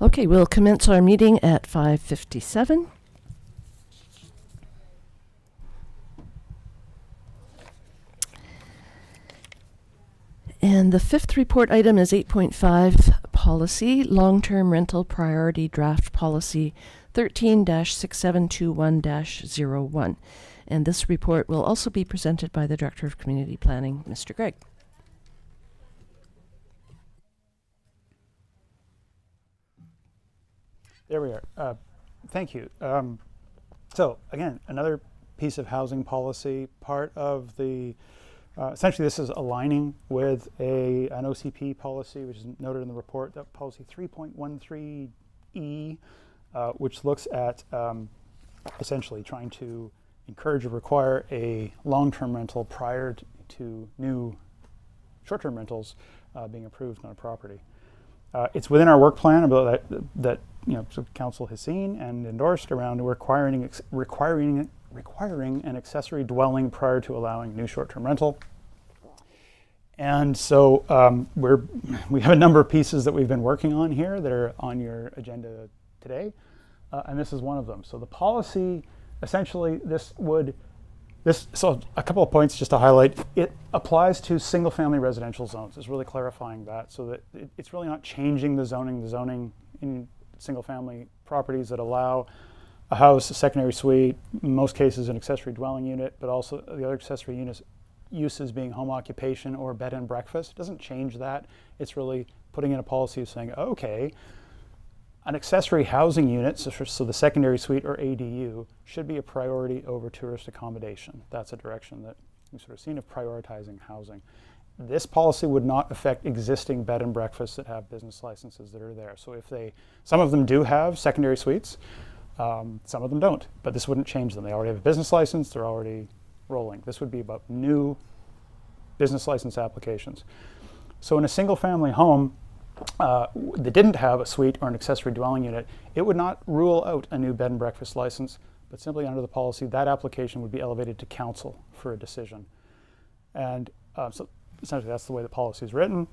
Okay, we'll commence our meeting at 5:57. And the fifth report item is 8.5 policy, long-term rental priority draft policy 13-6721-01. And this report will also be presented by the Director of Community Planning, Mr. Gregg. There we are. Thank you. So again, another piece of housing policy, part of the, essentially this is aligning with an OCP policy, which is noted in the report, that policy 3.13E, which looks at essentially trying to encourage or require a long-term rental prior to new short-term rentals being approved on a property. It's within our work plan about that so council has seen and endorsed around requiring an accessory dwelling prior to allowing new short-term rental. And so we have a number of pieces that we've been working on here that are on your agenda today, and this is one of them. So the policy, essentially, so a couple of points just to highlight. It applies to single-family residential zones. It's really clarifying that, so that it's really not changing the zoning. The zoning in single-family properties that allow a house, a secondary suite, in most cases an accessory dwelling unit, but also the other accessory uses being home occupation or bed and breakfast. It doesn't change that. It's really putting in a policy of saying, okay, an accessory housing unit, so the secondary suite or ADU, should be a priority over tourist accommodation. That's a direction that we've sort of seen of prioritizing housing. This policy would not affect existing bed and breakfasts that have business licenses that are there. So some of them do have secondary suites, some of them don't, but this wouldn't change them. They already have a business license, they're already rolling. This would be about new business license applications. So in a single family home that didn't have a suite or an accessory dwelling unit, it would not rule out a new bed and breakfast license, but simply under the policy, that application would be elevated to council for a decision. And so essentially that's the way the policy is written.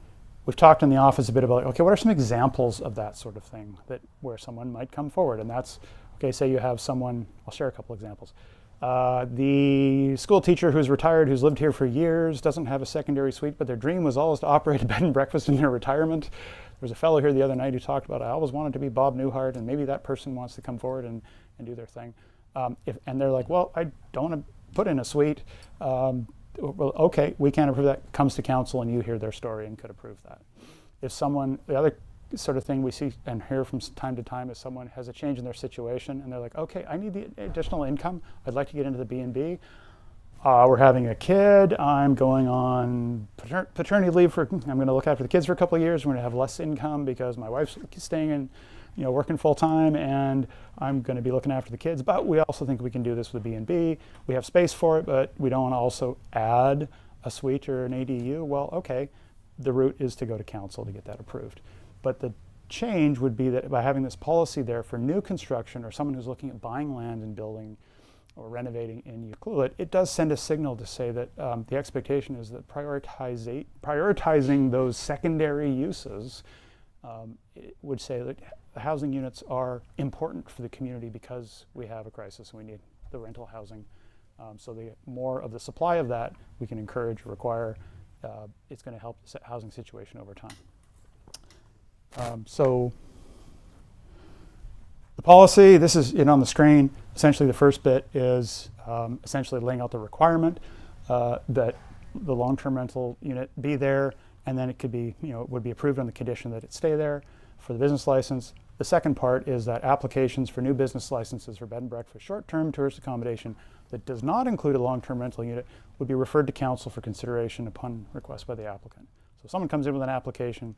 We've talked in the office a bit about, okay, what are some examples of that sort of thing where someone might come forward? And that's, okay, say you have someone, I'll share a couple examples. The school teacher who's retired, who's lived here for years, doesn't have a secondary suite, but their dream was always to operate a bed and breakfast in their retirement. There was a fellow here the other night who talked about, I always wanted to be Bob Newhart, and maybe that person wants to come forward and do their thing. And they're like, well, I don't want to put in a suite. Well, okay, we can't approve that. Comes to council and you hear their story and could approve that. If someone, the other sort of thing we see and hear from time to time is someone has a change in their situation and they're like, okay, I need the additional income. I'd like to get into the B&B. We're having a kid. I'm going on paternity leave I'm going to look after the kids for a couple of years. We're going to have less income because my wife's staying in, working full time, and I'm going to be looking after the kids. But we also think we can do this with B&B. We have space for it, but we don't want to also add a suite or an ADU. Well, okay, the route is to go to council to get that approved. But the change would be that by having this policy there for new construction or someone who's looking at buying land and building or renovating in Ucluelet, it does send a signal to say that the expectation is that prioritizing those secondary uses it would say that the housing units are important for the community because we have a crisis and we need the rental housing. So the more of the supply of that we can encourage or require, it's going to help the housing situation over time. So the policy, this is on the screen. Essentially the first bit is essentially laying out the requirement that the long-term rental unit be there, and then it could be, it would be approved on the condition that it stay there for the business license. The second part is that applications for new business licenses for bed and breakfast, short-term tourist accommodation that does not include a long-term rental unit would be referred to council for consideration upon request by the applicant. So if someone comes in with an application,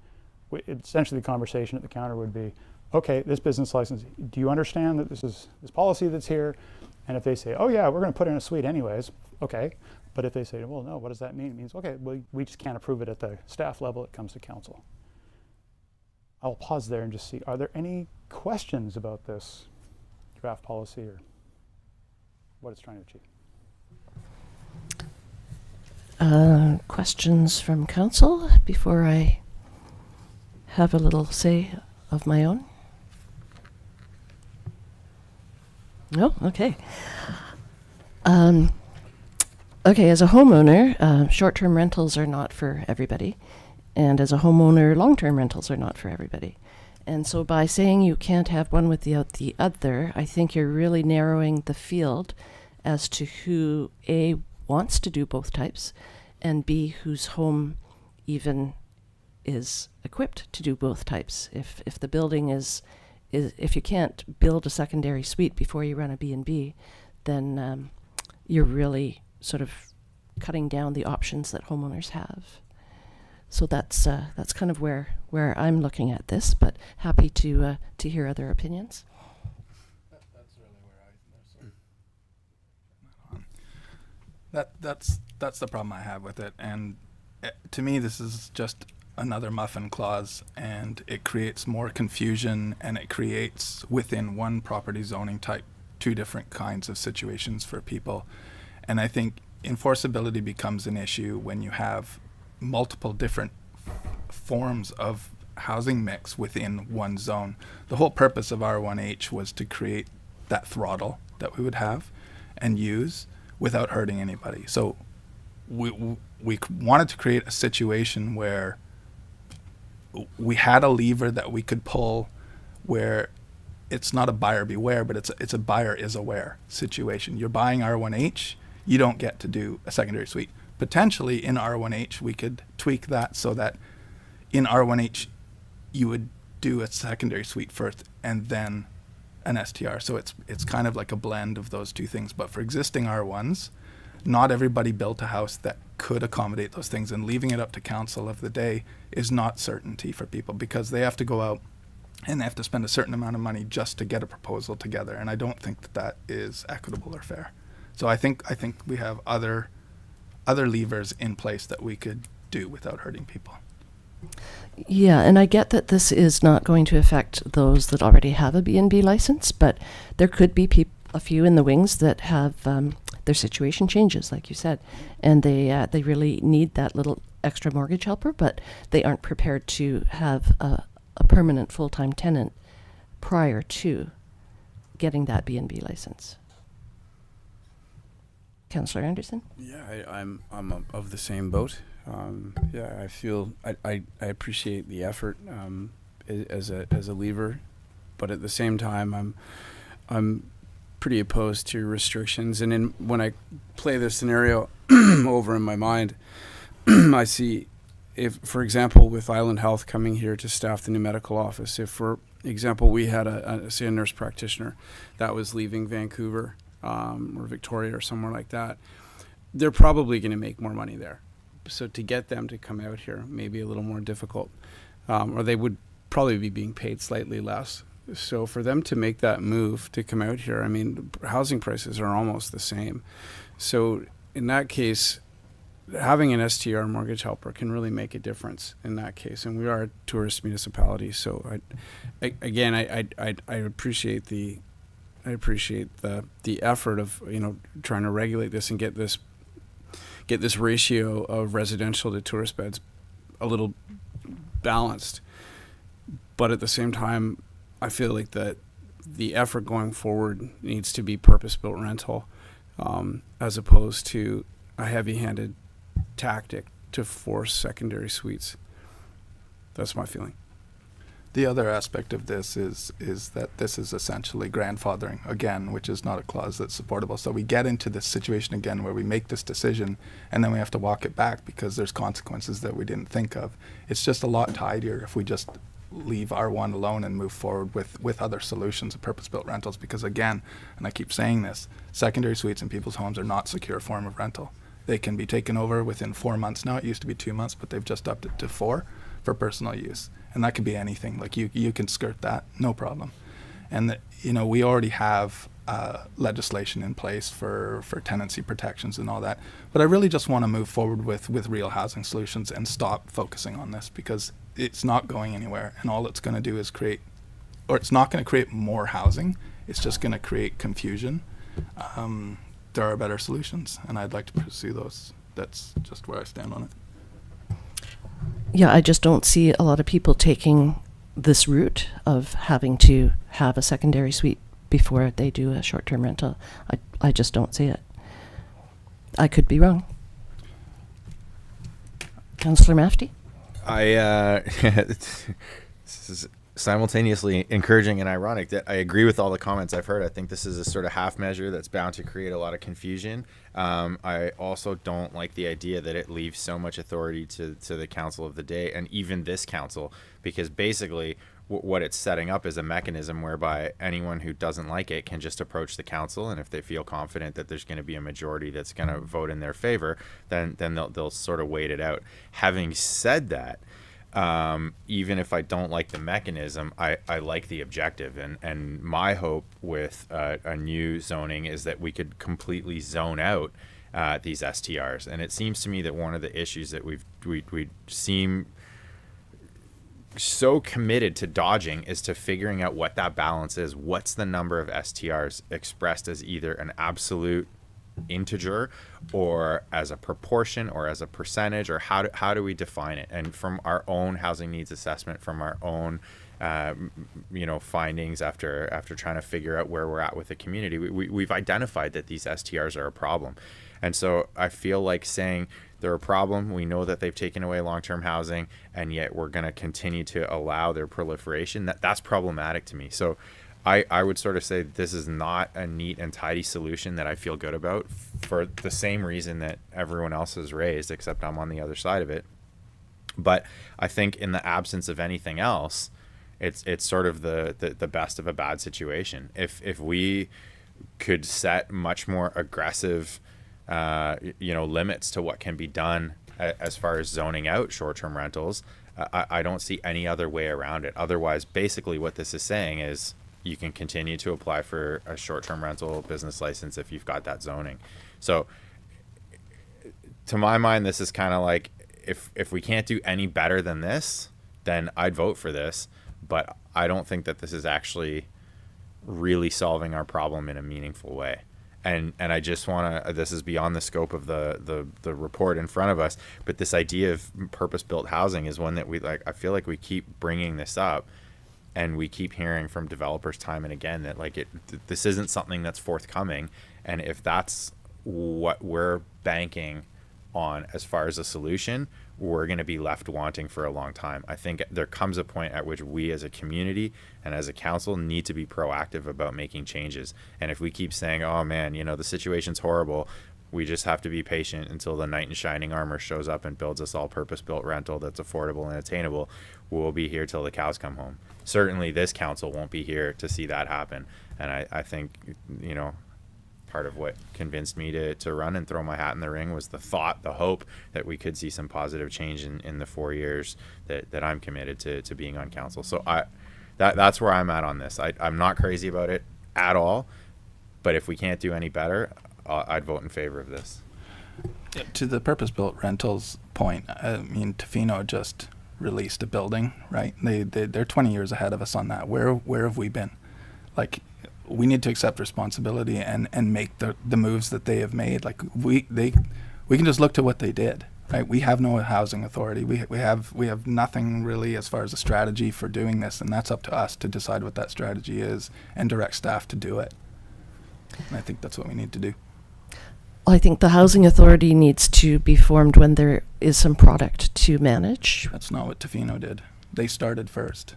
essentially the conversation at the counter would be, okay, this business license, do you understand that this is this policy that's here? And if they say, oh yeah, we're going to put in a suite anyways, okay, But if they say, well, no, what does that mean? It means, okay, we just can't approve it at the staff level. It comes to council. I'll pause there and just see, are there any questions about this draft policy or what it's trying to achieve? Questions from council before I have a little say of my own? No? Okay. Okay, as a homeowner, short-term rentals are not for everybody. And as a homeowner, long-term rentals are not for everybody. And so by saying you can't have one without the other, I think you're really narrowing the field as to who, A, wants to do both types, and B, whose home even is equipped to do both types. If the building is if you can't build a secondary suite before you run a B&B, then you're really sort of cutting down the options that homeowners have. So that's kind of where I'm looking at this, but happy to hear other opinions. That's really where that's the problem I have with it, and to me this is just another muffin clause, and it creates more confusion, and it creates within one property zoning type two different kinds of situations for people. And I think enforceability becomes an issue when you have multiple different forms of housing mix within one zone. The whole purpose of R1H was to create that throttle that we would have and use without hurting anybody. So we wanted to create a situation where we had a lever that we could pull where it's not a buyer beware, but it's a buyer is aware situation. You're buying R1H, you don't get to do a secondary suite. Potentially in R1H, we could tweak that so that in R1H, you would do a secondary suite first and then an STR. So it's kind of like a blend of those two things. But for existing R1s, not everybody built a house that could accommodate those things, and leaving it up to council of the day is not certainty for people, because they have to go out and they have to spend a certain amount of money just to get a proposal together. And I don't think that is equitable or fair. So I think we have other levers in place that we could do without hurting people. Yeah, and I get that this is not going to affect those that already have a B&B license, but there could be a few in the wings that have their situation changes, like you said, and they really need that little extra mortgage helper, but they aren't prepared to have a permanent full-time tenant prior to getting that B&B license. Councillor Anderson? Yeah, I'm of the same boat. Yeah, I feel I appreciate the effort as a lever, but at the same time I'm pretty opposed to restrictions. And when I play this scenario over in my mind, I see, if, for example, with Island Health coming here to staff the new medical office, if, for example, we had a nurse practitioner that was leaving Vancouver or Victoria or somewhere like that, they're probably going to make more money there. So to get them to come out here may be a little more difficult, or they would probably be being paid slightly less. So for them to make that move to come out here, I mean, housing prices are almost the same. So in that case, having an STR mortgage helper can really make a difference in that case. And we are a tourist municipality, so I appreciate the effort of, trying to regulate this and get this ratio of residential to tourist beds a little balanced. But at the same time, I feel like that the effort going forward needs to be purpose-built rental, as opposed to a heavy-handed tactic to force secondary suites. That's my feeling. The other aspect of this is that this is essentially grandfathering again, which is not a clause that's supportable. So we get into this situation again where we make this decision and then we have to walk it back because there's consequences that we didn't think of. It's just a lot tidier if we just leave R1 alone and move forward with other solutions of purpose-built rentals, because again, and I keep saying this, secondary suites in people's homes are not secure form of rental. They can be taken over within 4 months now. It used to be 2 months, but they've just upped it to 4 for personal use. And that could be anything. Like you can skirt that, no problem. And we already have legislation in place for tenancy protections and all that. But I really just want to move forward with real housing solutions and stop focusing on this, because it's not going anywhere, and all it's going to do is it's not going to create more housing. It's just going to create confusion. There are better solutions, and I'd like to pursue those. That's just where I stand on it. Yeah, I just don't see a lot of people taking this route of having to have a secondary suite before they do a short-term rental. I just don't see it. I could be wrong. Councillor Mafty? This is simultaneously encouraging and ironic that I agree with all the comments I've heard. I think this is a sort of half measure that's bound to create a lot of confusion. I also don't like the idea that it leaves so much authority to the council of the day, and even this council, because basically what it's setting up is a mechanism whereby anyone who doesn't like it can just approach the council, and if they feel confident that there's going to be a majority that's going to vote in their favor, then they'll sort of wait it out. Having said that, even if I don't like the mechanism, I like the objective, and my hope with a new zoning is that we could completely zone out these STRs. And it seems to me that one of the issues that we seem so committed to dodging is to figuring out what that balance is. What's the number of STRs expressed as either an absolute integer or as a proportion or as a percentage, or how do we define it? And from our own housing needs assessment, from our own findings after trying to figure out where we're at with the community, we've identified that these STRs are a problem. And so I feel like saying they're a problem, we know that they've taken away long-term housing, and yet we're going to continue to allow their proliferation, that's problematic to me. So I would sort of say this is not a neat and tidy solution that I feel good about, for the same reason that everyone else has raised, except I'm on the other side of it. But I think in the absence of anything else, it's sort of the best of a bad situation. If we could set much more aggressive limits to what can be done as far as zoning out short-term rentals, I don't see any other way around it. Otherwise, basically what this is saying is you can continue to apply for a short-term rental business license if you've got that zoning. So to my mind, this is kind of like, if we can't do any better than this, then I'd vote for this. But I don't think that this is actually really solving our problem in a meaningful way. And I just want to, this is beyond the scope of the report in front of us, but this idea of purpose-built housing is one that I feel like we keep bringing this up, and we keep hearing from developers time and again that this isn't something that's forthcoming. And if that's what we're banking on as far as a solution, we're going to be left wanting for a long time. I think there comes a point at which we as a community and as a council need to be proactive about making changes. And if we keep saying, oh man, the situation's horrible, we just have to be patient until the knight in shining armor shows up and builds us all purpose-built rental that's affordable and attainable, we'll be here till the cows come home. Certainly this council won't be here to see that happen. And I think, part of what convinced me to run and throw my hat in the ring was the hope that we could see some positive change in the 4 years that I'm committed to being on council. So that's where I'm at on this. I'm not crazy about it at all, but if we can't do any better, I'd vote in favor of this. To the purpose-built rentals point, I mean, Tofino just released a building, right? They're 20 years ahead of us on that. Where have we been? We need to accept responsibility and make the moves that they have made. We can just look to what they did, right? We have no housing authority. We have nothing really as far as a strategy for doing this, and that's up to us to decide what that strategy is and direct staff to do it. And I think that's what we need to do. I think the housing authority needs to be formed when there is some product to manage. That's not what Tofino did. They started first.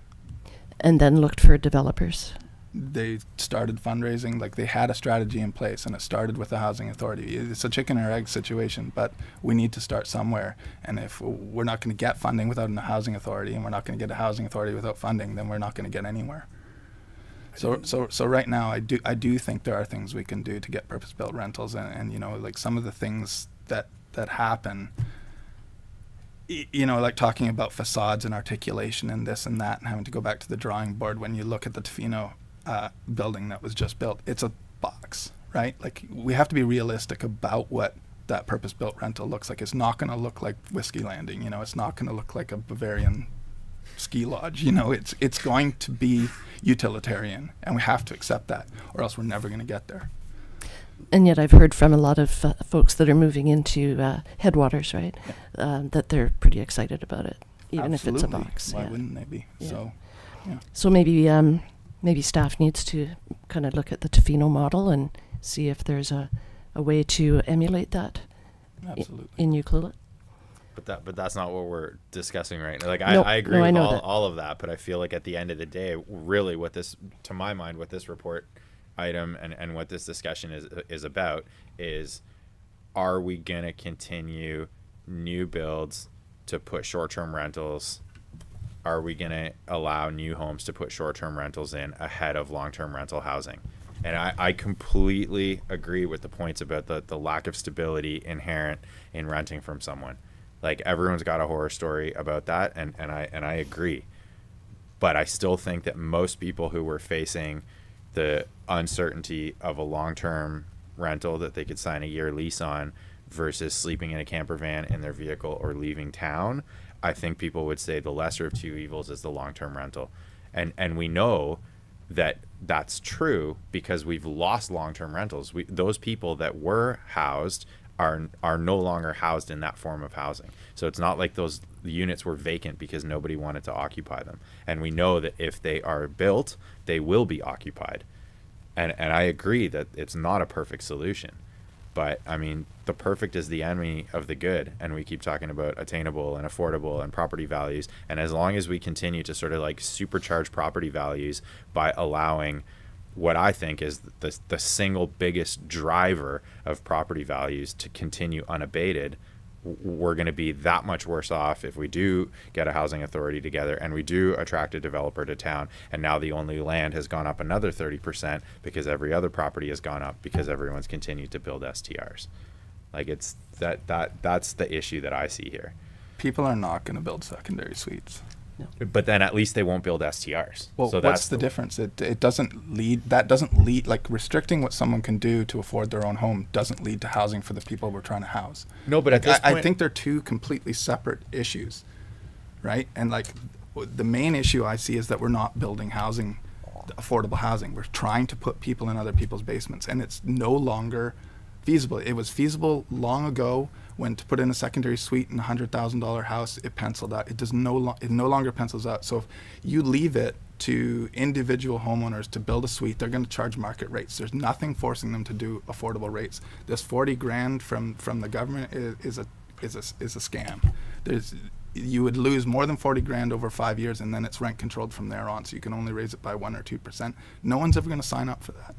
And then looked for developers. They started fundraising, they had a strategy in place, and it started with the housing authority. It's a chicken or egg situation, but we need to start somewhere. And if we're not going to get funding without a housing authority, and we're not going to get a housing authority without funding, then we're not going to get anywhere. So right now, I do think there are things we can do to get purpose-built rentals, and some of the things that happen, talking about facades and articulation and this and that, and having to go back to the drawing board when you look at the Tofino building that was just built. It's a right? Like, we have to be realistic about what that purpose-built rental looks like. It's not going to look like Whiskey Landing, you know. It's not going to look like a Bavarian ski lodge, you know. It's going to be utilitarian, and we have to accept that, or else we're never going to get there. And yet I've heard from a lot of folks that are moving into Headwaters, right, that they're pretty excited about it, even if it's a Absolutely. box. Why yeah. wouldn't they be? Yeah. So, yeah. So maybe staff needs to kind of look at the Tofino model and see if there's a way to emulate that Absolutely. in Ucluelet. But that's not what we're discussing right now. Like Nope. I agree No, I with know that. all of that, but I feel like at the end of the day, really what this, to my mind, what this report item and what this discussion is about is, are we gonna continue new builds to put short-term rentals? Are we gonna allow new homes to put short-term rentals in ahead of long-term rental housing? And I completely agree with the points about the lack of stability inherent in renting from someone. Like, everyone's got a horror story about that, and I agree. But I still think that most people who were facing the uncertainty of a long-term rental that they could sign a year lease on versus sleeping in a camper van in their vehicle or leaving town, I think people would say the lesser of two evils is the long-term rental. And we know that that's true because we've lost long-term rentals. Those people that were housed are no longer housed in that form of housing. So it's not like those units were vacant because nobody wanted to occupy them. And we know that if they are built, they will be occupied. And I agree that it's not a perfect solution. But I mean, the perfect is the enemy of the good. And we keep talking about attainable and affordable and property values. And as long as we continue to sort of like supercharge property values by allowing what I think is the single biggest driver of property values to continue unabated, we're going to be that much worse off if we do get a housing authority together and we do attract a developer to town. And now the only land has gone up another 30% because every other property has gone up because everyone's continued to build STRs. Like, it's that's the issue that I see here. People are not going to build secondary suites. But then at least they won't build STRs. Well, so what's the difference? It doesn't lead, like, restricting what someone can do to afford their own home doesn't lead to housing for the people we're trying to house. No, but at this I point, think they're two completely separate issues, right? And like, the main issue I see is that we're not building housing, affordable housing. We're trying to put people in other people's basements, and it's no longer feasible. It was feasible long ago when to put in a secondary suite in a $100,000 house, it penciled out. It no longer pencils out. So if you leave it to individual homeowners to build a suite, they're going to charge market rates. There's nothing forcing them to do affordable rates. This 40 grand from the government is a scam. You would lose more than 40 grand over 5 years, and then it's rent controlled from there on. So you can only raise it by 1 or 2%. No one's ever going to sign up for that.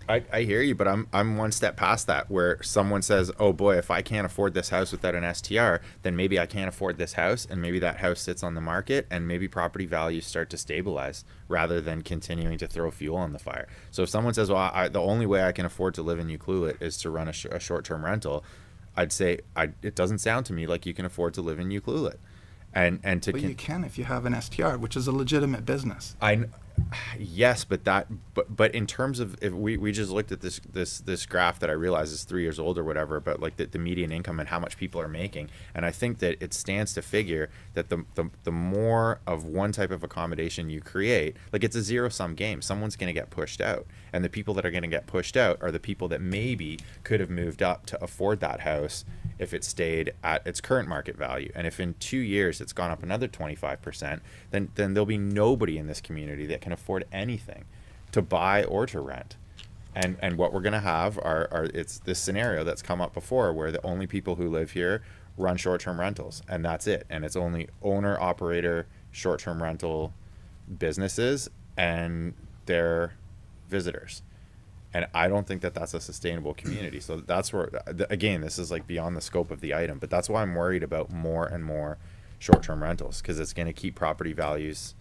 I hear you, but I'm one step past that, where someone says, oh boy, if I can't afford this house without an STR, then maybe I can't afford this house, and maybe that house sits on the market, and maybe property values start to stabilize rather than continuing to throw fuel on the fire. So if someone says, well, the only way I can afford to live in Ucluelet is to run a short-term rental, I'd say it doesn't sound to me like you can afford to live in Ucluelet. And to Well, you can if you have an STR, which is a legitimate business. Yes, but in terms of, if we just looked at this graph that I realize is 3 years old or whatever, but like the median income and how much people are making, and I think that it stands to figure that the more of one type of accommodation you create, like, it's a zero-sum game. Someone's going to get pushed out, and the people that are going to get pushed out are the people that maybe could have moved up to afford that house if it stayed at its current market value. And if in 2 years it's gone up another 25%, then there'll be nobody in this community that can afford anything to buy or to rent. And what we're going to have are it's this scenario that's come up before, where the only people who live here run short-term rentals, and that's it. And it's only owner-operator short-term rental businesses and their visitors. And I don't think that that's a sustainable community. So that's where, again, this is like beyond the scope of the item, but that's why I'm worried about more and more short-term rentals, because it's going to keep property values.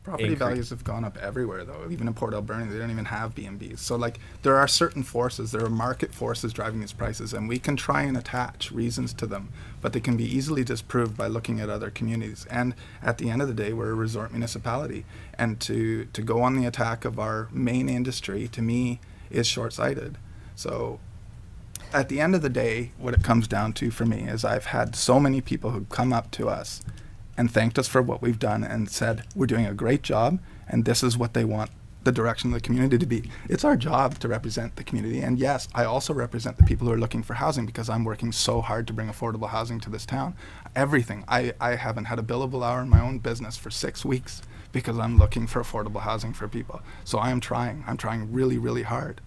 Property values have gone up everywhere, though. Even in Port Alberni, they don't even have B&Bs. So, like, there are certain forces, there are market forces driving these prices, and we can try and attach reasons to them, but they can be easily disproved by looking at other communities. And at the end of the day, we're a resort municipality, and to go on the attack of our main industry, to me, is short-sighted. So at the end of the day, what it comes down to for me is I've had so many people who come up to us and thanked us for what we've done and said, we're doing a great job and this is what they want the direction of the community to be. It's our job to represent the community. And yes, I also represent the people who are looking for housing because I'm working so hard to bring affordable housing to this town. Everything. I haven't had a billable hour in my own business for 6 weeks because I'm looking for affordable housing for people. So I am trying. I'm trying really, really hard.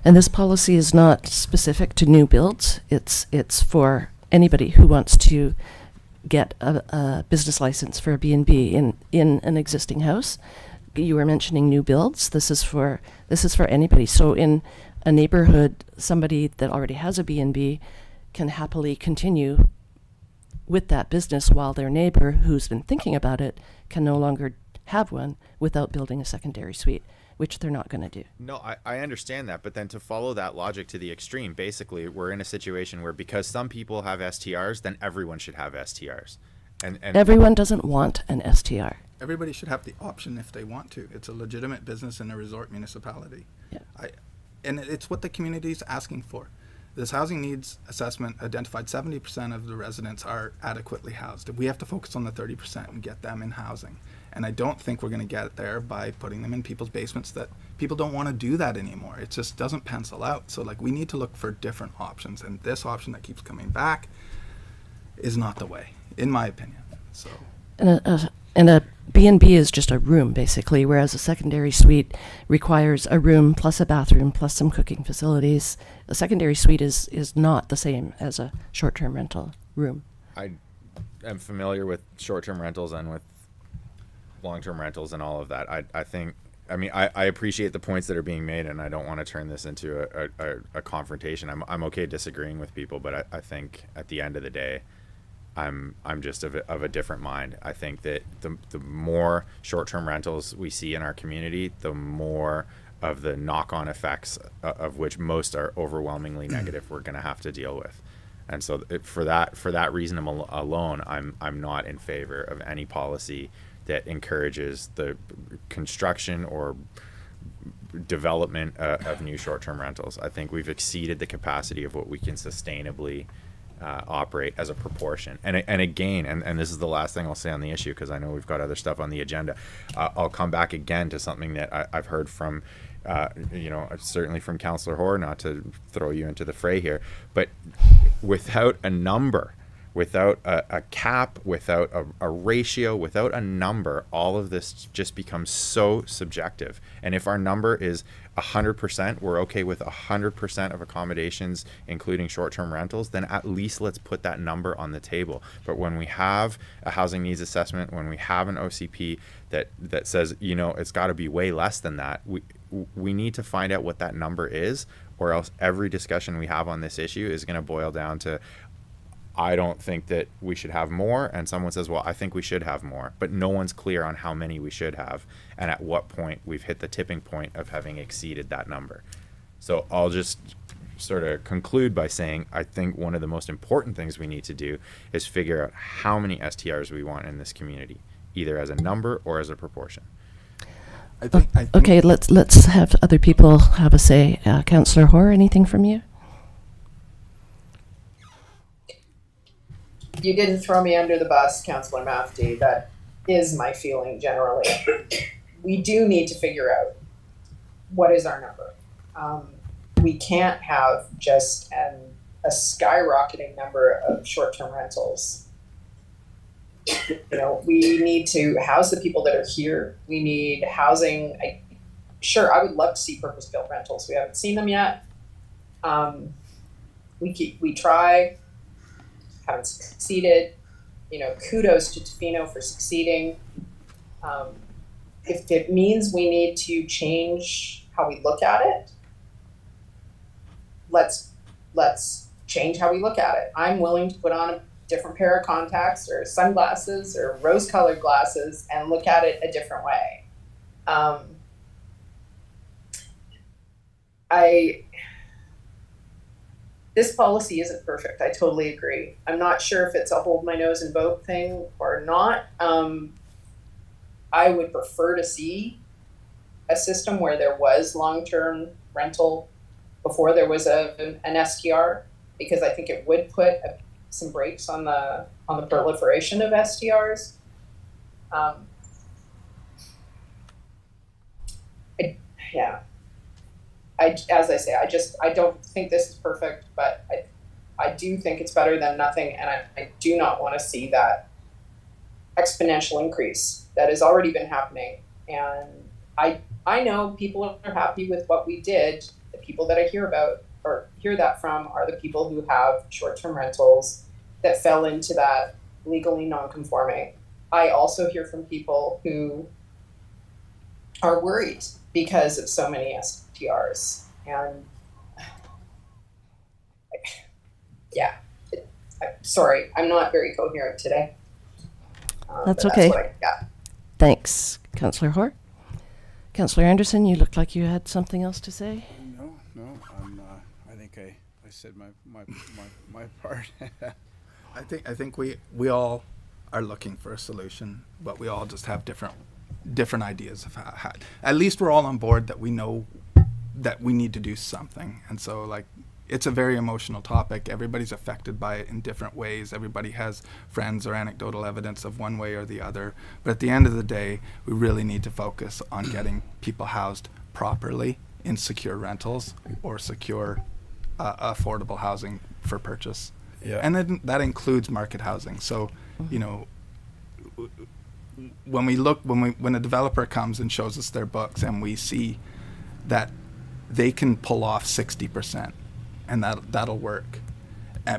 And this policy is not specific to new builds. It's for anybody who wants to get a business license for a B&B in an existing house. You were mentioning new builds. This is for anybody. So in a neighborhood, somebody that already has a B&B can happily continue with that business while their neighbor who's been thinking about it can no longer have one without building a secondary suite, which they're not going to do. No, I understand that, but then to follow that logic to the extreme, basically we're in a situation where because some people have STRs, then everyone should have STRs. And everyone doesn't want an STR. Everybody should have the option if they want to. It's a legitimate business in a resort municipality. Yeah. And it's what the community is asking for. This housing needs assessment identified 70% of the residents are adequately housed. We have to focus on the 30% and get them in housing. And I don't think we're going to get there by putting them in people's basements. That people don't want to do that anymore. It just doesn't pencil out. So like we need to look for different options. And this option that keeps coming back is not the way, in my opinion. So. And a B&B is just a room, basically, whereas a secondary suite requires a room plus a bathroom plus some cooking facilities. A secondary suite is not the same as a short-term rental room. I am familiar with short-term rentals and with long-term rentals and all of that. I appreciate the points that are being made, and I don't want to turn this into a confrontation. I'm okay disagreeing with people, but I think at the end of the day, I'm just of a different mind. I think that the more short-term rentals we see in our community, the more of the knock-on effects of which most are overwhelmingly negative we're going to have to deal with. And so for that reason alone, I'm not in favor of any policy that encourages the construction or development of new short-term rentals. I think we've exceeded the capacity of what we can sustainably operate as a proportion. And again, and this is the last thing I'll say on the issue because I know we've got other stuff on the agenda. I'll come back again to something that I've heard from, certainly from Councillor Hoare, not to throw you into the fray here, but without a number, without a cap, without a ratio, without a number, all of this just becomes so subjective. And if our number is 100%, we're okay with 100% of accommodations, including short-term rentals, then at least let's put that number on the table. But when we have a housing needs assessment, when we have an OCP that says, it's got to be way less than that, we need to find out what that number is, or else every discussion we have on this issue is going to boil down to, I don't think that we should have more, and someone says, well, I think we should have more, but no one's clear on how many we should have and at what point we've hit the tipping point of having exceeded that number. So I'll just sort of conclude by saying I think one of the most important things we need to do is figure out how many STRs we want in this community, either as a number or as a proportion. I think okay, let's have other people have a say. Councillor Hoare, anything from you? You didn't throw me under the bus, Councillor Mafty. That is my feeling generally. We do need to figure out what is our number. We can't have just a skyrocketing number of short-term rentals. We need to house the people that are here. We need housing. I would love to see purpose-built rentals. We haven't seen them yet. We try. Haven't succeeded. Kudos to Tofino for succeeding. If it means we need to change how we look at it, let's change how we look at it. I'm willing to put on a different pair of contacts or sunglasses or rose-colored glasses and look at it a different way. This policy isn't perfect. I totally agree. I'm not sure if it's a hold my nose and vote thing or not. I would prefer to see a system where there was long-term rental before there was an STR, because I think it would put some brakes on the proliferation of STRs. As I say, I don't think this is perfect, but I do think it's better than nothing, and I do not want to see that exponential increase that has already been happening. And I know people are happy with what we did. The people that I hear about or hear that from are the people who have short-term rentals that fell into that legally non-conforming. I also hear from people who are worried because of so many STRs. And yeah, sorry, I'm not very coherent today. That's but okay. What I got. Thanks, Councillor Hoare. Councillor Anderson, you looked like you had something else to say. No. I think I said my part. I think we all are looking for a solution, but we all just have different ideas of how. At least we're all on board that we know that we need to do something, and so like it's a very emotional topic. Everybody's affected by it in different ways. Everybody has friends or anecdotal evidence of one way or the other. But at the end of the day, we really need to focus on getting people housed properly in secure rentals or secure affordable housing for purchase. Yeah. And then that includes market housing. So, you know, when a developer comes and shows us their books and we see that they can pull off 60%, and that'll work,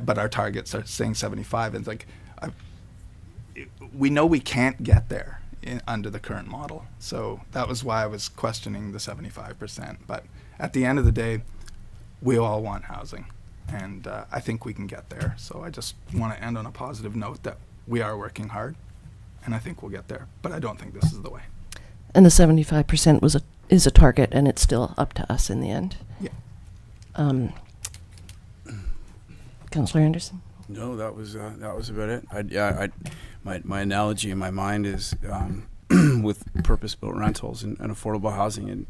but our targets are saying 75. And it's like, we know we can't get there under the current model. So that was why I was questioning the 75%. But at the end of the day, we all want housing, and I think we can get there. So I just want to end on a positive note that we are working hard, and I think we'll get there. But I don't think this is the way. And the 75% is a target, and it's still up to us in the end. Yeah. Councillor Anderson? No, that was about it. My analogy in my mind is with purpose-built rentals and affordable housing, and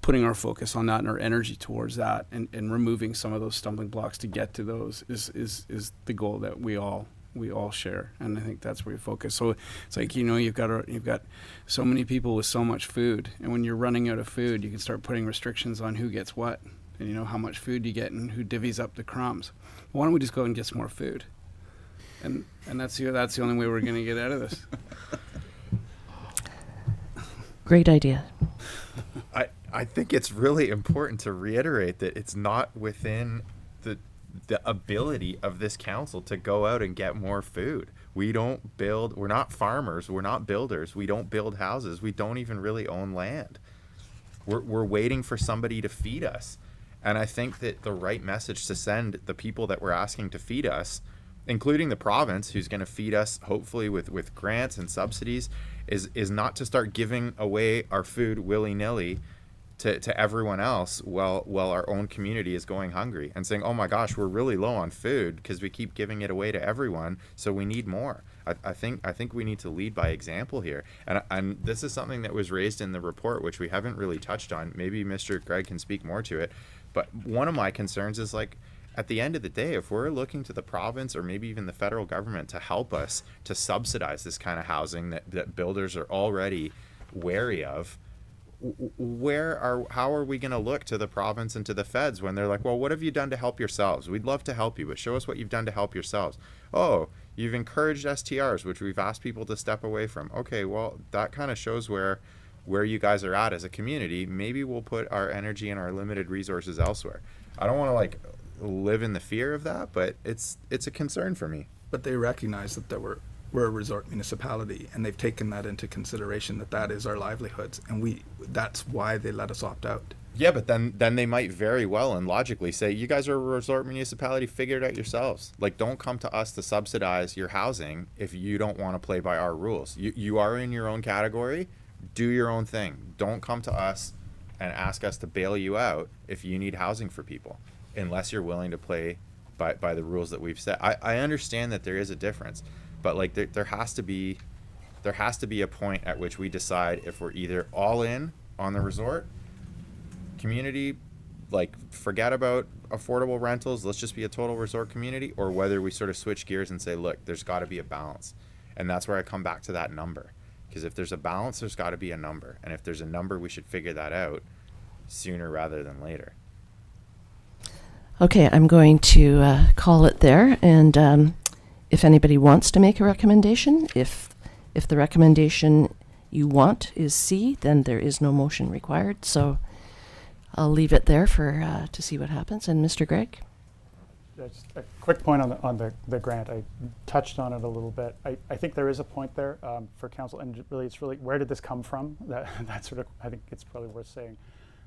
putting our focus on that and our energy towards that, and removing some of those stumbling blocks to get to those is the goal that we all share. And I think that's where you focus. So it's like, you know, you've got so many people with so much food, and when you're running out of food, you can start putting restrictions on who gets what, and you know how much food you get and who divvies up the crumbs. Why don't we just go and get some more food? And that's the only way we're going to get out of this. Great idea. I think it's really important to reiterate that it's not within the ability of this council to go out and get more food. We're not farmers, we're not builders, we don't build houses, we don't even really own land. We're waiting for somebody to feed us. And I think that the right message to send the people that we're asking to feed us, including the province, who's going to feed us hopefully with grants and subsidies, is not to start giving away our food willy-nilly to everyone else while our own community is going hungry, and saying, oh my gosh, we're really low on food because we keep giving it away to everyone, so we need more. I think we need to lead by example here. And this is something that was raised in the report, which we haven't really touched on. Maybe Mr. Gregg can speak more to it. But one of my concerns is, like, at the end of the day, if we're looking to the province or maybe even the federal government to help us to subsidize this kind of housing that builders are already wary of, how are we going to look to the province and to the feds when they're like, well, what have you done to help yourselves? We'd love to help you, but show us what you've done to help yourselves. Oh, you've encouraged STRs, which we've asked people to step away from. Okay, well, that kind of shows where you guys are at as a community. Maybe we'll put our energy and our limited resources elsewhere. I don't want to like live in the fear of that, but it's a concern for me. But they recognize that we're a resort municipality, and they've taken that into consideration, that is our livelihoods, and that's why they let us opt out. Yeah, but then they might very well and logically say, you guys are a resort municipality, figure it out yourselves. Like, don't come to us to subsidize your housing if you don't want to play by our rules. You are in your own category, do your own thing. Don't come to us and ask us to bail you out if you need housing for people, unless you're willing to play by the rules that we've set. I understand that there is a difference, but like there has to be a point at which we decide if we're either all in on the resort community, like forget about affordable rentals, let's just be a total resort community, or whether we sort of switch gears and say, look, there's got to be a balance. And that's where I come back to that number. Because if there's a balance, there's got to be a number. And if there's a number, we should figure that out sooner rather than later. Okay, I'm going to call it there, and if anybody wants to make a recommendation, if the recommendation you want is C, then there is no motion required. So I'll leave it there for to see what happens. And Mr. Gregg? Just a quick point on the grant. I touched on it a little bit. I think there is a point there for council, and really it's really, where did this come from? That sort of, I think it's probably worth saying.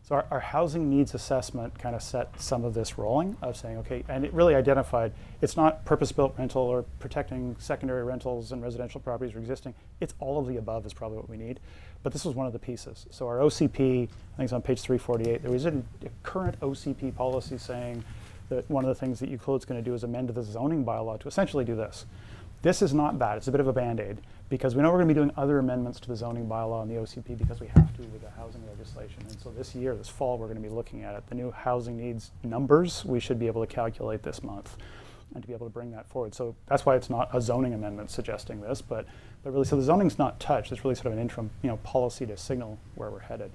So our housing needs assessment kind of set some of this rolling of saying, okay, and it really identified, it's not purpose-built rental or protecting secondary rentals and residential properties or existing. It's all of the above is probably what we need. But this was one of the pieces. So our OCP, I think it's on page 348, there was a current OCP policy saying that one of the things that UCLOD's going to do is amend the zoning bylaw to essentially do this. This is not bad. It's a bit of a Band-Aid because we know we're going to be doing other amendments to the zoning bylaw and the OCP because we have to with the housing legislation. And so this year, this fall, we're going to be looking at it. The new housing needs numbers we should be able to calculate this month and to be able to bring that forward. So that's why it's not a zoning amendment suggesting this, but really, so the zoning's not touched. It's really sort of an interim, policy to signal where we're headed.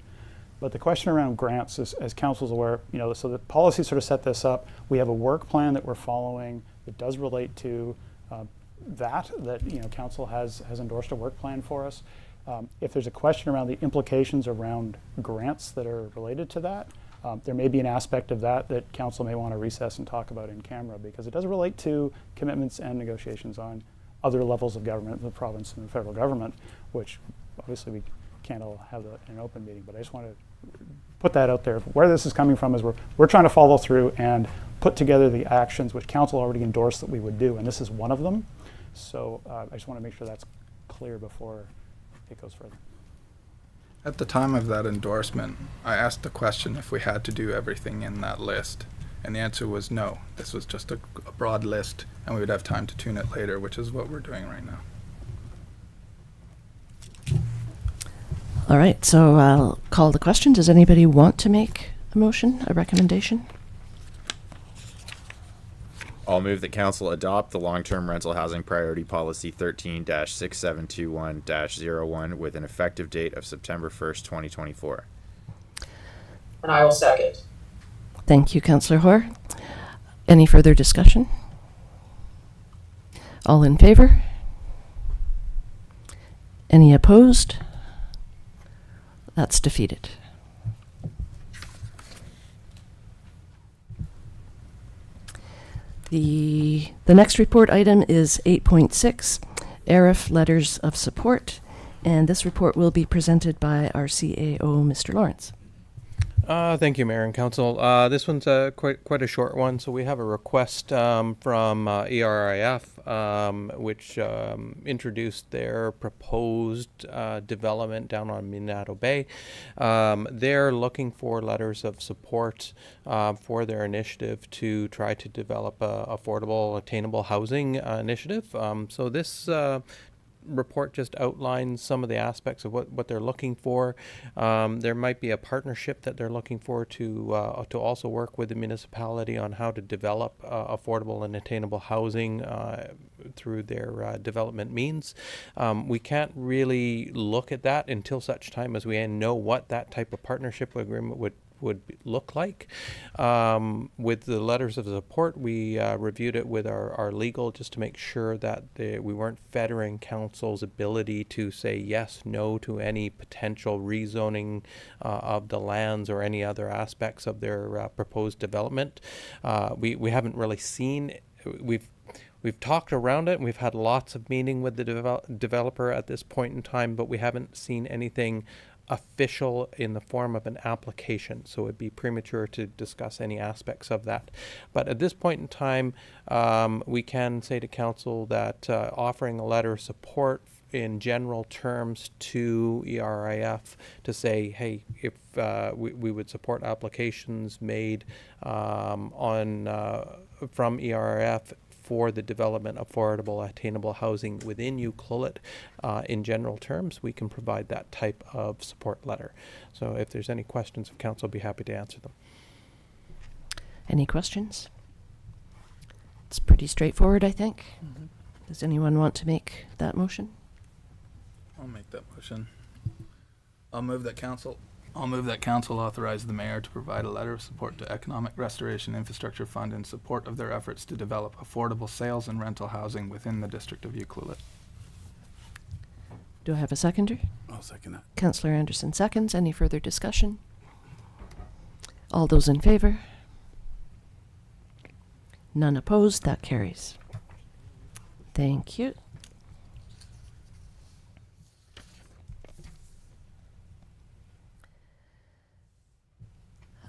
But the question around grants, as council's aware, so the policy sort of set this up. We have a work plan that we're following that does relate to that council has endorsed a work plan for us. If there's a question around the implications around grants that are related to that, there may be an aspect of that council may want to recess and talk about in camera because it does relate to commitments and negotiations on other levels of government, the province and the federal government, which obviously we can't all have that in an open meeting, but I just want to put that out there. Where this is coming from is we're trying to follow through and put together the actions which council already endorsed that we would do, and this is one of them. So I just want to make sure that's clear before it goes further. At the time of that endorsement, I asked the question if we had to do everything in that list, and the answer was no. This was just a broad list, and we would have time to tune it later, which is what we're doing right now. All right, so I'll call the question. Does anybody want to make a motion, a recommendation? I'll move that council adopt the long-term rental housing priority policy 13-6721-01 with an effective date of September 1st, 2024. And I will second. Thank you, Councillor Hoare. Any further discussion? All in favor? Any opposed? That's defeated. The next report item is 8.6, ARIF Letters of Support, and this report will be presented by our CAO, Mr. Lawrence. Thank you, Mayor and Council. This one's quite a short one. So we have a request from ERIF, which introduced their proposed development down on Minato Bay. They're looking for letters of support for their initiative to try to develop a affordable, attainable housing initiative. So this report just outlines some of the aspects of what they're looking for. There might be a partnership that they're looking for to also work with the municipality on how to develop affordable and attainable housing through their development means. We can't really look at that until such time as we know what that type of partnership agreement would look like. With the letters of support, we reviewed it with our legal just to make sure that we weren't fettering council's ability to say yes, no to any potential rezoning of the lands or any other aspects of their proposed development. We haven't really seen, we've talked around it and we've had lots of meeting with the developer at this point in time, but we haven't seen anything official in the form of an application, so it'd be premature to discuss any aspects of that. But at this point in time, we can say to council that offering a letter of support in general terms to ERIF to say, hey, if we would support applications made from ERIF for the development of affordable, attainable housing within UCLUET. In general terms, we can provide that type of support letter. So if there's any questions of council, I'll be happy to answer them. Any questions? It's pretty straightforward, I think. Does anyone want to make that motion? I'll make that motion. I'll move that council authorize the mayor to provide a letter of support to Economic Restoration Infrastructure Fund in support of their efforts to develop affordable sales and rental housing within the district of UCLUET. Do I have a seconder? I'll second that. Councillor Anderson seconds. Any further discussion? All those in favor? None opposed. That carries. Thank you.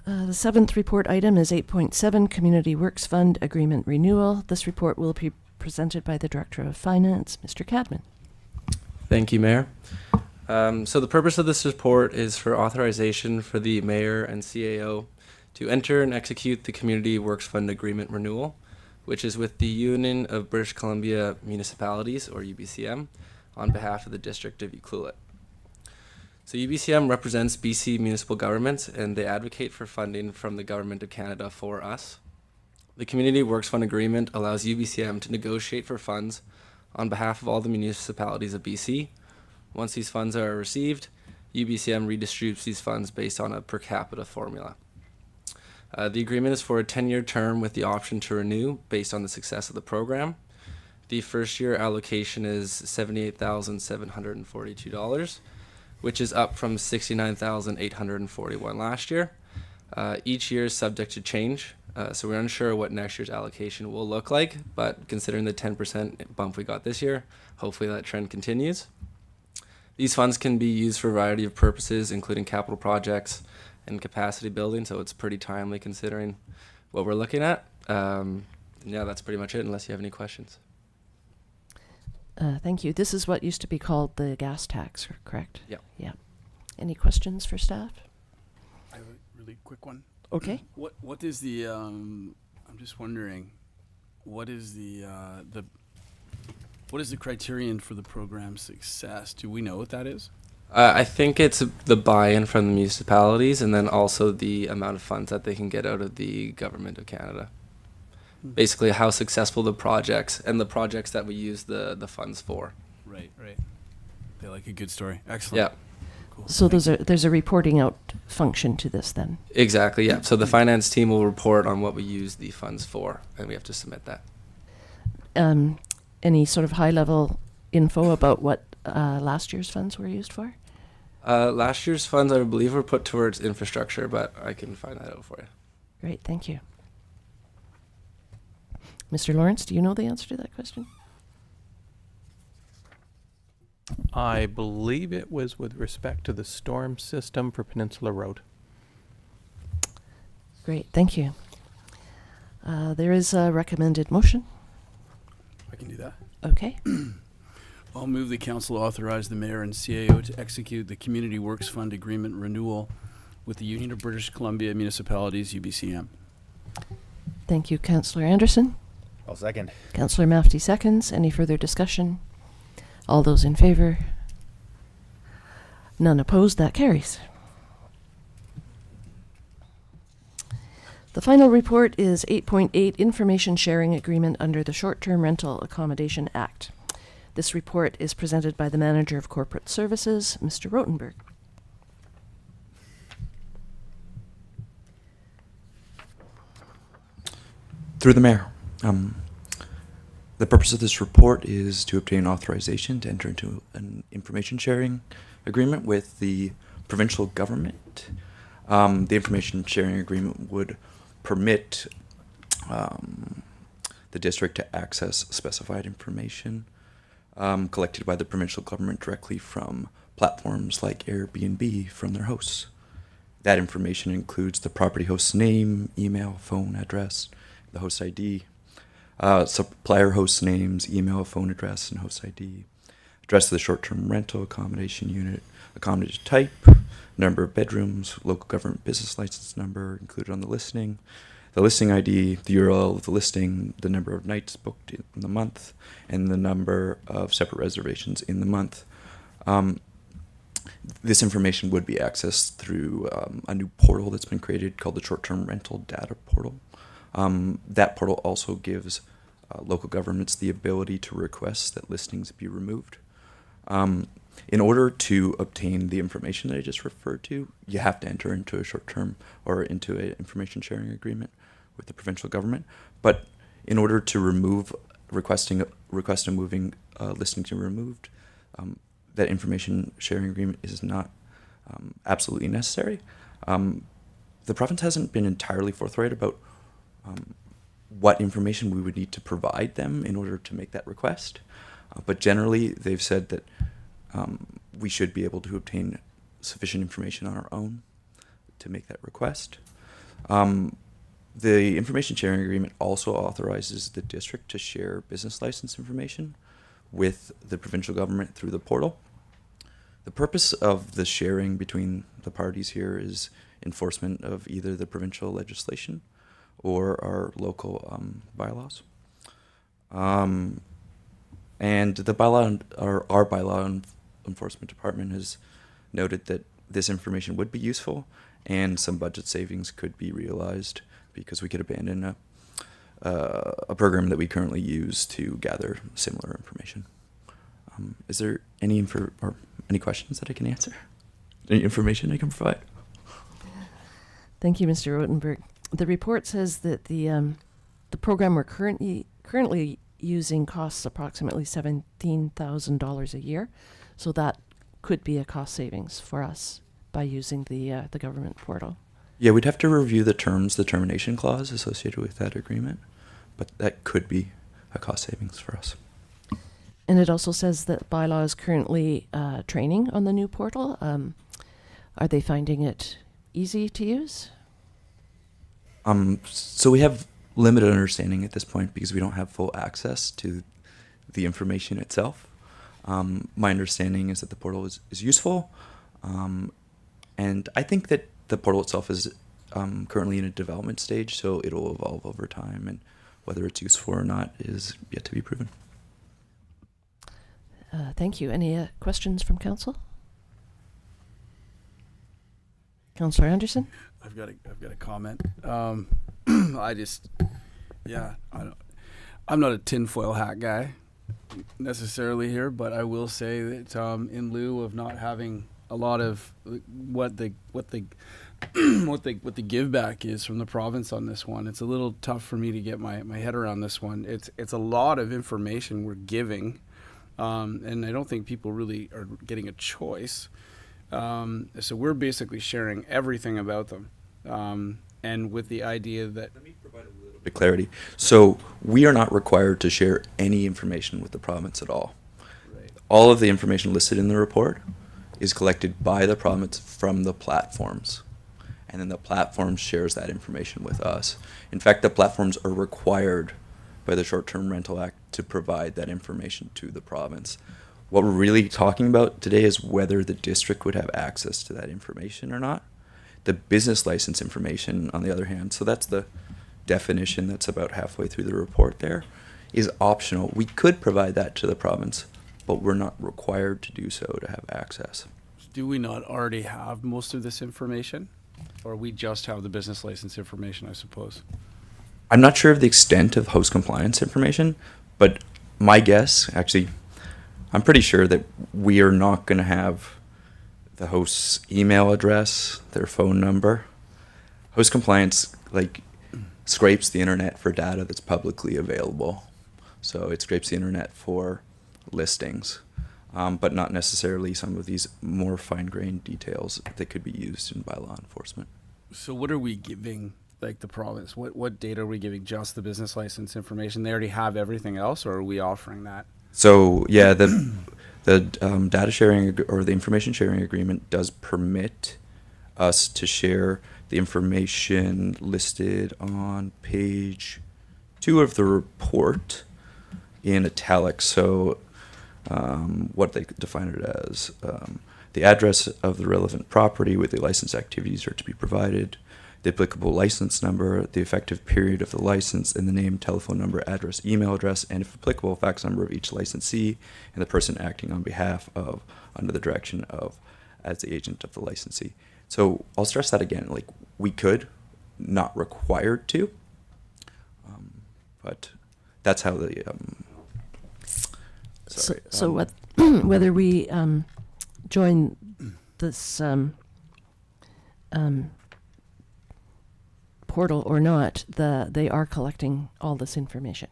The seventh report item is 8.7 Community Works Fund Agreement Renewal. This report will be presented by the Director of Finance, Mr. Cadman. Thank you, Mayor. So the purpose of this report is for authorization for the Mayor and CAO to enter and execute the Community Works Fund Agreement Renewal, which is with the Union of British Columbia Municipalities, or UBCM, on behalf of the District of UCLUET. So UBCM represents BC municipal governments, and they advocate for funding from the Government of Canada for us. The Community Works Fund Agreement allows UBCM to negotiate for funds on behalf of all the municipalities of BC. Once these funds are received, UBCM redistributes these funds based on a per capita formula. The agreement is for a 10-year term with the option to renew based on the success of the program. The first year allocation is $78,742, which is up from $69,841 last year. Each year is subject to change, so we're unsure what next year's allocation will look like, but considering the 10% bump we got this year, hopefully that trend continues. These funds can be used for a variety of purposes, including capital projects and capacity building, so it's pretty timely considering what we're looking at. Yeah, that's pretty much it, unless you have any questions. Thank you. This is what used to be called the gas tax, correct? Yeah. Yeah. Any questions for staff? I have a really quick one. Okay. What is the I'm just wondering, what is the criterion for the program's success? Do we know what that is? I think it's the buy-in from the municipalities, and then also the amount of funds that they can get out of the Government of Canada. Basically how successful the projects and the projects that we use the funds for. Right. They like a good story. Excellent. Yeah. Cool. So there's a reporting out function to this then? Exactly, yeah. So the finance team will report on what we use the funds for, and we have to submit that. Any sort of high-level info about what last year's funds were used for? Last year's funds, I believe, were put towards infrastructure, but I can find that out for you. Great, thank you. Mr. Lawrence, do you know the answer to that question? I believe it was with respect to the storm system for Peninsula Road. Great, thank you. There is a recommended motion. I can do that. Okay. I'll move the council authorize the mayor and CAO to execute the Community Works Fund Agreement Renewal with the Union of British Columbia Municipalities, UBCM. Thank you, Councillor Anderson. I'll second. Councillor Mafty seconds. Any further discussion? All those in favor? None opposed. That carries. The final report is 8.8 Information Sharing Agreement under the Short-Term Rental Accommodation Act. This report is presented by the Manager of Corporate Services, Mr. Rotenberg. Through the mayor. The purpose of this report is to obtain authorization to enter into an information sharing agreement with the provincial government. The information sharing agreement would permit the district to access specified information collected by the provincial government directly from platforms like Airbnb from their hosts. That information includes the property host's name, email, phone address, the host ID, supplier host names, email, phone address, and host ID, address of the short-term rental accommodation unit, accommodation type, number of bedrooms, local government business license number included on the listing, the listing ID, the URL of the listing, the number of nights booked in the month, and the number of separate reservations in the month. This information would be accessed through a new portal that's been created called the Short-Term Rental Data Portal. That portal also gives local governments the ability to request that listings be removed. In order to obtain the information that I just referred to, you have to enter into a short-term or into an information sharing agreement with the provincial government. But in order to request a moving listing to be removed, that information sharing agreement is not absolutely necessary. The province hasn't been entirely forthright about what information we would need to provide them in order to make that request. But generally, they've said that we should be able to obtain sufficient information on our own to make that request. The information sharing agreement also authorizes the district to share business license information with the provincial government through the portal. The purpose of the sharing between the parties here is enforcement of either the provincial legislation or our local bylaws. And the bylaw, our bylaw enforcement department has noted that this information would be useful and some budget savings could be realized because we could abandon a program that we currently use to gather similar information. Is there any questions that I can answer? Any information I can provide? Thank you, Mr. Rotenberg. The report says that the program we're currently using costs approximately $17,000 a year, so that could be a cost savings for us by using the government portal. Yeah, we'd have to review the termination clause associated with that agreement, but that could be a cost savings for us. And it also says that Bylaw is currently training on the new portal. Are they finding it easy to use? So we have limited understanding at this point because we don't have full access to the information itself. My understanding is that the portal is useful, and I think that the portal itself is currently in a development stage, so it'll evolve over time, and whether it's useful or not is yet to be proven. Thank you. Any questions from council? Councillor Anderson? I've got a comment. I'm not a tinfoil hat guy necessarily here, but I will say that in lieu of not having a lot of what the give back is from the province on this one, it's a little tough for me to get my head around this one. It's a lot of information we're giving, and I don't think people really are getting a choice. So we're basically sharing everything about them, and with the idea that... Let me provide a little bit of clarity. So we are not required to share any information with the province at all. Right. All of the information listed in the report is collected by the province from the platforms, and then the platform shares that information with us. In fact, the platforms are required by the Short-Term Rental Act to provide that information to the province. What we're really talking about today is whether the district would have access to that information or not. The business license information, on the other hand, so that's the definition that's about halfway through the report there, is optional. We could provide that to the province, but we're not required to do so to have access. Do we not already have most of this information? Or we just have the business license information, I suppose? I'm not sure of the extent of host compliance information, but my guess, actually, I'm pretty sure that we are not going to have the host's email address, their phone number. Host compliance scrapes the internet for data that's publicly available. So it scrapes the internet for listings, but not necessarily some of these more fine-grained details that could be used in by law enforcement. So what are we giving, the province? What data are we giving? Just the business license information? They already have everything else, or are we offering that? So yeah, the data sharing or the information sharing agreement does permit us to share the information listed on page 2 of the report in italics. So what they define it as, the address of the relevant property where the licensed activities are to be provided, the applicable license number, the effective period of the license, and the name, telephone number, address, email address, and if applicable, fax number of each licensee and the person acting on behalf of, under the direction of, as the agent of the licensee. So I'll stress that again, like we could, not required to, but that's how the, sorry. So what, whether we join this portal or not, they are collecting all this information.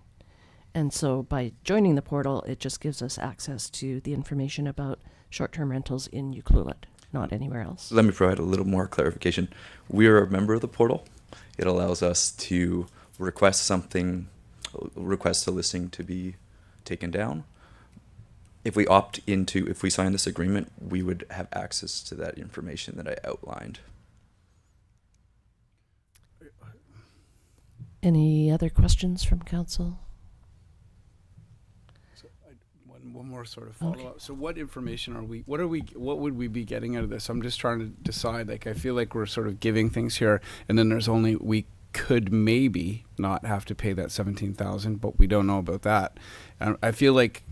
And so by joining the portal, it just gives us access to the information about short-term rentals in Ucluelet, not anywhere else. Let me provide a little more clarification. We are a member of the portal. It allows us to request a listing to be taken down. If we if we sign this agreement, we would have access to that information that I outlined. Any other questions from council? One more sort of follow up. So what information what would we be getting out of this? I'm just trying to decide. Like, I feel like we're sort of giving things here, and then we could maybe not have to pay that 17,000, but we don't know about that. And I feel like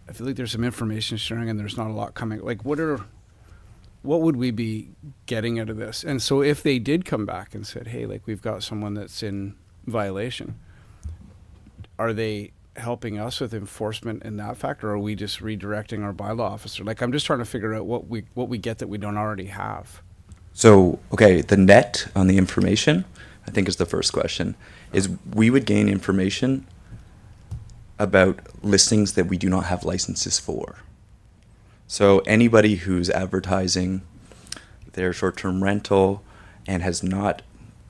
there's some information sharing and there's not a lot coming. Like, what would we be getting out of this? And so if they did come back and said, hey, like, we've got someone that's in violation, are they helping us with enforcement in that fact, or are we just redirecting our bylaw officer? Like, I'm just trying to figure out what we get that we don't already have. So, okay, the net on the information, I think is the first question, is we would gain information about listings that we do not have licenses for. So anybody who's advertising their short-term rental and has not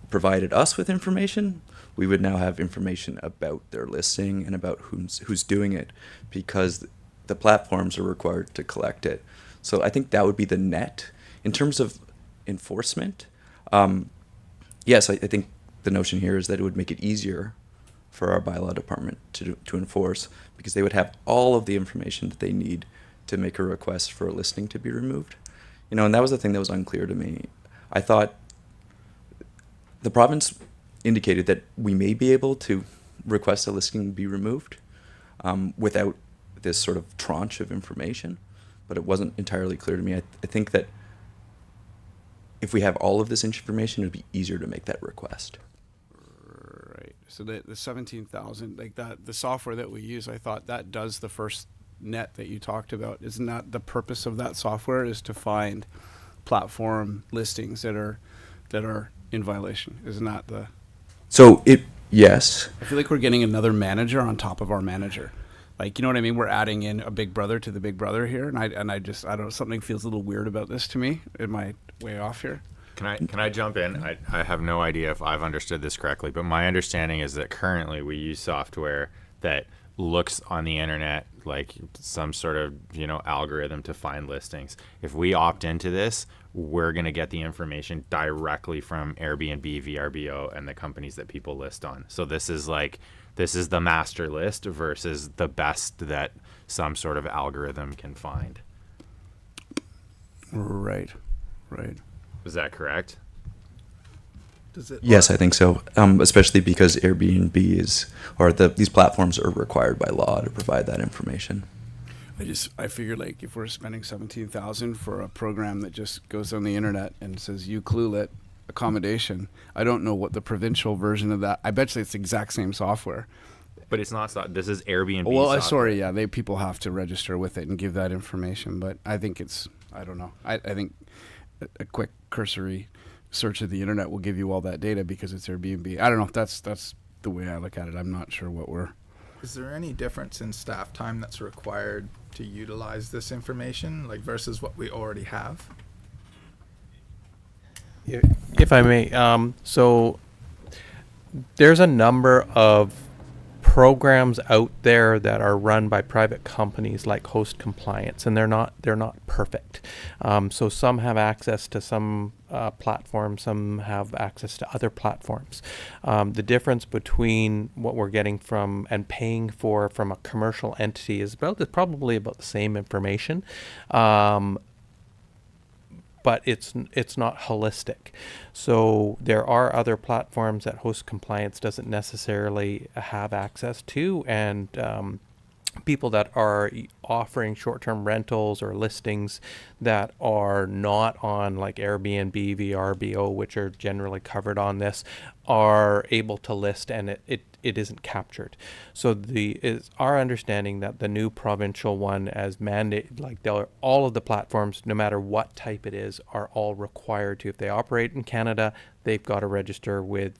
provided us with information, we would now have information about their listing and about who's doing it, because the platforms are required to collect it. So I think that would be the net. In terms of enforcement, yes, I think the notion here is that it would make it easier for our bylaw department to enforce, because they would have all of the information that they need to make a request for a listing to be removed. And that was the thing that was unclear to me. I thought the province indicated that we may be able to request a listing be removed without this sort of tranche of information, but it wasn't entirely clear to me. I think that if we have all of this information, it would be easier to make that request. Right. So the 17,000, like that, the software that we use, I thought that does the first net that you talked about. Isn't that the purpose of that software, is to find platform listings that are in violation? Isn't that the... So yes. I feel like we're getting another manager on top of our manager. Like, you know what I mean? We're adding in a big brother to the big brother here. And I don't know, something feels a little weird about this to me. Am I way off here? Can I jump in? I have no idea if I've understood this correctly, but my understanding is that currently we use software that looks on the internet like some sort of algorithm to find listings. If we opt into this, we're going to get the information directly from Airbnb, VRBO, and the companies that people list on. So this is the master list versus the best that some sort of algorithm can find. Right. Is that correct? Yes, I think so. Especially because Airbnb these platforms are required by law to provide that information. I figure, like, if we're spending 17,000 for a program that just goes on the internet and says Ucluelet accommodation, I don't know what the provincial version of that. I bet you it's the exact same software. But it's not. This is Airbnb. Well, software. Sorry, yeah, people have to register with it and give that information. But I think I don't know. I think a quick cursory search of the internet will give you all that data because it's Airbnb. I don't know. That's the way I look at it. I'm not sure what we're... Is there any difference in staff time that's required to utilize this information, like, versus what we already have? If I may, so there's a number of programs out there that are run by private companies like Host Compliance, and they're not perfect. So some have access to some platforms, some have access to other platforms. The difference between what we're getting from and paying for from a commercial entity is probably about the same information. But but it's not holistic. So there are other platforms that host compliance doesn't necessarily have access to, and people that are offering short-term rentals or listings that are not on like Airbnb, VRBO, which are generally covered on this, are able to list, and it isn't captured. So is our understanding that the new provincial one, as mandate, like all of the platforms, no matter what type it is, are all required to, if they operate in Canada, they've got to register with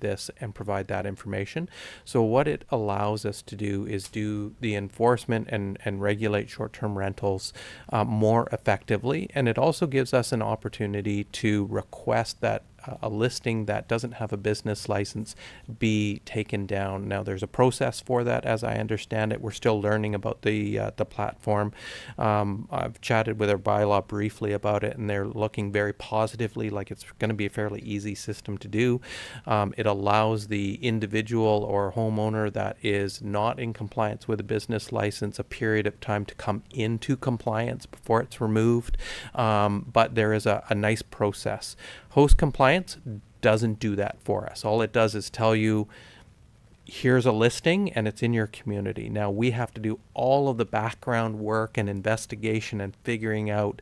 this and provide that information. So what it allows us to do is do the enforcement and regulate short-term rentals more effectively. And it also gives us an opportunity to request that a listing that doesn't have a business license be taken down. Now, there's a process for that, as I understand it. We're still learning about the platform. I've chatted with our bylaw briefly about it, and they're looking very positively, like it's going to be a fairly easy system to do. It allows the individual or homeowner that is not in compliance with a business license a period of time to come into compliance before it's removed. But there is a nice process. Host compliance doesn't do that for us. All it does is tell you, here's a listing and it's in your community. Now we have to do all of the background work and investigation and finding out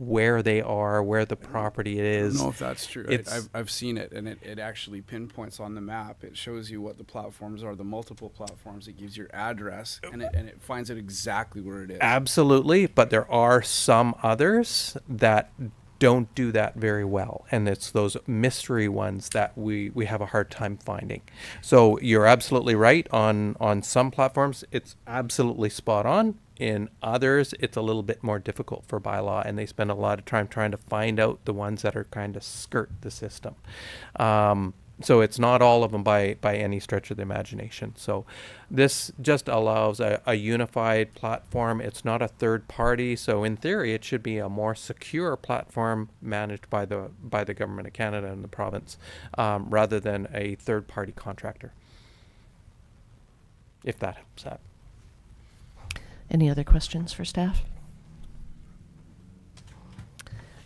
where they are, where the property is. I don't know if that's true. I've seen it, and it actually pinpoints on the map. It shows you what the platforms are, the multiple platforms. It gives your address, and it finds it exactly where it is. Absolutely, but there are some others that don't do that very well, and it's those mystery ones that we have a hard time finding. So you're absolutely right. On some platforms it's absolutely spot on. In others it's a little bit more difficult for bylaw, and they spend a lot of time trying to find out the ones that are kind of skirt the system. So it's not all of them by any stretch of the imagination. So this just allows a unified platform. It's not a third party. So in theory, it should be a more secure platform managed by the Government of Canada and the province, rather than a third party contractor, if that helps out. Any other questions for staff?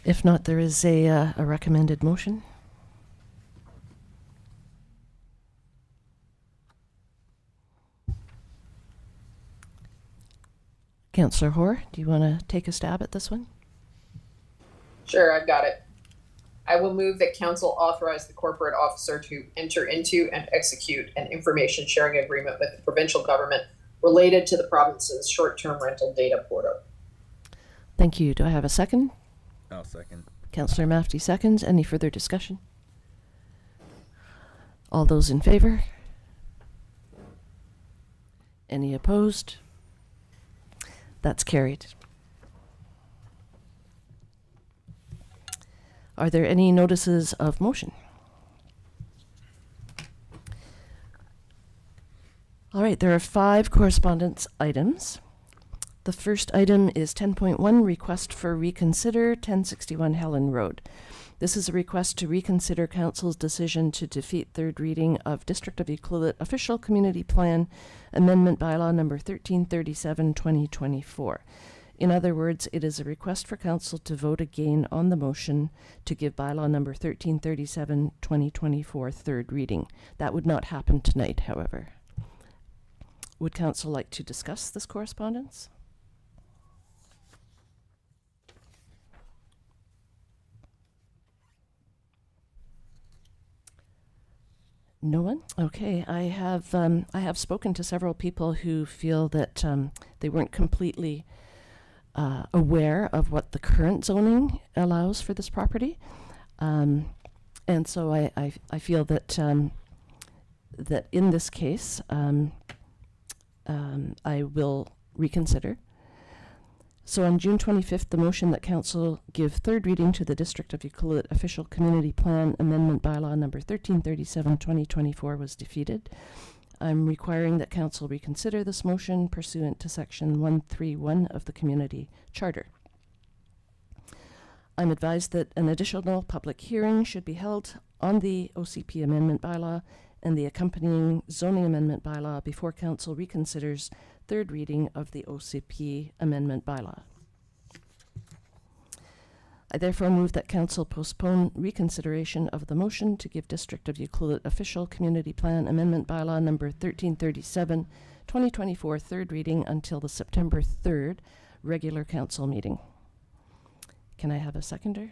If not, there is a recommended motion. Councillor Hoare, do you want to take a stab at this one? Sure, I've got it. I will move that council authorize the corporate officer to enter into and execute an information sharing agreement with the provincial government related to the province's short-term rental data portal. Thank you. Do I have a second? I'll second. Councillor Mafty seconds. Any further discussion? All those in favor? Any opposed? That's carried. Are there any notices of motion? All right, there are 5 correspondence items. The first item is 10.1, request for reconsider 1061 Helen Road. This is a request to reconsider Council's decision to defeat third reading of District of Ucluelet Official Community Plan Amendment Bylaw number 1337/2024. In other words, it is a request for Council to vote again on the motion to give Bylaw number 1337/2024 third reading. That would not happen tonight, however. Would Council like to discuss this correspondence? No one? Okay, I have spoken to several people who feel that they weren't completely aware of what the current zoning allows for this property, and so I feel that that in this case I will reconsider. So on June 25th, the motion that Council give third reading to the District of Ucluelet Official Community Plan Amendment Bylaw number 1337/2024 was defeated. I'm requiring that Council reconsider this motion pursuant to Section 131 of the Community Charter. I'm advised that an additional public hearing should be held on the OCP Amendment Bylaw and the accompanying zoning amendment bylaw before Council reconsiders third reading of the OCP Amendment Bylaw. I therefore move that Council postpone reconsideration of the motion to give District of Ucluelet official community plan amendment bylaw number 1337, 2024 third reading until the September 3rd regular council meeting. Can I have a seconder?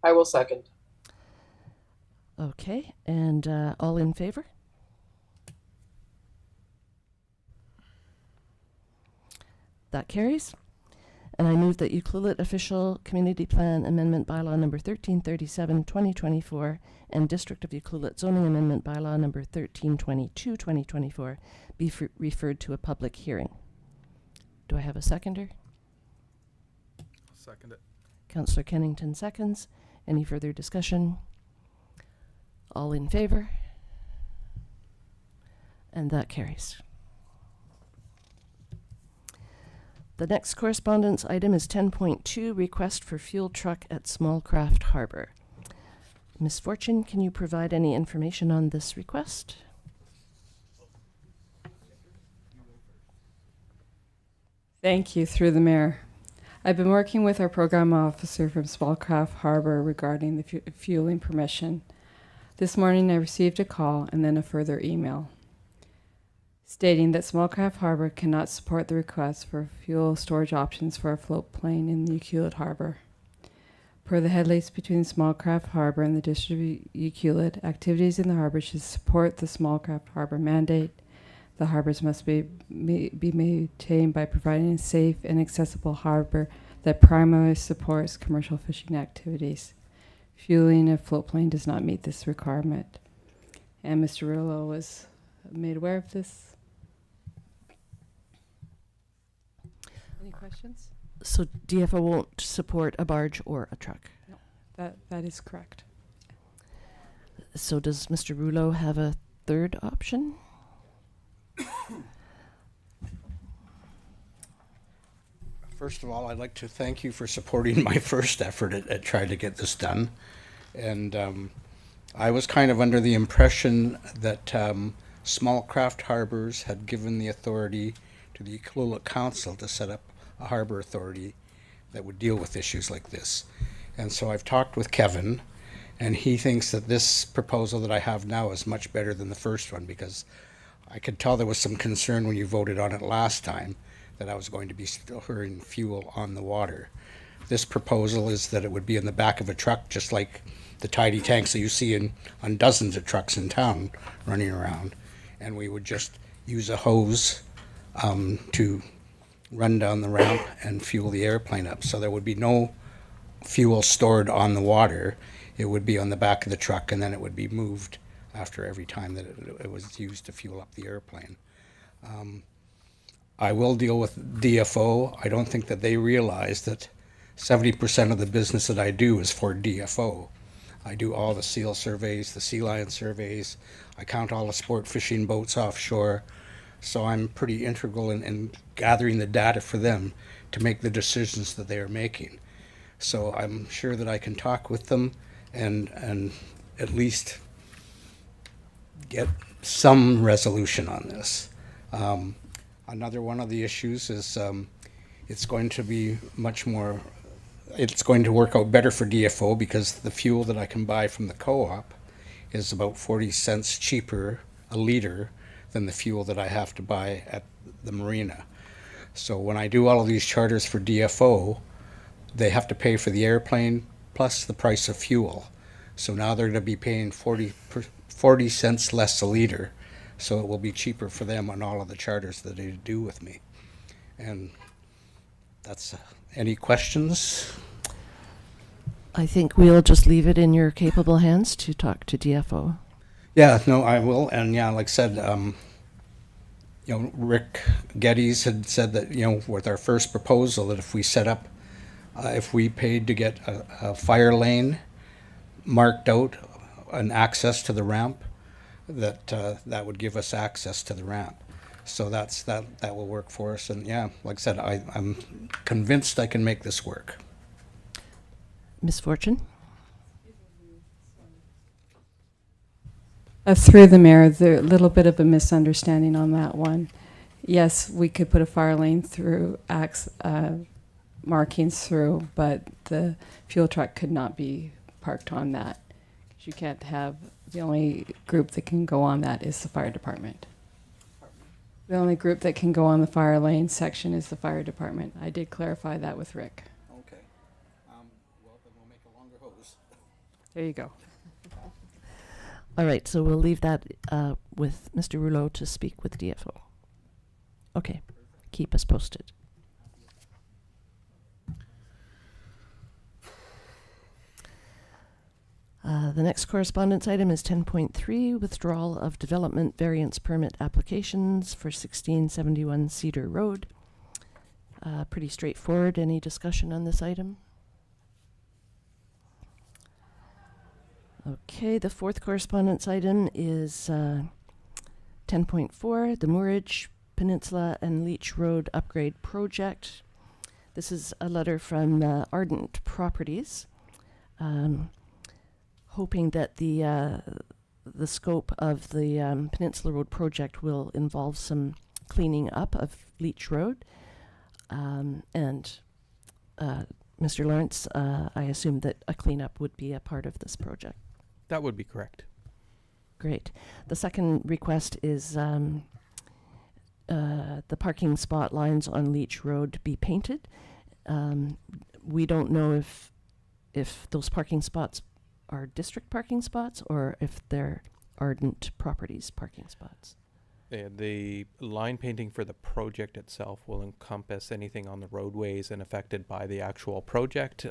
I will second. Okay, and all in favor? That carries. And I move that Ucluelet official community plan amendment bylaw number 1337, 2024 and District of Ucluelet zoning amendment bylaw number 1322, 2024 be referred to a public hearing. Do I have a seconder? I'll second it. Councillor Kennington seconds. Any further discussion? All in favor? And that carries. The next correspondence item is 10.2, request for fuel truck at Smallcraft Harbor. Ms. Fortune, can you provide any information on this request? Thank you, through the mayor. I've been working with our program officer from Smallcraft Harbor regarding the fueling permission. This morning I received a call and then a further email stating that Smallcraft Harbor cannot support the request for fuel storage options for a float plane in the Ucluelet Harbor. Per the headlights between Smallcraft Harbor and the District of Ucluelet, activities in the harbor should support the Smallcraft Harbor mandate. The harbors must be maintained by providing a safe and accessible harbor that primarily supports commercial fishing activities. Fueling a float plane does not meet this requirement. And Mr. Rillo was made aware of this. Any questions? So DFO won't support a barge or a truck? No, that is correct. So does Mr. Rouleau have a third option? First of all, I'd like to thank you for supporting my first effort at trying to get this done. And I was kind of under the impression that small craft harbors had given the authority to the Ucluelet Council to set up a harbor authority that would deal with issues like this. And so I've talked with Kevin, and he thinks that this proposal that I have now is much better than the first one, because I could tell there was some concern when you voted on it last time that I was going to be storing fuel on the water. This proposal is that it would be in the back of a truck, just like the tidy tanks that you see on dozens of trucks in town running around. And we would just use a hose to run down the ramp and fuel the airplane up. So there would be no fuel stored on the water. It would be on the back of the truck, and then it would be moved after every time that it was used to fuel up the airplane. I will deal with DFO. I don't think that they realize that 70% of the business that I do is for DFO. I do all the seal surveys, the sea lion surveys. I count all the sport fishing boats offshore. So I'm pretty integral in gathering the data for them to make the decisions that they are making. So I'm sure that I can talk with them and at least get some resolution on this. Another one of the issues is it's going to be it's going to work out better for DFO because the fuel that I can buy from the co-op is about 40 cents cheaper a liter than the fuel that I have to buy at the marina. So when I do all of these charters for DFO, they have to pay for the airplane plus the price of fuel. So now they're going to be paying 40 cents less a liter. So it will be cheaper for them on all of the charters that they do with me. And that's, any questions? I think we'll just leave it in your capable hands to talk to DFO. Yeah, no, I will. And yeah, like I said, Rick Geddes had said that, with our first proposal, that if we set up, if we paid to get a fire lane marked out and access to the ramp, that would give us access to the ramp. So that will work for us. And yeah, like I said, I'm convinced I can make this work. Ms. Fortune? Through the mayor, there's a little bit of a misunderstanding on that one. Yes, we could put a fire lane through markings through, but the fuel truck could not be parked on that. 'Cause you can't have, the only group that can go on that is the fire department. The only group that can go on the fire lane section is the fire department. I did clarify that with Rick. Okay. Well, then we'll make a longer hose. There you go. All right, so we'll leave that with Mr. Rouleau to speak with DFO. Okay, keep us posted. The next correspondence item is 10.3, withdrawal of development variance permit applications for 1671 Cedar Road. Pretty straightforward. Any discussion on this item? Okay, the fourth correspondence item is 10.4, the Moorage Peninsula and Leach Road Upgrade Project. This is a letter from Ardent Properties, hoping that the scope of the Peninsula Road project will involve some cleaning up of Leach Road. Mr. Lawrence, I assume that a cleanup would be a part of this project. That would be correct. Great. The second request is the parking spot lines on Leach Road be painted. We don't know if those parking spots are district parking spots or if they're Ardent Properties parking spots. The line painting for the project itself will encompass anything on the roadways and affected by the actual project.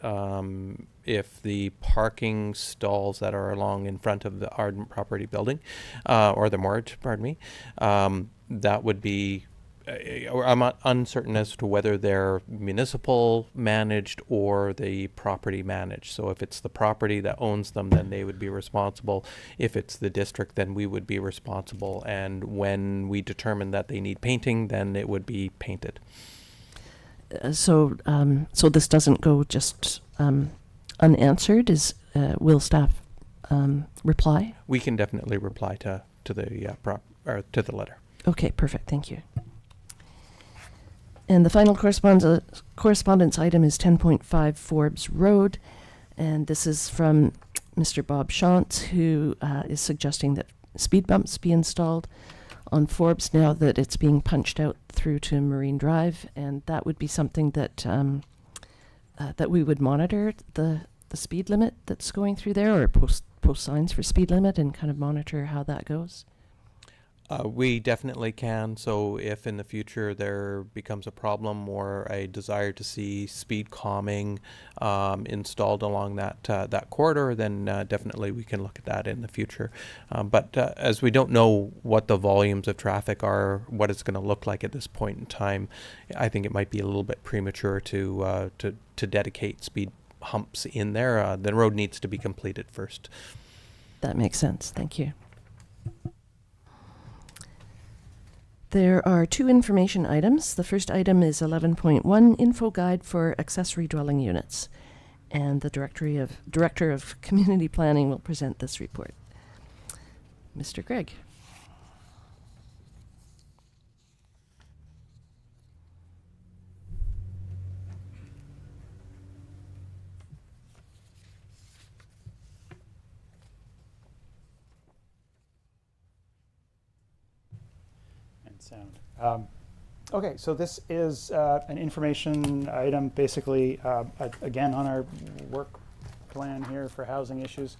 If the parking stalls that are along in front of the Ardent Property building, or the Moorage, pardon me, that would be, I'm uncertain as to whether they're municipal managed or the property managed. So if it's the property that owns them, then they would be responsible. If it's the district, then we would be responsible. And when we determine that they need painting, then it would be painted. So this doesn't go just unanswered. Will staff reply? We can definitely reply to the letter. Okay, perfect. Thank you. And the final correspondence item is 10.5 Forbes Road, and this is from Mr. Bob Shantz, who is suggesting that speed bumps be installed on Forbes now that it's being punched out through to Marine Drive, and that would be something that that we would monitor the speed limit that's going through there, or post signs for speed limit and kind of monitor how that goes. We definitely can. So if in the future there becomes a problem or a desire to see speed calming installed along that corridor, then definitely we can look at that in the future. But as we don't know what the volumes of traffic are, what it's going to look like at this point in time, I think it might be a little bit premature to dedicate speed humps in there. The road needs to be completed first. That makes sense. Thank you. There are two information items. The first item is 11.1, Info Guide for Accessory Dwelling Units. And the Director of Community Planning will present this report. Mr. Gregg. Sound. Okay, so this is an information item, basically, again, on our work plan here for housing issues.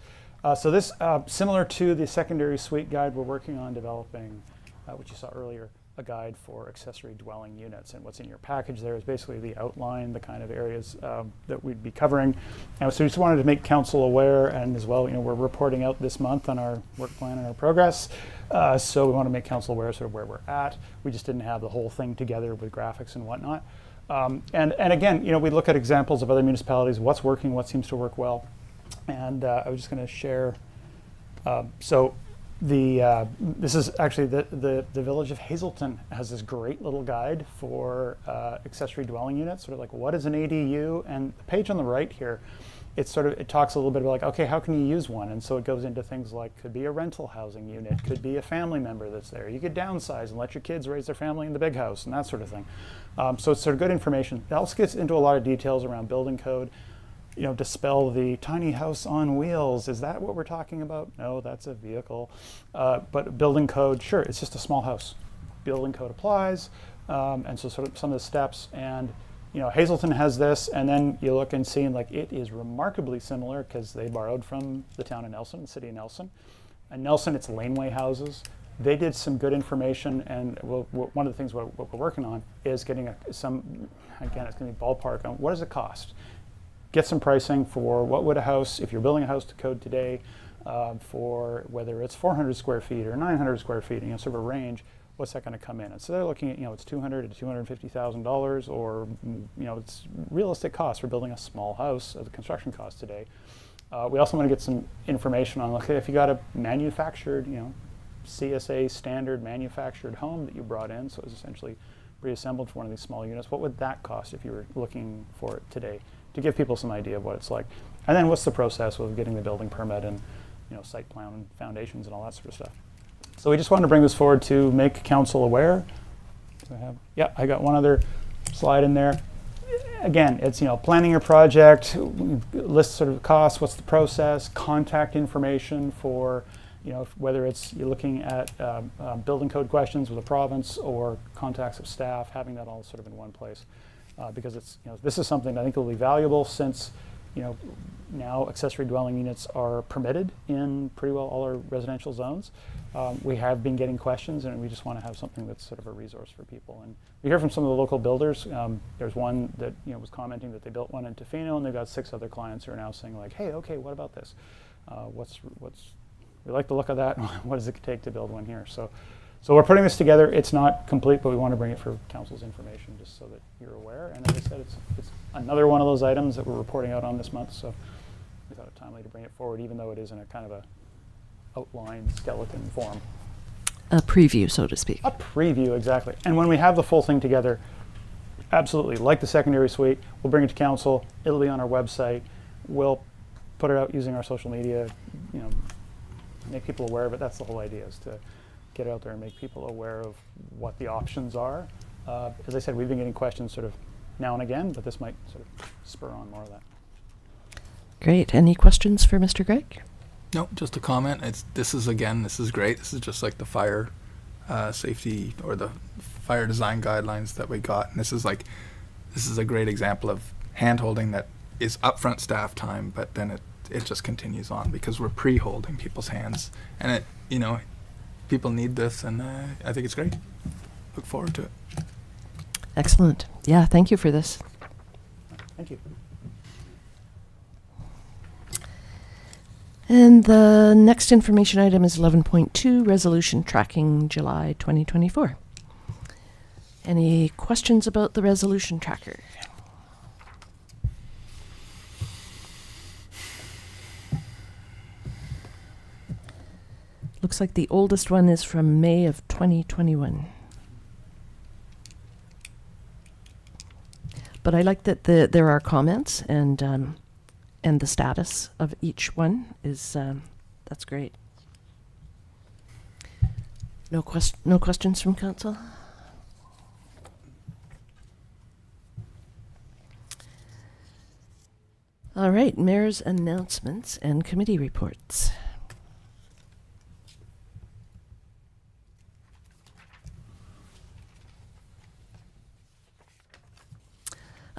So this, similar to the secondary suite guide, we're working on developing, which you saw earlier, a guide for accessory dwelling units. And what's in your package there is basically the outline, the kind of areas that we'd be covering. And so we just wanted to make council aware, and as well, we're reporting out this month on our work plan and our progress. So we want to make council aware sort of where we're at. We just didn't have the whole thing together with graphics and whatnot. And again, we look at examples of other municipalities, what's working, what seems to work well. And I was just going to share. This is actually the Village of Hazelton has this great little guide for accessory dwelling units, sort of like what is an ADU, and the page on the right here it talks a little bit about like, okay, how can you use one? And so it goes into things like, could be a rental housing unit, could be a family member that's there. You could downsize and let your kids raise their family in the big house and that sort of thing. So it's sort of good information. It also gets into a lot of details around building code. You know, dispel the tiny house on wheels. Is that what we're talking about? No, that's a vehicle. But building code, sure, it's just a small house. Building code applies, and so sort of some of the steps. And you know, Hazelton has this, and then you look and see, and like it is remarkably similar because they borrowed from the town of Nelson, the city of Nelson. And Nelson, it's laneway houses. They did some good information, and one of the things what we're working on is getting again, it's going to be ballpark on what does it cost. Get some pricing for what would a house, if you're building a house to code today, for whether it's 400 square feet or 900 square feet, you know, sort of a range, what's that going to come in? And so they're looking at, you know, it's $200,000 to $250,000, or you know, it's realistic cost for building a small house as a construction cost today. We also want to get some information on, okay, if you got a manufactured, you know, CSA standard manufactured home that you brought in, so it's essentially reassembled for one of these small units, what would that cost if you were looking for it today? To give people some idea of what it's like. And then what's the process of getting the building permit and, you know, site plan and foundations and all that sort of stuff. So we just wanted to bring this forward to make council aware. I got one other slide in there. Again, it's, you know, planning your project, list sort of costs, what's the process, contact information for, you know, whether it's you're looking at building code questions with the province or contacts of staff, having that all sort of in one place. Because it's, you know, this is something I think will be valuable since, you know, now accessory dwelling units are permitted in pretty well all our residential zones. We have been getting questions, and we just want to have something that's sort of a resource for people. And we hear from some of the local builders. There's one that, you know, was commenting that they built one in Tofino, and they've got 6 other clients who are now saying like, hey, okay, what about this? We like the look of that. What does it take to build one here? So we're putting this together. It's not complete, but we want to bring it for council's information just so that you're aware. And as I said, it's another one of those items that we're reporting out on this month. So we thought it timely to bring it forward, even though it is in a kind of a outline skeleton form. A preview, so to speak. A preview, exactly. And when we have the full thing together, absolutely, like the secondary suite, we'll bring it to council. It'll be on our website. We'll put it out using our social media, you know, make people aware of it. That's the whole idea, is to get out there and make people aware of what the options are. As I said, we've been getting questions sort of now and again, but this might sort of spur on more of that. Great. Any questions for Mr. Gregg? No, just a comment. This is great. This is just like the fire safety or the fire design guidelines that we got. And this is a great example of hand-holding that is upfront staff time, but then it just continues on because we're pre-holding people's hands. And it, you know, people need this, and I think it's great. Look forward to it. Excellent. Yeah, thank you for this. Thank you. And the next information item is 11.2, resolution tracking July 2024. Any questions about the resolution tracker? Looks like the oldest one is from May of 2021. But I like that there are comments, and the status of each one is that's great. No questions from council? All right, mayor's announcements and committee reports.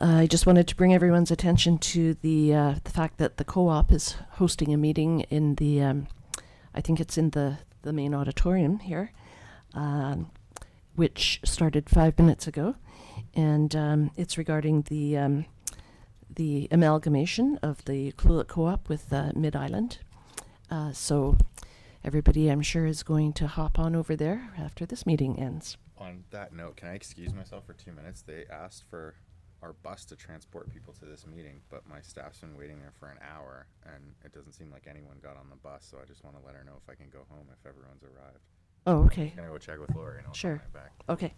I just wanted to bring everyone's attention to the fact that the co-op is hosting a meeting in the, I think it's in the main auditorium here, which started 5 minutes ago, and it's regarding the amalgamation of the Clulet Co-op with Mid-Island. So everybody, I'm sure, is going to hop on over there after this meeting ends. On that note, can I excuse myself for 2 minutes? They asked for our bus to transport people to this meeting, but my staff's been waiting there for an hour, and it doesn't seem like anyone got on the bus, so I just want to let her know if I can go home if everyone's arrived. Oh, okay. I'm going to go check with Lori, and I'll sure. come right back. Okay.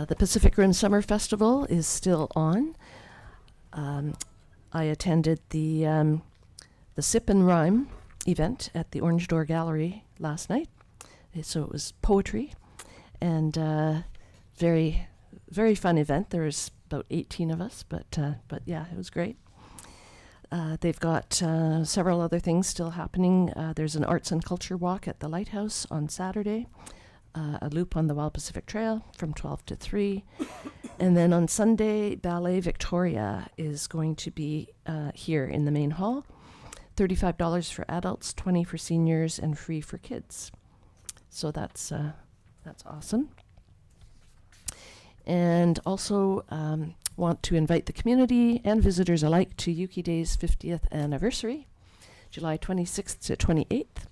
The Pacific Rim Summer Festival is still on. I attended the Sip and Rhyme event at the Orange Door Gallery last night. So it was poetry, and very, very fun event. There was about 18 of us, but yeah, it was great. They've got several other things still happening. There's an arts and culture walk at the Lighthouse on Saturday, a loop on the Wild Pacific Trail from 12 to 3. And then on Sunday, Ballet Victoria is going to be here in the main hall. $35 for adults, $20 for seniors, and free for kids. So that's awesome. And also want to invite the community and visitors alike to Yuki Day's 50th anniversary, July 26th to 28th.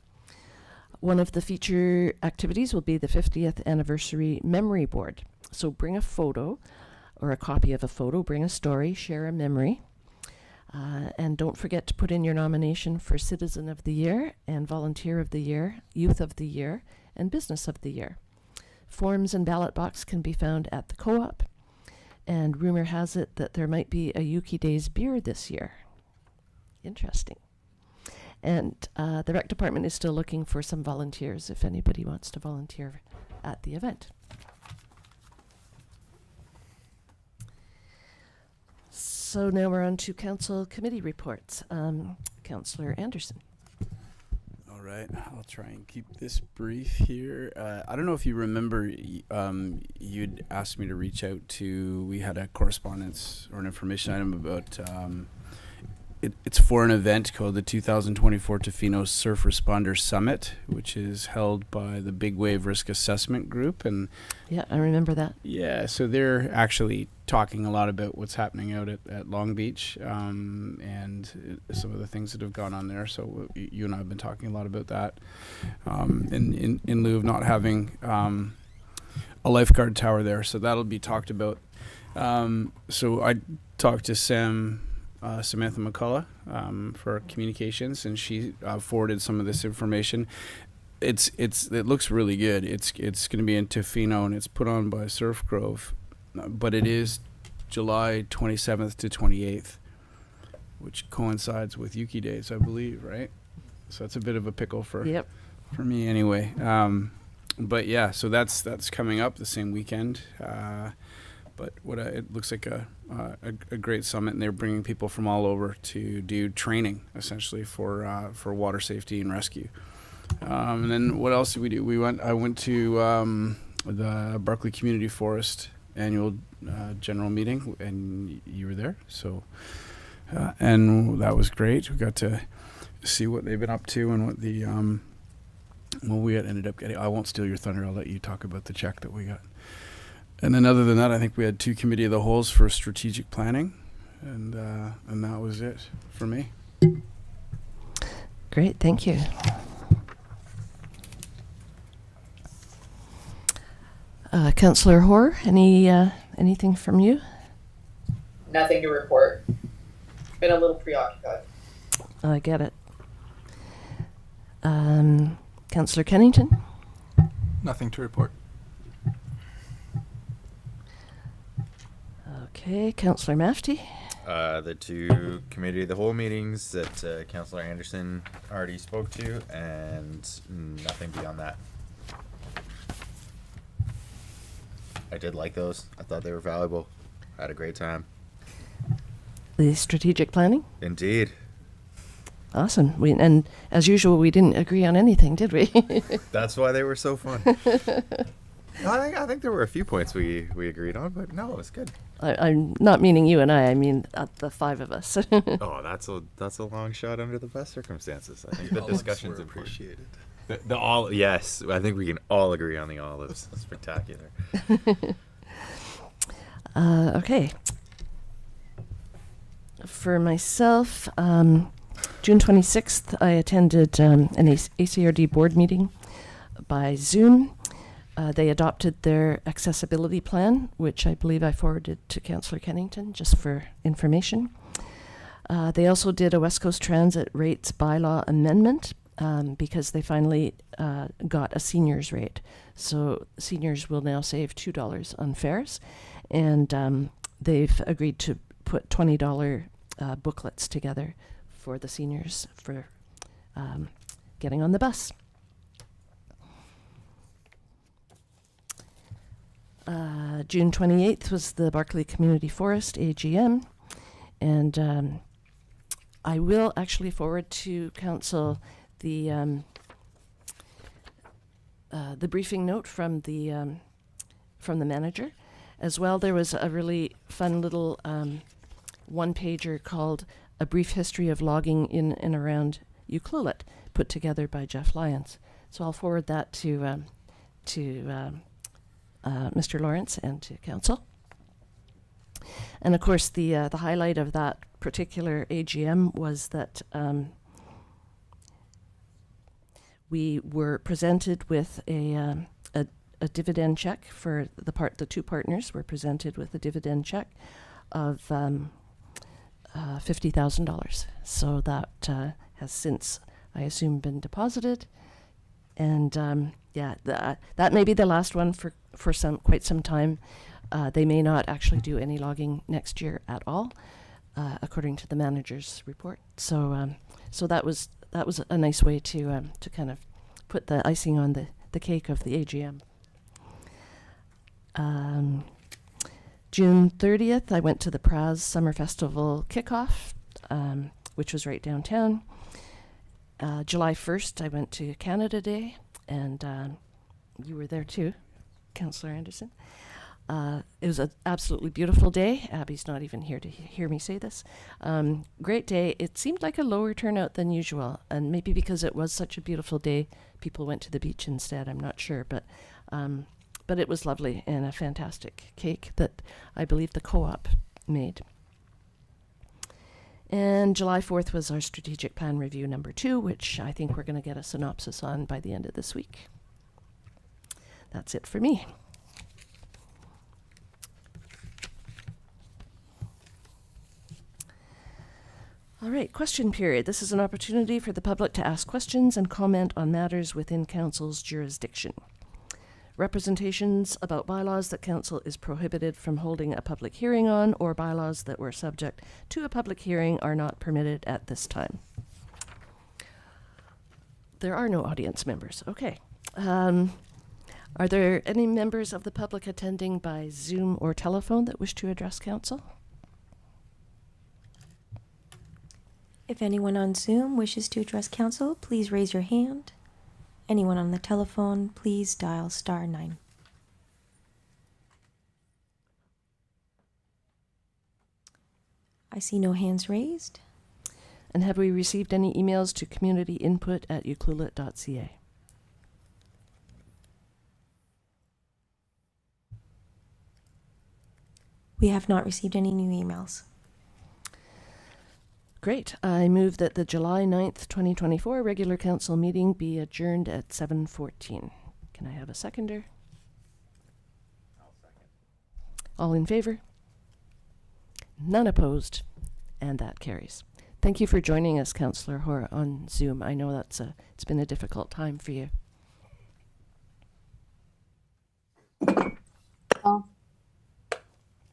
One of the feature activities will be the 50th anniversary memory board. So bring a photo or a copy of a photo, bring a story, share a memory. And don't forget to put in your nomination for Citizen of the Year and Volunteer of the Year, Youth of the Year, and Business of the Year. Forms and ballot box can be found at the co-op. And rumor has it that there might be a Yuki Days beer this year. Interesting. And the rec department is still looking for some volunteers if anybody wants to volunteer at the event. So now we're on to council committee reports. Councillor Anderson. All right, I'll try and keep this brief here. I don't know if you remember, you'd asked me to reach out to, we had a correspondence or an information item about, it's for an event called the 2024 Tofino Surf Responder Summit, which is held by the Big Wave Risk Assessment Group. And yeah, I remember that. yeah, so they're actually talking a lot about what's happening out at Long Beach, and some of the things that have gone on there. So you and I have been talking a lot about that, in lieu of not having a lifeguard tower there. So that'll be talked about. So I talked to Samantha McCullough for communications, and she forwarded some of this information. It looks really good. It's going to be in Tofino, and it's put on by Surf Grove. But it is July 27th to 28th, which coincides with Yuki Days, I believe, right? So that's a bit of a pickle for me anyway. But yeah, so that's coming up the same weekend. But it looks like a great summit, and they're bringing people from all over to do training essentially for water safety and rescue. And then what else did we do? I went to the Barclay Community Forest annual general meeting, and you were there. So, and that was great. We got to see what they've been up to and what the we had ended up getting. I won't steal your thunder. I'll let you talk about the check that we got. And then other than that, I think we had 2 committee of the holes for strategic planning, and that was it for me. Great, thank you. Councillor Hoare, anything from you? Nothing to report. Been a little preoccupied. I get it. Councillor Kennington? Nothing to report. Okay, Councillor Mafty? The 2 committee of the whole meetings that Councillor Anderson already spoke to, and nothing beyond that. I did like those. I thought they were valuable. I had a great time. The strategic planning? Indeed. Awesome. And as usual, we didn't agree on anything, did we? That's why they were so fun. I think there were a few points we agreed on, but no, it was good. I'm not meaning you and I mean the 5 of us. Oh, that's a long shot under the best circumstances. I think the discussions appreciated. The olive, yes, I think we can all agree on the olives. Spectacular. Okay. For myself, June 26th, I attended an ACRD board meeting by Zoom. They adopted their accessibility plan, which I believe I forwarded to Councillor Kennington just for information. They also did a West Coast Transit rates bylaw amendment because they finally got a seniors rate. So seniors will now save $2 on fares, and they've agreed to put $20 booklets together for the seniors for getting on the bus. June 28th was the Barclay Community Forest AGM, and I will actually forward to Council the briefing note from the manager. As well, there was a really fun little one-pager called "A Brief History of Logging in and Around Ucluelet," put together by Jeff Lyons. So I'll forward that to Mr. Lawrence and to Council. And of course, the highlight of that particular AGM was that we were presented with a dividend check for the two partners were presented with a dividend check of $50,000. So that has since, I assume, been deposited. And yeah, that may be the last one for quite some time. They may not actually do any logging next year at all, according to the manager's report. So so that was a nice way to kind of put the icing on the cake of the AGM. June 30th, I went to the Praz Summer Festival kickoff, which was right downtown. July 1st, I went to Canada Day, and you were there too, Councillor Anderson. It was an absolutely beautiful day. Abby's not even here to hear me say this. Great day. It seemed like a lower turnout than usual, and maybe because it was such a beautiful day, people went to the beach instead. I'm not sure, but it was lovely and a fantastic cake that I believe the co-op made. And July 4th was our strategic plan review number 2, which I think we're going to get a synopsis on by the end of this week. That's it for me. All right, question period. This is an opportunity for the public to ask questions and comment on matters within Council's jurisdiction. Representations about bylaws that Council is prohibited from holding a public hearing on, or bylaws that were subject to a public hearing, are not permitted at this time. There are no audience members. Okay. Are there any members of the public attending by Zoom or telephone that wish to address Council? If anyone on Zoom wishes to address Council, please raise your hand. Anyone on the telephone, please dial *9. I see no hands raised. And have we received any emails to communityinput@ucluelet.ca? We have not received any new emails. Great. I move that the July 9th, 2024 regular council meeting be adjourned at 7:14. Can I have a seconder? I'll second. All in favor? None opposed, and that carries. Thank you for joining us, Councillor Hoare, on Zoom. I know it's been a difficult time for you. Well,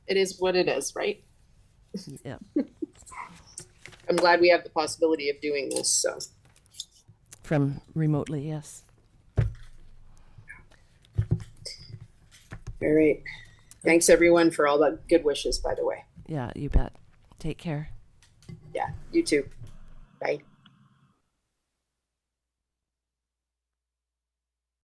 it is what it is, right? Yeah. I'm glad we have the possibility of doing this, so. From remotely, yes. All right. Thanks, everyone, for all the good wishes, by the way. Yeah, you bet. Take care. Yeah, you too. Bye.